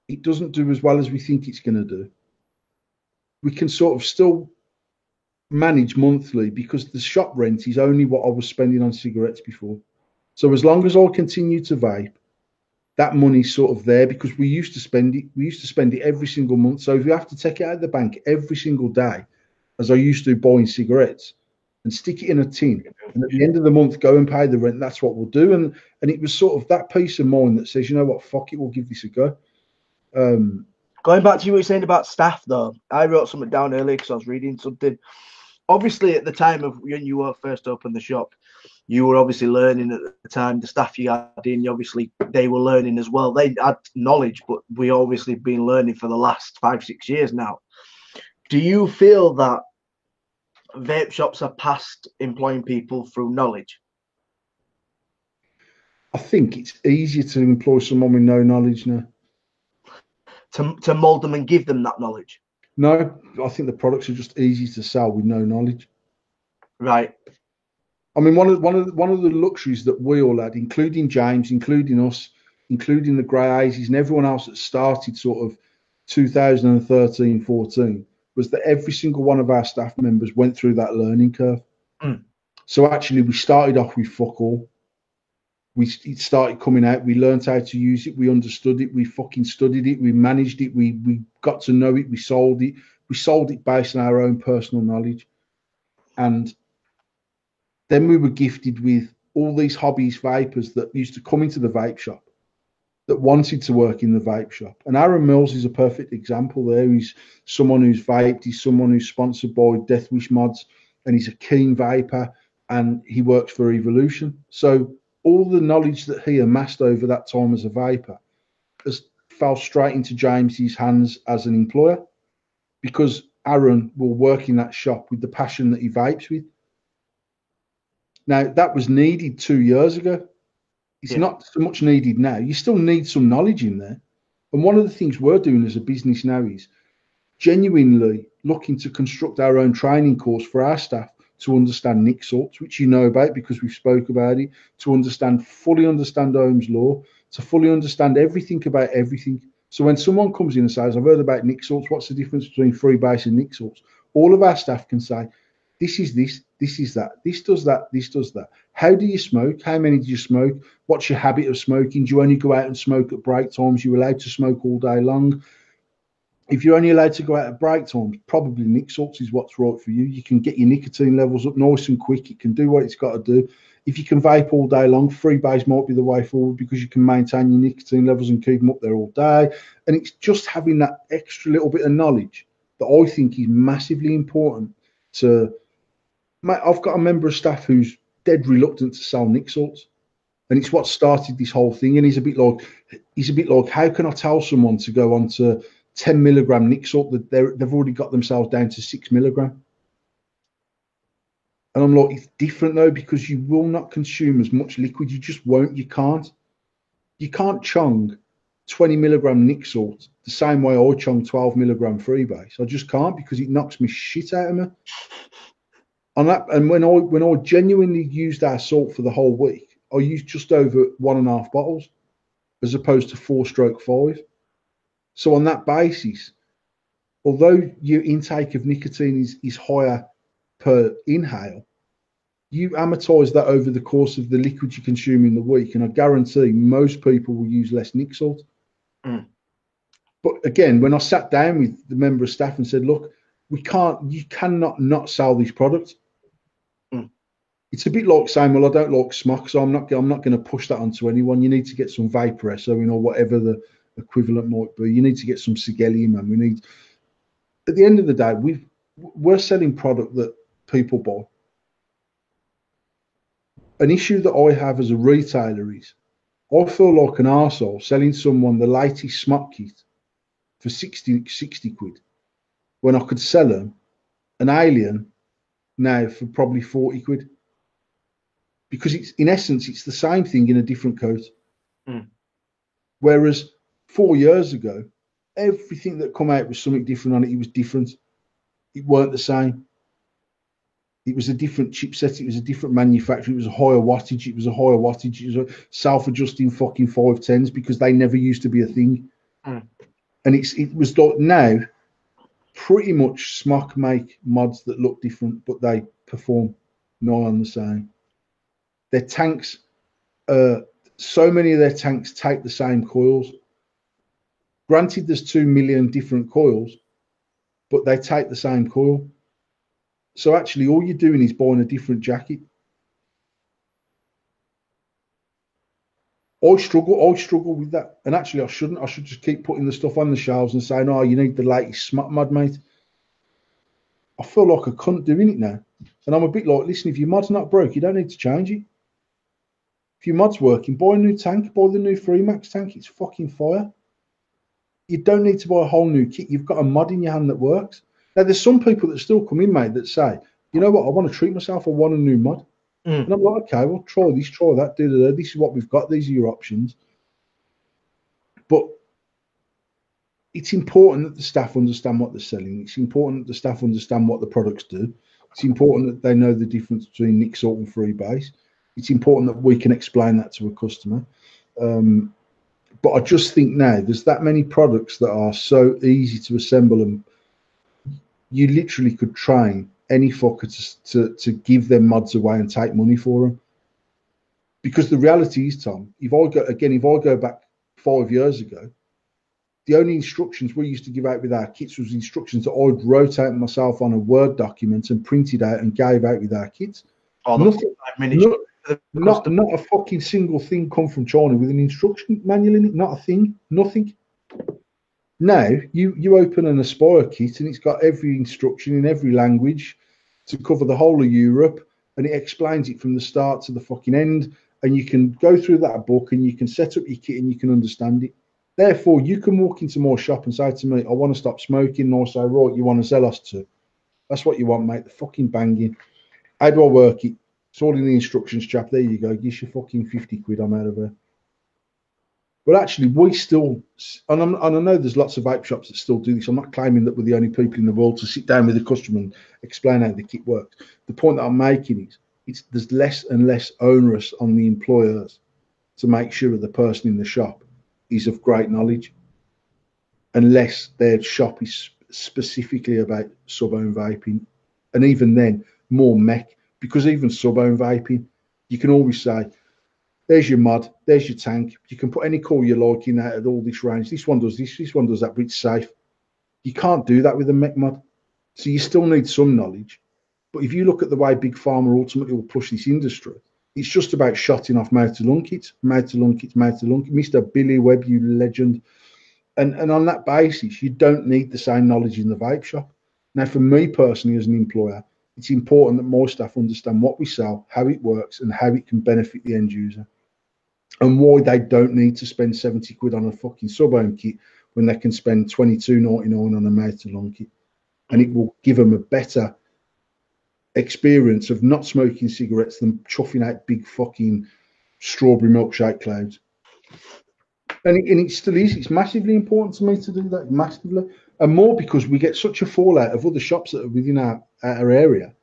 it doesn't do as well as we think it's going to do, we can sort of still manage monthly because the shop rent is only what I was spending on cigarettes before. So as long as I continue to vape, that money's sort of there because we used to spend it. We used to spend it every single month. So if you have to take it out of the bank every single day, as I used to buying cigarettes, and stick it in a tin, and at the end of the month go and pay the rent, that's what we'll do. And it was sort of that peace of mind that says, you know what, fuck it, we'll give this a go.
Going back to what you were saying about staff, though, I wrote something down earlier because I was reading something. Obviously, at the time of when you were first opened the shop, you were obviously learning at the time. The staff you had in, obviously, they were learning as well. They had knowledge, but we obviously been learning for the last 5-6 years now. Do you feel that vape shops are past employing people through knowledge?
I think it's easier to employ someone with no knowledge now.
To mould them and give them that knowledge?
No, I think the products are just easy to sell with no knowledge.
Right.
I mean, one of the luxuries that we all had, including James, including us, including the Grey Hazies and everyone else that started sort of 2013-14, was that every single one of our staff members went through that learning curve. So actually, we started off with fuck all. It started coming out. We learned how to use it. We understood it. We fucking studied it. We managed it. We got to know it. We sold it. We sold it based on our own personal knowledge. And then we were gifted with all these hobbies vapors that used to come into the vape shop that wanted to work in the vape shop. And Aaron Mills is a perfect example there. He's someone who's vaped. He's someone who's sponsored by Death Wish Mods, and he's a keen vapor, and he works for Evolution. So all the knowledge that he amassed over that time as a vapor has fell straight into James's hands as an employer, because Aaron will work in that shop with the passion that he vapes with. Now, that was needed 2 years ago. It's not so much needed now. You still need some knowledge in there. And one of the things we're doing as a business now is genuinely looking to construct our own training course for our staff to understand nic salts, which you know about because we've spoke about it, to fully understand Ohm's law, to fully understand everything about everything. So when someone comes in and says, I've heard about nic salts, what's the difference between freebase and nic salts? All of our staff can say, this is this, this is that, this does that, this does that. How do you smoke? How many do you smoke? What's your habit of smoking? Do you only go out and smoke at break times? You're allowed to smoke all day long. If you're only allowed to go out at break times, probably nic salts is what's right for you. You can get your nicotine levels up nice and quick. It can do what it's got to do. If you can vape all day long, freebase might be the way forward because you can maintain your nicotine levels and keep them up there all day. And it's just having that extra little bit of knowledge that I think is massively important to... Mate, I've got a member of staff who's dead reluctant to sell nic salts, and it's what started this whole thing. And he's a bit like, how can I tell someone to go on to 10 milligram nic salt that they've already got themselves down to 6 milligram? And I'm like, it's different though, because you will not consume as much liquid. You just won't. You can't chong 20 milligram nic salt the same way I chong 12 milligram freebase. I just can't, because it knocks me shit out of me. And when I genuinely used our salt for the whole week, I used just over 1.5 bottles as opposed to 4/5. So on that basis, although your intake of nicotine is higher per inhale, you amortize that over the course of the liquid you consume in the week, and I guarantee most people will use less nic salt. But again, when I sat down with the member of staff and said, look, you cannot not sell this product. It's a bit like saying, well, I don't like smock, so I'm not going to push that onto anyone. You need to get some Vaporesso, or whatever the equivalent might be. You need to get some Sigellium, man. At the end of the day, we're selling product that people buy. An issue that I have as a retailer is I feel like an arsehole selling someone the latest smock kit for 60 quid when I could sell them an Alien now for probably 40 quid. because it's in essence it's the same thing in a different coat.
Mm.
Whereas 4 years ago, everything that come out was something different on it. It was different. It weren't the same. It was a different chipset. It was a different manufacturer. It was a higher wattage. It was a higher wattage. It was a self-adjusting fucking 510s because they never used to be a thing.
Mm.
And it was like now pretty much Smock make mods that look different, but they perform nigh on the same. Their tanks, so many of their tanks take the same coils. Granted, there's 2 million different coils, but they take the same coil. So actually, all you're doing is buying a different jacket. I struggle with that. And actually, I shouldn't. I should just keep putting the stuff on the shelves and saying, "Oh, you need the latest Smock mod, mate." I feel like a cunt doing it now. And I'm a bit like, listen, if your mod's not broke, you don't need to change it. If your mod's working, buy a new tank, buy the new Freemax tank. It's fucking fire. You don't need to buy a whole new kit. You've got a mod in your hand that works. Now, there's some people that still come in, mate, that say, you know what, I want to treat myself, I want a new mod.
Mm.
And I'm like, okay, well, try this, try that, this is what we've got, these are your options. But it's important that the staff understand what they're selling. It's important that the staff understand what the products do. It's important that they know the difference between Nick Salt and Freebase. It's important that we can explain that to a customer. But I just think now there's that many products that are so easy to assemble, and you literally could train any fucker to give their mods away and take money for them. Because the reality is, Tom, if I go back 5 years ago, the only instructions we used to give out with our kits was instructions that I'd wrote out myself on a Word document and printed out and gave out with our kits. Nothing, not a fucking single thing come from China with an instruction manual in it. Not a thing. Nothing. Now you open an Aspire kit and it's got every instruction in every language to cover the whole of Europe, and it explains it from the start to the fucking end. And you can go through that book and you can set up your kit and you can understand it. Therefore, you can walk into my shop and say to me, I want to stop smoking. And I'll say, right, you want to sell us to? That's what you want, mate. The fucking banging. How do I work it? It's all in the instructions, chap. There you go. Give you fucking 50 quid. I'm out of there. But actually, we still, and I know there's lots of vape shops that still do this. I'm not claiming that we're the only people in the world to sit down with the customer and explain how the kit works. The point that I'm making is there's less and less onerous on the employers to make sure that the person in the shop is of great knowledge, unless their shop is specifically about sub-ohm vaping. And even then, more mech, because even sub-ohm vaping, you can always say, there's your mod, there's your tank. You can put any coil you like in at all this range. This one does this one does that, but it's safe. You can't do that with a mech mod. So you still need some knowledge. But if you look at the way Big Pharma ultimately will push this industry, it's just about shotting off mouth to lung kits, mouth to lung kits, mouth to lung kits. Mr. Billy Webb, you legend. And on that basis, you don't need the same knowledge in the vape shop. Now, for me personally, as an employer, it's important that more staff understand what we sell, how it works, and how it can benefit the end user, and why they don't need to spend 70 quid on a fucking sub-ohm kit when they can spend 22.99 on a mouth to lung kit. And it will give them a better experience of not smoking cigarettes than chuffing out big fucking strawberry milkshake clouds. And it still is. It's massively important to me to do that, massively. And more because we get such a fallout of other shops that are within our area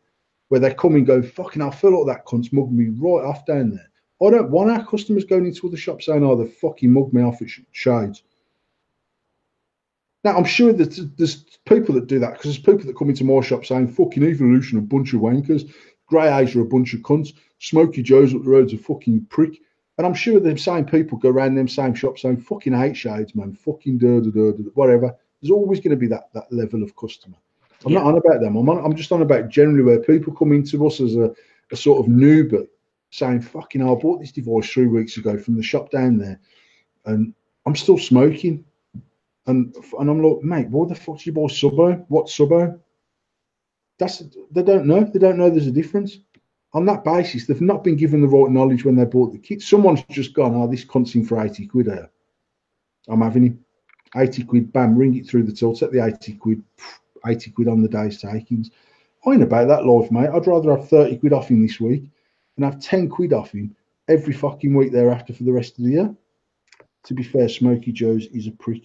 where they come and go, fucking, I feel like that cunt's mugged me right off down there. I don't want our customers going into other shops saying, oh, they fucking mugged me off at Shades. Now, I'm sure that there's people that do that, because there's people that come into my shop saying, fucking Evolution, a bunch of wankers, Grey Asia, a bunch of cunts, Smokey Joe's up the road's a fucking prick. And I'm sure them same people go around them same shops saying, fucking hate Shades, man, fucking whatever. There's always going to be that level of customer. I'm not on about them. I'm just on about generally where people come into us as a sort of newbie saying, fucking hell, I bought this device 3 weeks ago from the shop down there and I'm still smoking. And I'm like, mate, why the fuck did you buy sub-ohm? What sub-ohm? They don't know. They don't know there's a difference. On that basis, they've not been given the right knowledge when they bought the kit. Someone's just gone, oh, this cunt's in for 80 quid here. I'm having him. 80 quid, bam, ring it through the till, set the 80 quid on the day's takings. I ain't about that life, mate. I'd rather have 30 quid off him this week and have 10 quid off him every fucking week thereafter for the rest of the year. To be fair, Smokey Joe's is a prick.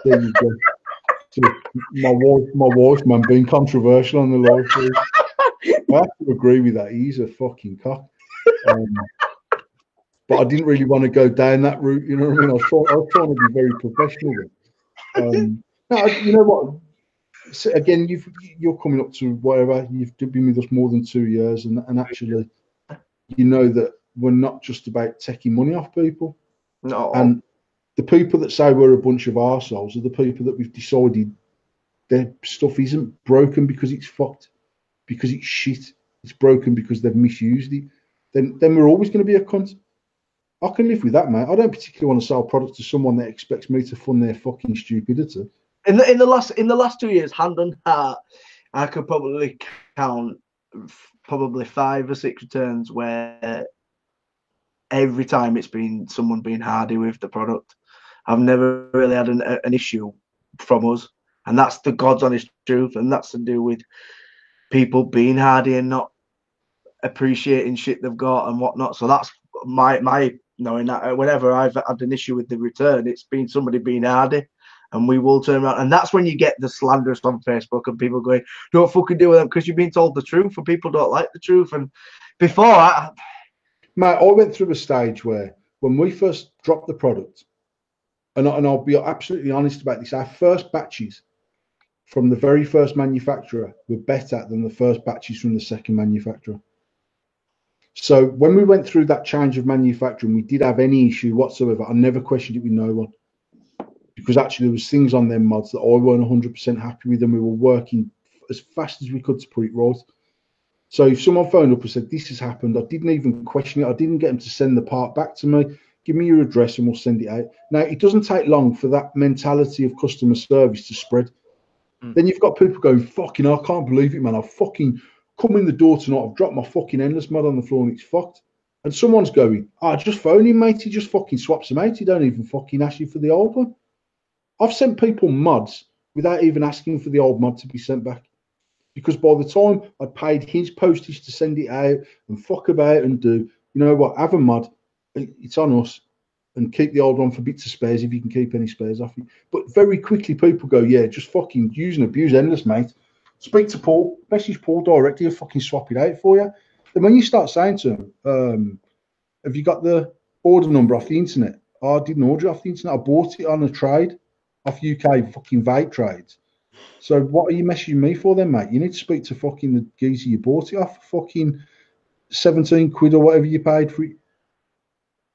There you go. So my wife, man, being controversial on the live feed. I have to agree with that. He's a fucking cock. But I didn't really want to go down that route. You know what I mean? I was trying to be very professional. No, you know what? So again, you're coming up to whatever. You've been with us more than 2 years, and actually, you know that we're not just about taking money off people.
No.
And the people that say we're a bunch of arseholes are the people that we've decided their stuff isn't broken because it's fucked, because it's shit. It's broken because they've misused it. Then we're always going to be a cunt. I can live with that, mate. I don't particularly want to sell products to someone that expects me to fund their fucking stupidity.
In the last 2 years, hand on heart, I could probably count probably 5 or 6 returns where every time it's been someone being hardy with the product. I've never really had an issue from us, and that's the God's honest truth, and that's to do with people being hardy and not appreciating shit they've got and whatnot. So that's my knowing that whenever I've had an issue with the return, it's been somebody being hardy, and we will turn around. And that's when you get the slanderous on Facebook and people going, "Don't fucking deal with them," because you've been told the truth, and people don't like the truth. And before,
mate, I went through a stage where when we first dropped the product, and I'll be absolutely honest about this, our first batches from the very first manufacturer were better than the first batches from the second manufacturer. So when we went through that change of manufacturing, we did have any issue whatsoever. I never questioned it with no one, because actually there was things on them mods that I weren't 100% happy with, and we were working as fast as we could to put it right. So if someone phoned up and said, "This has happened," I didn't even question it. I didn't get them to send the part back to me. Give me your address and we'll send it out. Now, it doesn't take long for that mentality of customer service to spread. Then you've got people going, "Fucking, I can't believe it, man. I've fucking come in the door tonight. I've dropped my fucking endless mod on the floor and it's fucked." And someone's going, "Just phone him, mate. He just fucking swaps them out. He don't even fucking ask you for the old one." I've sent people mods without even asking for the old mod to be sent back, because by the time I paid his postage to send it out and fuck about and do, you know what, have a mod, it's on us, and keep the old one for bits of spares if you can keep any spares off it. But very quickly people go, "Yeah, just fucking use and abuse endless, mate. Speak to Paul, message Paul directly, he'll fucking swap it out for you." And when you start saying to him, "Have you got the order number off the internet?" "Oh, I didn't order it off the internet. I bought it on a trade off UK fucking vape trades." "So what are you messaging me for then, mate? You need to speak to fucking the geezer you bought it off for fucking 17 quid or whatever you paid for it."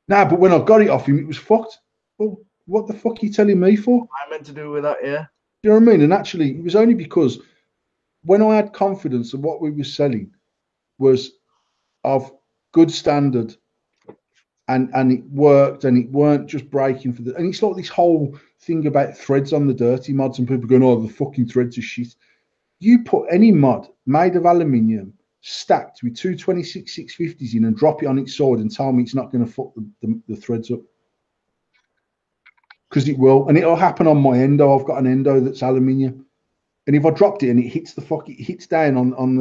"Nah, but when I got it off him, it was fucked." "Well, what the fuck are you telling me for?"
I meant to do with that, yeah.
Do you know what I mean? And actually, it was only because when I had confidence that what we were selling was of good standard, and it worked, and it weren't just breaking for the. And it's like this whole thing about threads on the dirty mods, and people going, "Oh, the fucking threads are shit." You put any mod made of aluminium stacked with two 26 650s in and drop it on its side and tell me it's not going to fuck the threads up, because it will. And it'll happen on my endo. I've got an endo that's aluminium, and if I dropped it and it hits it hits down on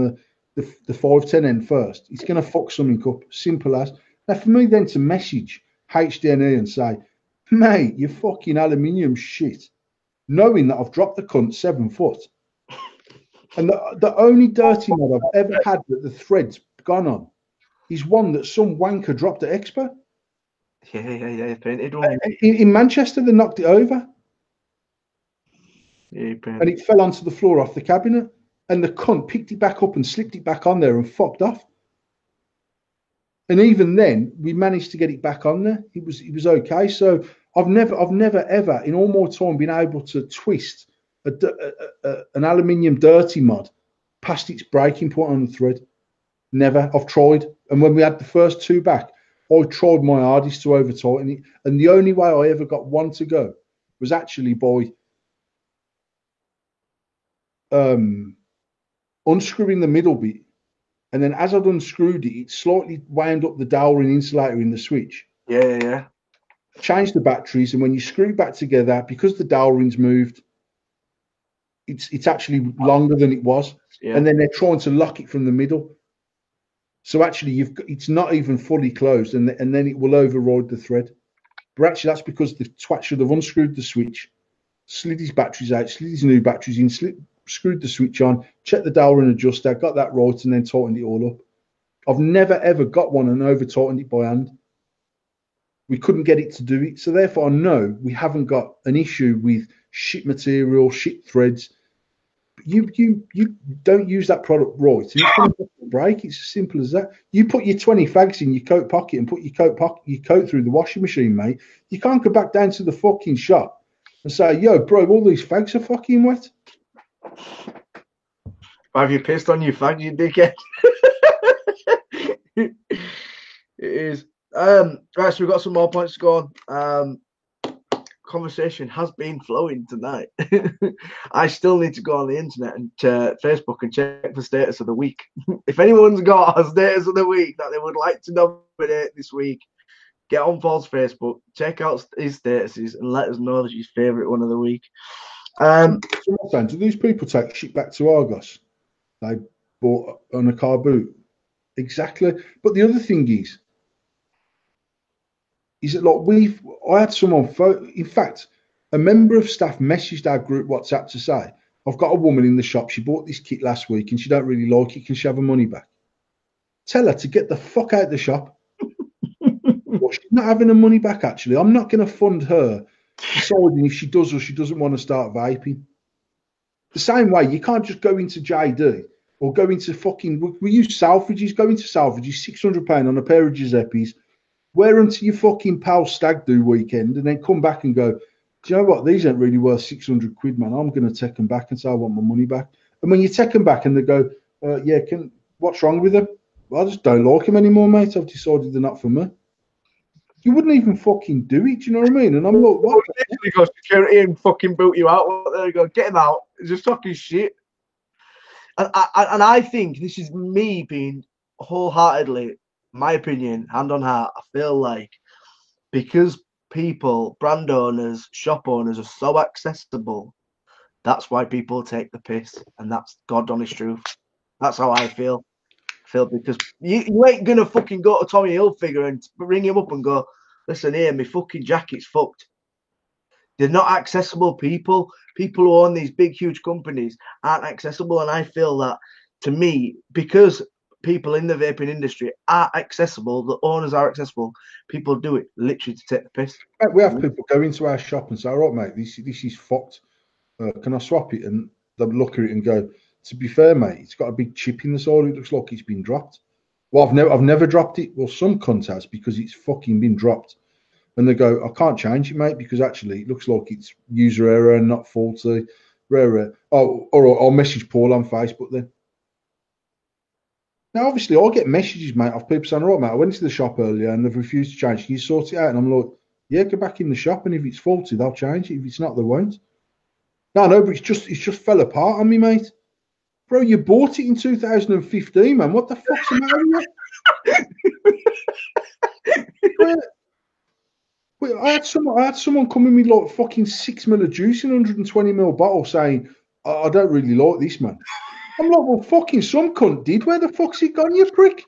the 510 end first, it's going to fuck something up. Simple as. Now, for me then to message HDNE and say, "Mate, you fucking aluminium shit," knowing that I've dropped the cunt 7 foot, and the only dirty mod I've ever had that the thread's gone on is one that some wanker dropped at Expo.
Yeah, painted one.
In Manchester, they knocked it over.
Yeah,
and it fell onto the floor off the cabinet, and the cunt picked it back up and slipped it back on there and fucked off. And even then, we managed to get it back on there. It was okay. So I've never ever in all my time been able to twist an aluminium dirty mod past its breaking point on the thread. Never. I've tried, and when we had the first 2 back, I tried my hardest to over tighten it, and the only way I ever got one to go was actually by unscrewing the middle bit, and then as I'd unscrewed it, it slightly wound up the dowel ring insulator in the switch.
Yeah.
Changed the batteries, and when you screw it back together, because the dowel ring's moved, it's actually longer than it was.
Yeah.
And then they're trying to lock it from the middle. So actually, it's not even fully closed, and then it will override the thread. But actually, that's because the twat should have unscrewed the switch, slid his batteries out, slid his new batteries in, screwed the switch on, checked the dial and adjuster, got that right, and then tightened it all up. I've never ever got one and over tightened it by hand. We couldn't get it to do it, so therefore I know we haven't got an issue with shit material, shit threads. You don't use that product right, and it's going to break. It's as simple as that. You put your 20 fags in your coat pocket and put your coat through the washing machine, mate. You can't go back down to the fucking shop and say, "Yo, bro, all these fags are fucking wet."
Have you pissed on your fag, you dickhead? It is. Right, so we've got some more points to go on. Conversation has been flowing tonight. I still need to go on the internet and Facebook and check the status of the week. If anyone's got a status of the week that they would like to nominate this week, get on Paul's Facebook, check out his statuses, and let us know that his favourite one of the week.
Do these people take shit back to Argos they bought on a car boot? Exactly. But the other thing is that like I had someone, in fact, a member of staff messaged our group WhatsApp to say, "I've got a woman in the shop. She bought this kit last week and she don't really like it. Can she have her money back?" Tell her to get the fuck out of the shop. Well, she's not having her money back. Actually, I'm not going to fund her deciding if she does or she doesn't want to start vaping. The same way, you can't just go into JD or go into fucking. We use Selfridges. Go into Selfridges, £600 on a pair of Giuseppe's. Wear them to your fucking pal stag do weekend, and then come back and go, "Do you know what? These ain't really worth 600 quid, man. I'm going to take them back and say I want my money back." And when you take them back and they go, "Yeah, what's wrong with them?" "Well, I just don't like them anymore, mate. I've decided they're not for me." You wouldn't even fucking do it. Do you know what I mean? And I'm like, "What?"
Literally go security and fucking boot you out. There you go, get him out. It's just talking shit. And I think this is me being wholeheartedly, my opinion, hand on heart. I feel like because people, brand owners, shop owners are so accessible, that's why people take the piss, and that's God honest truth. That's how I feel. Because you ain't gonna fucking go to Tommy Hilfiger and ring him up and go, "Listen here, my fucking jacket's fucked." They're not accessible people. People who own these big, huge companies aren't accessible, and I feel that, to me, because people in the vaping industry are accessible, the owners are accessible, people do it literally to take the piss.
We have people go into our shop and say, "All right, mate, this is fucked. Can I swap it?" And they'll look at it and go, "To be fair, mate, it's got a big chip in the side. It looks like it's been dropped." "Well, I've never dropped it." "Well, some cunt has, because it's fucking been dropped." And they go, "I can't change it, mate, because actually it looks like it's user error and not faulty." Rare. Oh, all right, I'll message Paul on Facebook then. Now, obviously, I get messages, mate, of people saying, "All right, mate, I went into the shop earlier and they've refused to change. Can you sort it out?" And I'm like, "Yeah, go back in the shop, and if it's faulty, they'll change it. If it's not, they won't." No, but it's just fell apart on me, mate. Bro, you bought it in 2015, man. What the fuck's the matter with you? Wait, I had someone come in with like fucking 6 ml of juice in 120 ml bottle saying, I don't really like this, man." I'm like, "Well, fucking some cunt did. Where the fuck's it gone, you prick?"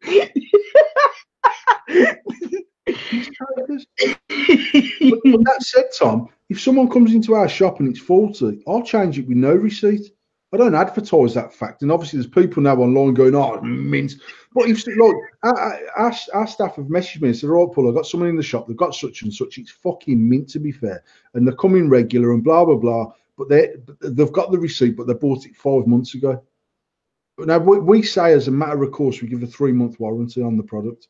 But that said, Tom, if someone comes into our shop and it's faulty, I'll change it with no receipt. I don't advertise that fact. And obviously, there's people now online going, "Oh, mint." But if like our staff have messaged me and said, "All right, Paul, I've got someone in the shop. They've got such and such. It's fucking mint, to be fair, and they're coming regular and blah blah blah." But they've got the receipt, but they bought it 5 months ago. Now we say, as a matter of course, we give a 3-month warranty on the product.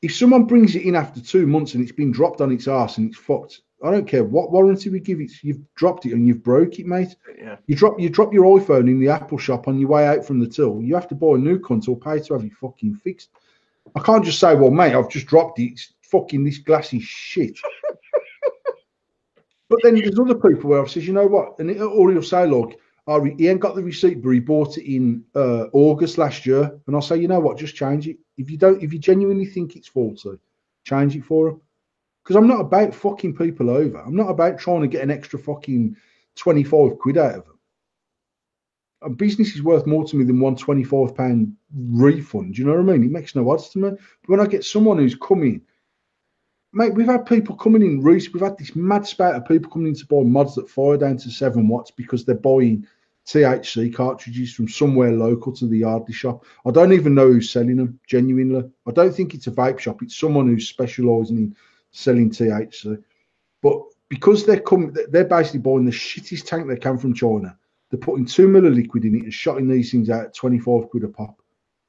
If someone brings it in after 2 months and it's been dropped on its arse and it's fucked, I don't care what warranty we give it. You've dropped it and you've broke it, mate.
Yeah.
You drop your iPhone in the Apple shop on your way out from the till. You have to buy a new cunt or pay to have it fucking fixed. I can't just say, "Well, mate, I've just dropped it. It's fucking this glass is shit." But then there's other people where I've said, "You know what?" And or he'll say, "Look, he ain't got the receipt, but he bought it in August last year." And I'll say, "You know what? Just change it. If you genuinely think it's faulty, change it for him." Because I'm not about fucking people over. I'm not about trying to get an extra fucking 25 quid out of them. a business is worth more to me than £125 refund. Do you know what I mean? It makes no odds to me. But when I get someone who's coming, mate, we've had people coming in recently. We've had this mad spout of people coming in to buy mods that fire down to 7 watts because they're buying THC cartridges from somewhere local to the Yardley shop. I don't even know who's selling them, genuinely. I don't think it's a vape shop. It's someone who's specialising in selling THC. But because they're basically buying the shittiest tank they can from China. They're putting 2 ml of liquid in it and shotting these things out at 25 quid a pop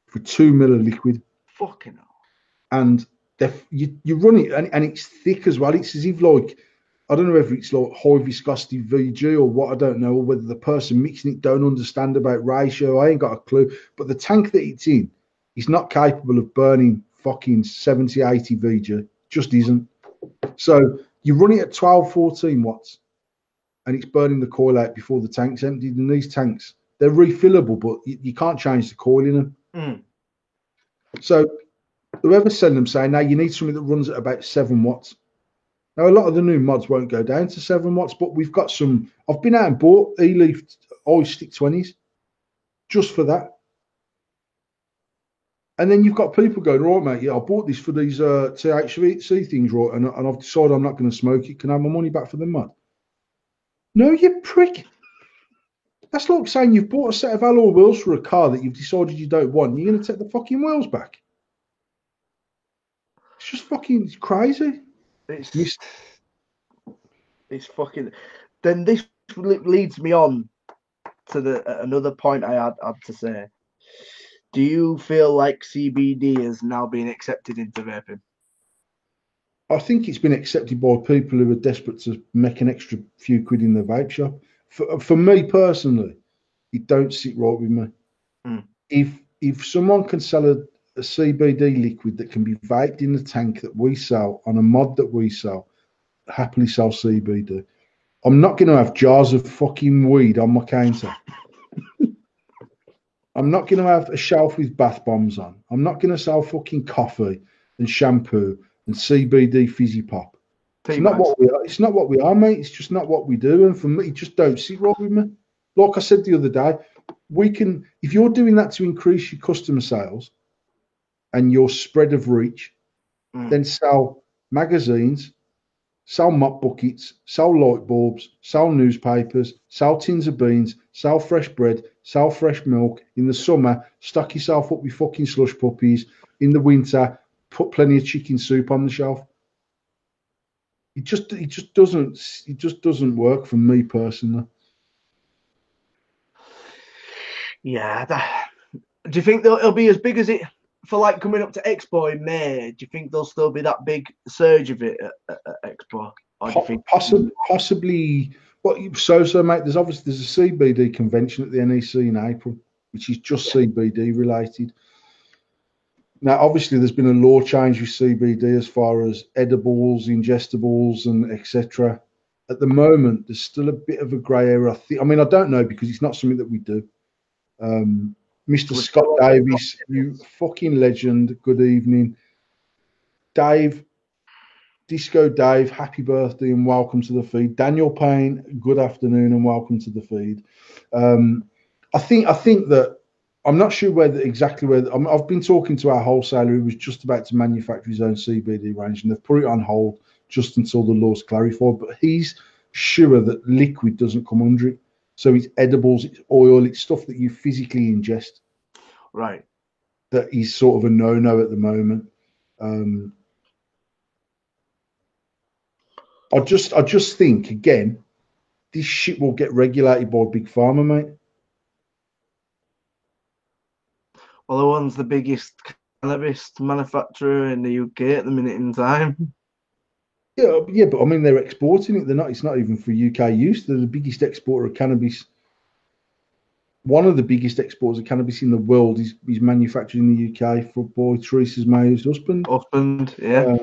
for 2 ml of liquid.
Fucking hell.
And you run it and it's thick as well. It's as if like, I don't know whether it's like high viscosity VG or what, I don't know, or whether the person mixing it don't understand about ratio. I ain't got a clue. But the tank that it's in is not capable of burning fucking 70, 80 VG. Just isn't. So you run it at 12, 14 watts and it's burning the coil out before the tank's emptied. And these tanks, they're refillable, but you can't change the coil in them.
Mm.
So whoever's selling them saying, now you need something that runs at about 7 watts. Now, a lot of the new mods won't go down to 7 watts, but we've got some. I've been out and bought E-Leaf Stick 20s just for that. And then you've got people going, right, mate, yeah, I bought this for these THC things, right, and I've decided I'm not going to smoke it. Can I have my money back for the mod? No, you prick. That's like saying you've bought a set of alloy wheels for a car that you've decided you don't want. You're going to take the fucking wheels back. It's just fucking crazy.
It's fucking. Then this leads me on to another point I had to say. Do you feel like CBD is now being accepted into vaping?
I think it's been accepted by people who are desperate to make an extra few quid in the vape shop. For me personally, it don't sit right with me.
Mm.
If someone can sell a CBD liquid that can be vaped in the tank that we sell on a mod that we sell, happily sell CBD. I'm not going to have jars of fucking weed on my counter. I'm not going to have a shelf with bath bombs on. I'm not going to sell fucking coffee and shampoo and CBD fizzy pop. It's not what we are. It's not what we are, mate. It's just not what we do. And for me, it just don't sit right with me. Like I said the other day, we can, if you're doing that to increase your customer sales and your spread of reach, then sell magazines, sell mop buckets, sell light bulbs, sell newspapers, sell tins of beans, sell fresh bread, sell fresh milk. In the summer, stock yourself up with fucking slush puppies. In the winter, put plenty of chicken soup on the shelf. It just doesn't work for me personally.
Yeah. Do you think it'll be as big as it for like coming up to Expo in May? Do you think there'll still be that big surge of it at Expo? Or do you think
possibly? Well, so mate. There's a CBD convention at the NEC in April, which is just CBD related. Now, obviously, there's been a law change with CBD as far as edibles, ingestibles, and etc. At the moment, there's still a bit of a grey area. I mean, I don't know because it's not something that we do. Mr. Scott Davies, you fucking legend. Good evening, Dave. Disco Dave, happy birthday and welcome to the feed. Daniel Payne, good afternoon and welcome to the feed. I think that I'm not sure exactly where. I've been talking to our wholesaler who was just about to manufacture his own CBD range, and they've put it on hold just until the law's clarified. But he's sure that liquid doesn't come under it. So it's edibles, it's oil, it's stuff that you physically ingest.
Right.
That is sort of a no-no at the moment. I just think again, this shit will get regulated by Big Pharma, mate.
Well, the one's the biggest cannabis manufacturer in the UK at the minute in time.
Yeah, but I mean they're exporting it. They're not. It's not even for UK use. They're the biggest exporter of cannabis. One of the biggest exporters of cannabis in the world is manufactured in the UK for boy Theresa May's husband.
Yeah.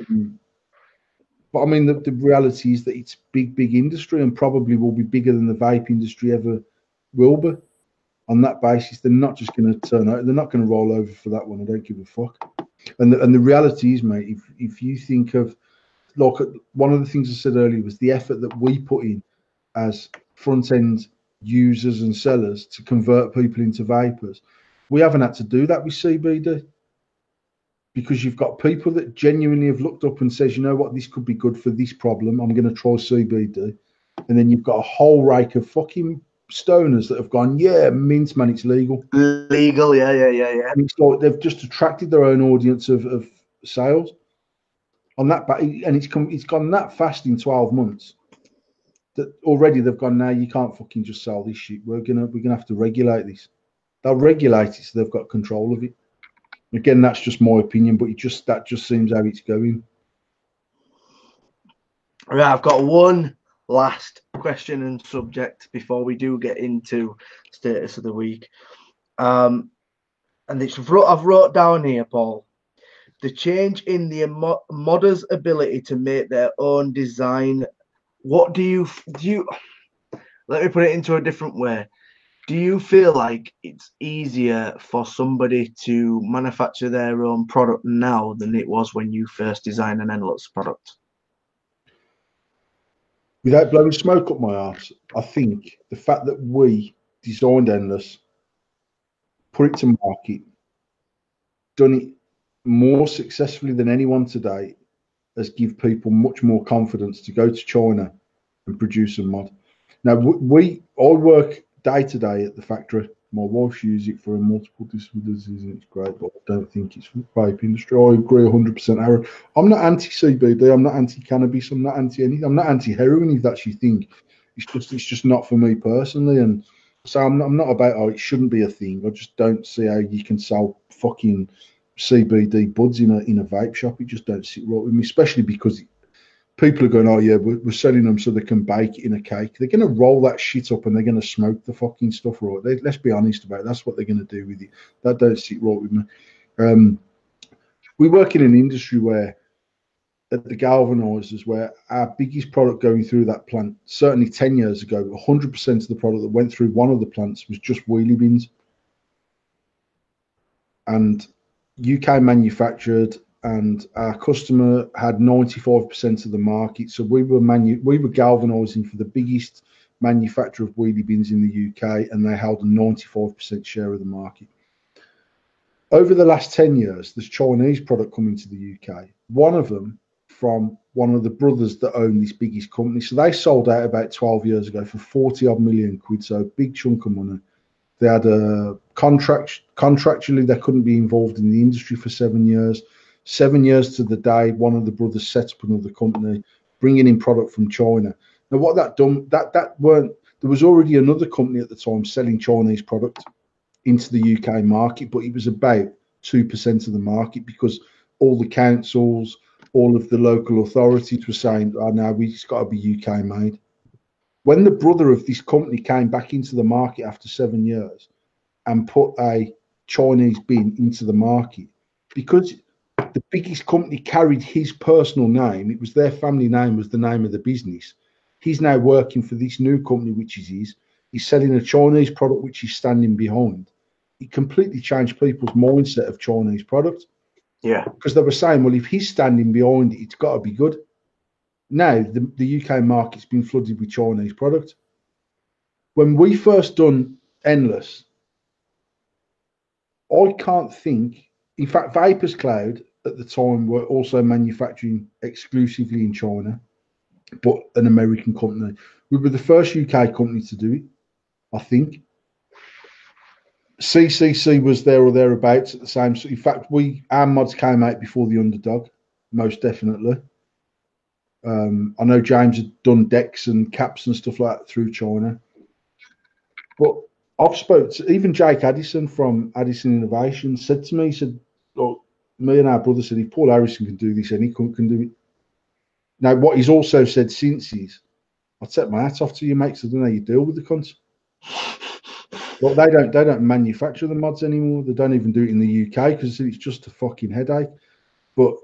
But I mean, the reality is that it's big industry and probably will be bigger than the vape industry ever will be. On that basis, they're not just going to turn out. They're not going to roll over for that one. I don't give a fuck. And the reality is, mate, if you think of, like, one of the things I said earlier was the effort that we put in as front end users and sellers to convert people into vapors. We haven't had to do that with CBD because you've got people that genuinely have looked up and says, you know what, this could be good for this problem. I'm going to try CBD. And then you've got a whole rake of fucking stoners that have gone, yeah, mint, man, it's legal.
Legal, yeah.
And it's like they've just attracted their own audience of sales on that, and it's gone that fast in 12 months that already they've gone, now you can't fucking just sell this shit. We're gonna have to regulate this. They'll regulate it so they've got control of it. Again, that's just my opinion, but that just seems how it's going.
Right, I've got one last question and subject before we do get into status of the week. And I've wrote down here, Paul, the change in the modders' ability to make their own design. What do you? Let me put it into a different way. Do you feel like it's easier for somebody to manufacture their own product now than it was when you first designed an Endless product?
Without blowing smoke up my arse, I think the fact that we designed Endless, put it to market, done it more successfully than anyone today, has give people much more confidence to go to China and produce a mod. Now, I work day to day at the factory. My wife uses it for multiple disorders, and it's great, but I don't think it's for the vape industry. I agree 100%, Aaron. I'm not anti-CBD. I'm not anti-cannabis. I'm not anti-anything. I'm not anti-heroin, if that's your thing. It's just not for me personally. And so I'm not about, oh, it shouldn't be a thing. I just don't see how you can sell fucking CBD buds in a vape shop. It just don't sit right with me, especially because people are going, oh yeah, we're selling them so they can bake it in a cake. They're going to roll that shit up and they're going to smoke the fucking stuff right. Let's be honest about it. That's what they're going to do with it. That don't sit right with me. We work in an industry where, at the galvanizers, where our biggest product going through that plant, certainly 10 years ago, 100% of the product that went through one of the plants was just wheelie bins. And UK manufactured, and our customer had 95% of the market. So we were galvanizing for the biggest manufacturer of wheelie bins in the UK, and they held a 95% share of the market. Over the last 10 years, there's Chinese product coming to the UK. One of them from one of the brothers that own this biggest company. So they sold out about 12 years ago for 40 odd million quid. So a big chunk of money. They had a contractually, they couldn't be involved in the industry for 7 years. 7 years to the day, one of the brothers set up another company, bringing in product from China. Now, what that done, that weren't, there was already another company at the time selling Chinese product into the UK market, but it was about 2% of the market because all the councils, all of the local authorities were saying, oh, no, it's got to be UK made. When the brother of this company came back into the market after 7 years and put a Chinese bin into the market, because the biggest company carried his personal name, it was their family name, was the name of the business. He's now working for this new company, which is his. He's selling a Chinese product, which he's standing behind. It completely changed people's mindset of Chinese product.
Yeah.
Because they were saying, well, if he's standing behind it, it's got to be good. Now, the UK market's been flooded with Chinese product. When we first done Endless, I can't think, in fact, Vapors Cloud at the time were also manufacturing exclusively in China, but an American company. We were the first UK company to do it, I think. CCC was there or thereabouts at the same. In fact, our mods came out before the Underdog, most definitely. I know James had done decks and caps and stuff like that through China. But I've spoke to even Jake Addison from Addison Innovation said to me, he said, oh, me and our brother said, if Paul Harrison can do this, any cunt can do it. Now, what he's also said since is, I take my hat off to you, mates. I don't know how you deal with the cunts. Well, they don't manufacture the mods anymore. They don't even do it in the UK because it's just a fucking headache. But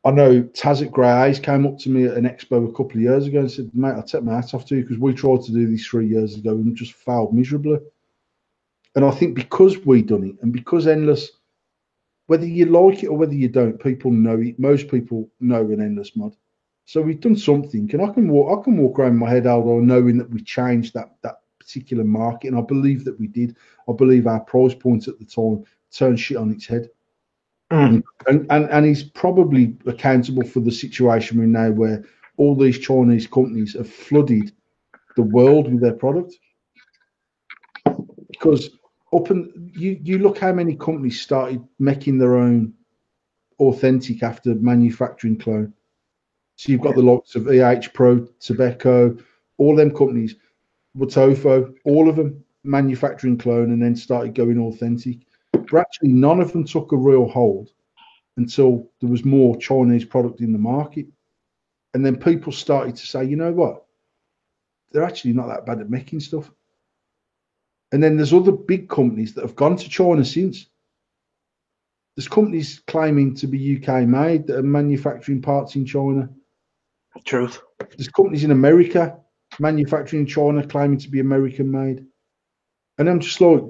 I know Taz at Grey Hayes came up to me at an expo a couple of years ago and said, mate, I'll take my hat off to you because we tried to do this 3 years ago and just failed miserably. And I think because we done it and because Endless, whether you like it or whether you don't, people know it. Most people know an Endless mod. So we've done something, and I can walk around my head out knowing that we changed that particular market, and I believe that we did. I believe our price points at the time turned shit on its head. And he's probably accountable for the situation we're in now, where all these Chinese companies have flooded the world with their product. Because you look how many companies started making their own authentic after manufacturing clone. So you've got the likes of Pro, Tobacco, all them companies, Watofo, all of them manufacturing clone and then started going authentic. But actually, none of them took a real hold until there was more Chinese product in the market. And then people started to say, you know what? They're actually not that bad at making stuff. And then there's other big companies that have gone to China since. There's companies claiming to be UK made that are manufacturing parts in China.
Truth.
There's companies in America manufacturing in China claiming to be American made. And I'm just like,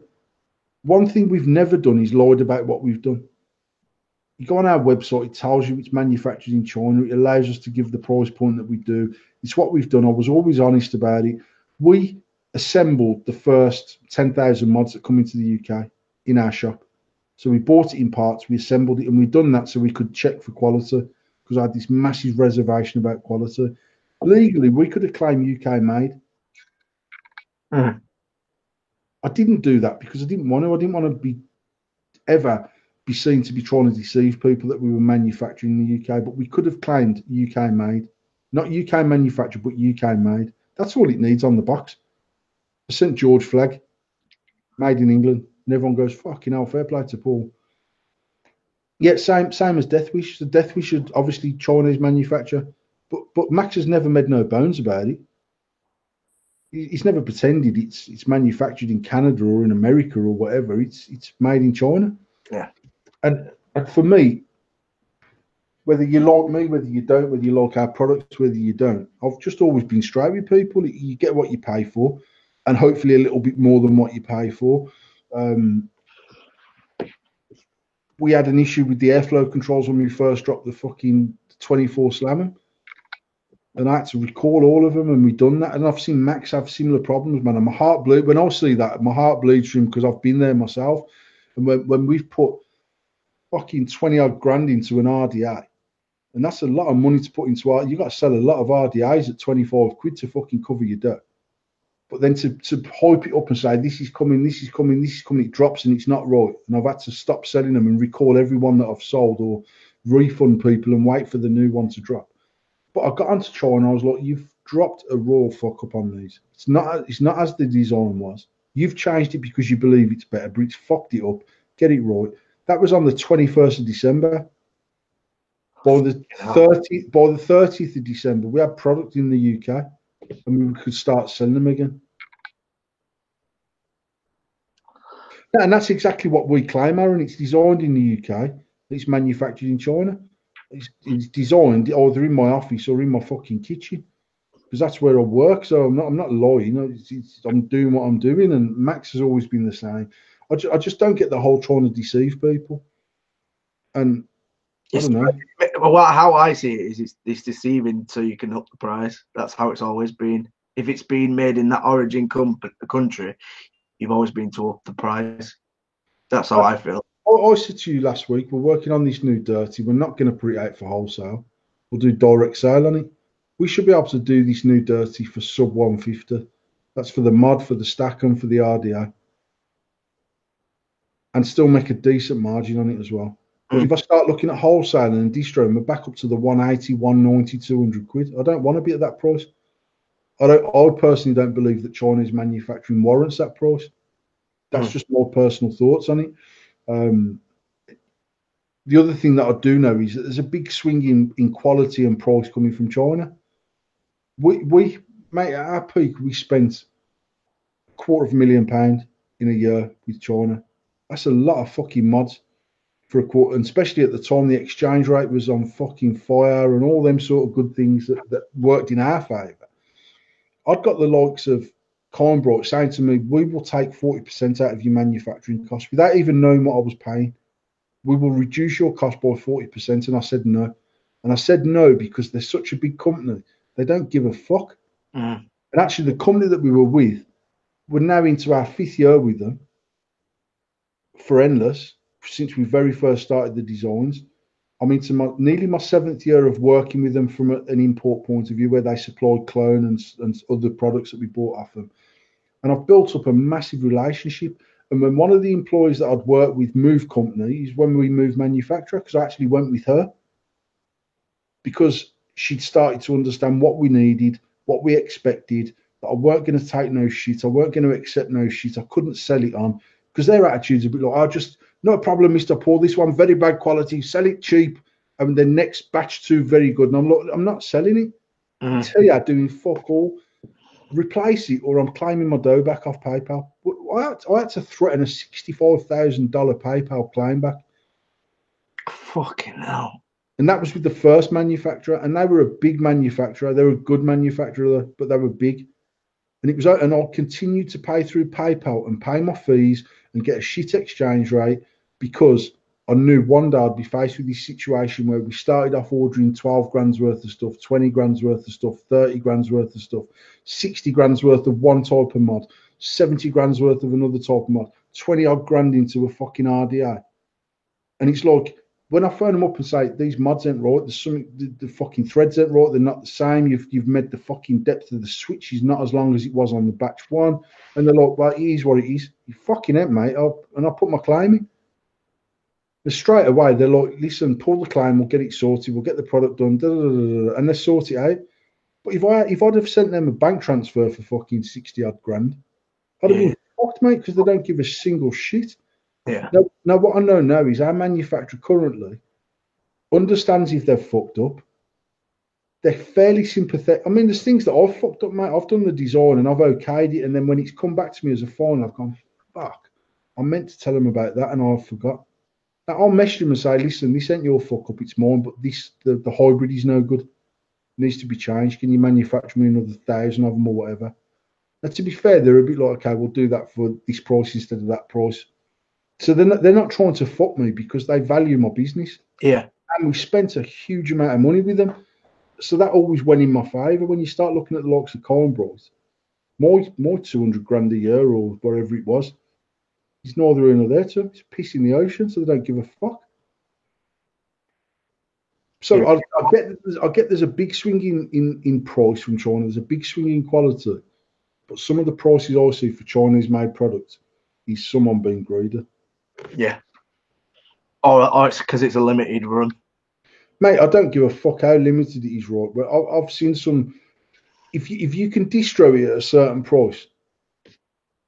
one thing we've never done is lied about what we've done. You go on our website, it tells you it's manufactured in China. It allows us to give the price point that we do. It's what we've done. I was always honest about it. We assembled the first 10,000 mods that come into the UK in our shop. So we bought it in parts, we assembled it, and we've done that so we could check for quality, because I had this massive reservation about quality. Legally, we could have claimed UK made. I didn't do that because I didn't want to. I didn't want to ever be seen to be trying to deceive people that we were manufacturing in the UK, but we could have claimed UK made. Not UK manufactured, but UK made. That's all it needs on the box. A St. George flag, made in England. And everyone goes, fucking hell, fair play to Paul. Yeah, same as Death Wish. The Death Wish should obviously Chinese manufacture, but Max has never made no bones about it. He's never pretended it's manufactured in Canada or in America or whatever. It's made in China.
Yeah.
And for me, whether you like me, whether you don't, whether you like our products, whether you don't, I've just always been straight with people. You get what you pay for, and hopefully a little bit more than what you pay for. We had an issue with the airflow controls when we first dropped the fucking 24 Slammer, and I had to recall all of them, and we've done that. And I've seen Max have similar problems, man. And my heart bleeds when I see that. My heart bleeds for him because I've been there myself. And when we've put fucking 20 odd grand into an RDA, and that's a lot of money to put into art. You got to sell a lot of RDAs at 25 quid to fucking cover your dirt. But then to hype it up and say, this is coming, this is coming, this is coming, it drops and it's not right. And I've had to stop selling them and recall everyone that I've sold or refund people and wait for the new one to drop. But I got onto China and I was like, you've dropped a raw fuck up on these. It's not as the design was. You've changed it because you believe it's better, but it's fucked it up. Get it right. That was on the 21st of December. By the 30th of December, we had product in the UK and we could start selling them again. And that's exactly what we claim, Aaron. It's designed in the UK. It's manufactured in China. It's designed either in my office or in my fucking kitchen, because that's where I work. So I'm not lying. I'm doing what I'm doing. And Max has always been the same. I just don't get the whole trying to deceive people. And I don't know.
Well, how I see it is it's deceiving so you can up the price. That's how it's always been. If it's been made in that origin country, you've always been to up the price. That's how I feel.
I said to you last week, we're working on this new dirty. We're not going to put it out for wholesale. We'll do direct sale on it. We should be able to do this new dirty for sub 150. That's for the mod, for the stack, and for the RDA. And still make a decent margin on it as well. But if I start looking at wholesale and distro, we're back up to the 180, 190, 200 quid. I don't want to be at that price. I personally don't believe that Chinese manufacturing warrants that price. That's just more personal thoughts on it. The other thing that I do know is that there's a big swing in quality and price coming from China. We mate, at our peak, we spent £250,000 in a year with China. That's a lot of fucking mods for a quarter, and especially at the time the exchange rate was on fucking fire and all them sort of good things that worked in our favour. I've got the likes of Kindbright saying to me, we will take 40% out of your manufacturing costs without even knowing what I was paying. We will reduce your cost by 40%. And I said no. And I said no because they're such a big company. They don't give a fuck. And actually, the company that we were with we're now into our 5th year with them for Endless, since we very first started the designs. I'm into nearly my 7th year of working with them from an import point of view, where they supplied clone and other products that we bought off them. And I've built up a massive relationship. And when one of the employees that I'd worked with moved company is when we moved manufacturer, because I actually went with her because she'd started to understand what we needed, what we expected, that I weren't going to take no shit. I weren't going to accept no shit. I couldn't sell it on because their attitude's a bit like, no problem, Mr. Paul. This one, very bad quality, sell it cheap. And the next batch 2, very good. And I'm like, I'm not selling it. I tell you, I'm doing fuck all. Replace it or I'm claiming my dough back off PayPal. I had to threaten a $65,000 PayPal claim back.
Fucking hell.
And that was with the first manufacturer, and they were a big manufacturer. They were a good manufacturer, but they were big. And it was, and I'll continue to pay through PayPal and pay my fees and get a shit exchange rate because I knew one day I'd be faced with this situation where we started off ordering 12 grand's worth of stuff, 20 grand's worth of stuff, 30 grand's worth of stuff, 60 grand's worth of one type of mod, 70 grand's worth of another type of mod, 20 odd grand into a fucking RDA. And it's like, when I phone them up and say, these mods ain't right, there's something, the fucking threads ain't right, they're not the same, you've made the fucking depth of the switch is not as long as it was on the batch 1. And they're like, well, it is what it is. You fucking ain't, mate. And I put my claim in. And straight away, they're like, listen, pull the claim, we'll get it sorted, we'll get the product done, and they sort it out. But if I'd have sent them a bank transfer for fucking 60 odd grand, I'd have been fucked, mate, because they don't give a single shit.
Yeah.
Now, what I know now is our manufacturer currently understands if they've fucked up. They're fairly sympathetic. I mean, there's things that I've fucked up, mate. I've done the design and I've okayed it, and then when it's come back to me as a fine, I've gone, fuck. I meant to tell them about that and I forgot. Now, I'll message them and say, listen, this ain't your fuck up, it's mine, but the hybrid is no good. It needs to be changed. Can you manufacture me another 1,000 of them or whatever? Now, to be fair, they're a bit like, okay, we'll do that for this price instead of that price. So they're not trying to fuck me because they value my business.
Yeah.
And we spent a huge amount of money with them. So that always went in my favour. When you start looking at the likes of Colin Bros, my 200 grand a year or whatever it was, it's neither here nor there to them. It's piss in the ocean, so they don't give a fuck. So yeah. I get there's a big swing in price from China. There's a big swing in quality. But some of the prices I see for Chinese-made products is someone being greedy.
Yeah. Or it's because it's a limited run.
Mate, I don't give a fuck how limited it is, right? But I've seen some. If you can distro it at a certain price,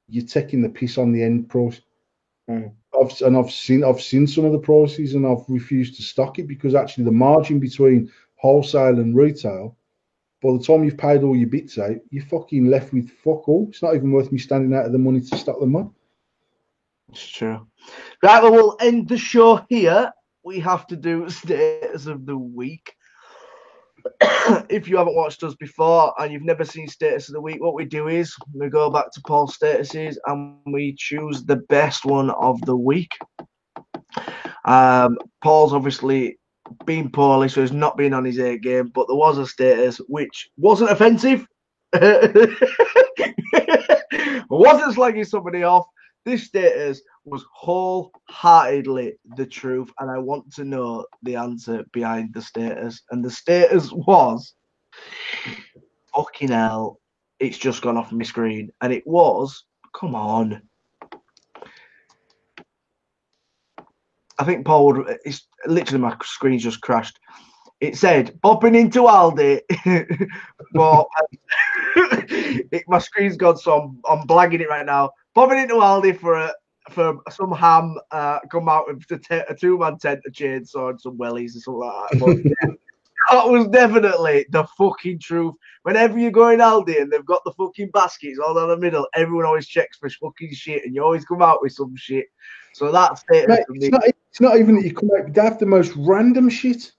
you're taking the piss on the end price. I've seen some of the prices, and I've refused to stock it because actually the margin between wholesale and retail, by the time you've paid all your bits out, you're fucking left with fuck all. It's not even worth me standing out of the money to stock them up.
It's true. Right, well, we'll end the show here. We have to do status of the week. If you haven't watched us before and you've never seen status of the week, what we do is we go back to Paul's statuses and we choose the best one of the week. Paul's obviously been poorly, so he's not been on his A game, but there was a status which wasn't offensive. Wasn't slagging somebody off. This status was wholeheartedly the truth, and I want to know the answer behind the status. And the status was, fucking hell, it's just gone off my screen. And it was, come on. I think Paul would, it's literally my screen's just crashed. It said, popping into Aldi. But my screen's gone, so I'm blagging it right now. Popping into Aldi for some ham, come out with a 2-man tent, a chainsaw, and some wellies and something like that. But that was definitely the fucking truth. Whenever you go in Aldi and they've got the fucking baskets all down the middle, everyone always checks for fucking shit, and you always come out with some shit. So that's it.
Mate, it's not even that you come out. They have the most random shit.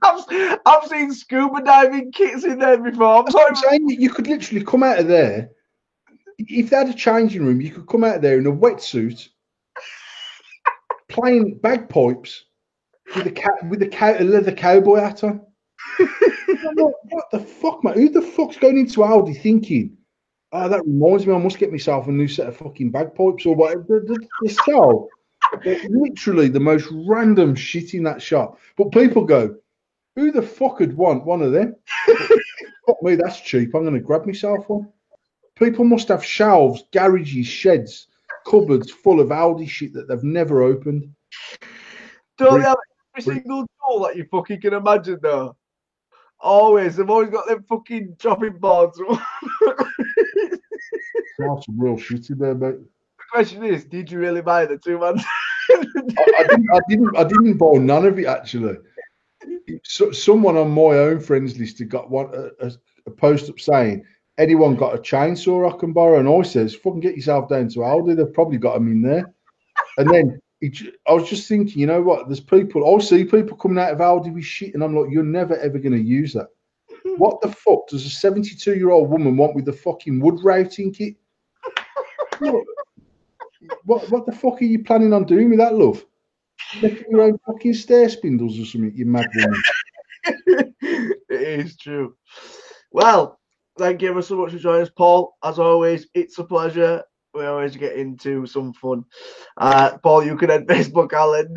I've seen scuba diving kits in there before.
I'm saying you could literally come out of there. If they had a changing room, you could come out of there in a wetsuit, playing bagpipes with a leather cowboy hat on. What the fuck, mate? Who the fuck's going into Aldi thinking Oh, that reminds me, I must get myself a new set of fucking bagpipes or whatever. The shell, literally the most random shit in that shop. But people go, who the fuck would want one of them? But fuck me, that's cheap. I'm going to grab myself one. People must have shelves, garages, sheds, cupboards full of Aldi shit that they've never opened.
Don't they have every single tool that you fucking can imagine, though? Always. They've always got them fucking chopping boards.
That's real shitty there, mate.
The question is, did you really buy the 2 months?
I didn't buy none of it actually. So, someone on my own friends list had got a post up saying, anyone got a chainsaw I can borrow? And I says, fucking get yourself down to Aldi. They've probably got them in there. And then I was just thinking, you know what? There's people, I see people coming out of Aldi with shit, and I'm like, you're never ever going to use that. What the fuck does a 72-year-old woman want with the fucking wood routing kit? What the fuck are you planning on doing with that, love? Making your own fucking stair spindles or something, you mad woman.
It is true. Well, thank you ever so much for joining us, Paul. As always, it's a pleasure. We always get into some fun. Paul, you can end Facebook, I'll end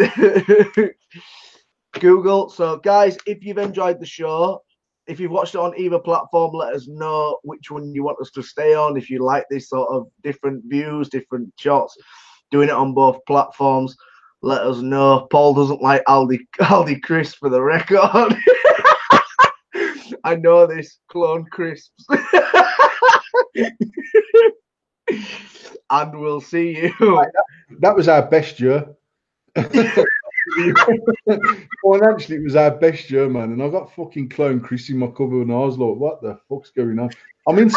Google. So, guys, if you've enjoyed the show, if you've watched it on either platform, let us know which one you want us to stay on. If you like this sort of different views, different shots, doing it on both platforms, let us know. Paul doesn't like Aldi crisps for the record. I know this, clone crisps. And we'll see you.
That was our best year. Financially, it was our best year, man. And I got fucking clone Chris in my cupboard, and I was like, "What the fuck's going on?" I'm in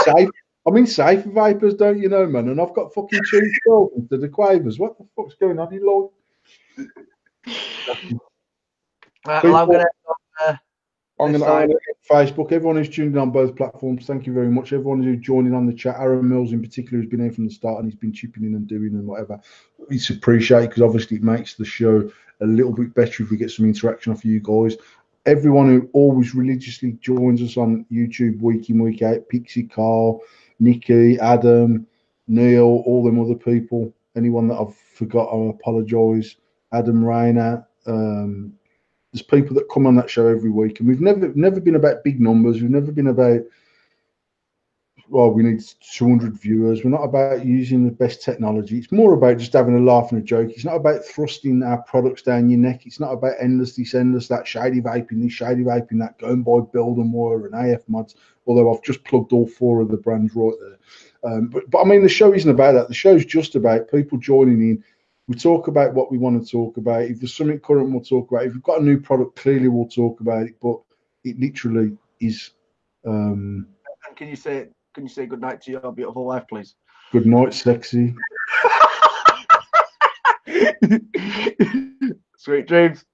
safe vapors, don't you know, man? And I've got fucking cheap stuff instead of Quavers. What the fuck's going on, you like?
Right, well, I'm
going to Facebook. Everyone who's tuned in on both platforms, thank you very much. Everyone who's joining on the chat, Aaron Mills in particular, who's been here from the start and he's been chipping in and doing and whatever. It's appreciated because obviously it makes the show a little bit better if we get some interaction off you guys. Everyone who always religiously joins us on YouTube week in, week out, Pixie, Carl, Nikki, Adam, Neil, all them other people. Anyone that I've forgot, I apologise. Adam Rayner. There's people that come on that show every week, and we've never been about big numbers. We've never been about, well, we need 200 viewers. We're not about using the best technology. It's more about just having a laugh and a joke. It's not about thrusting our products down your neck. It's not about endless, that shady vaping, this shady vaping, that, going by Build and Wire and AF Mods, although I've just plugged all 4 of the brands right there. But I mean, the show isn't about that. The show's just about people joining in. We talk about what we want to talk about. If there's something current, we'll talk about it. If we've got a new product, clearly we'll talk about it. But it literally is.
And can you say good night to your beautiful wife, please?
Good night, sexy.
Sweet dreams.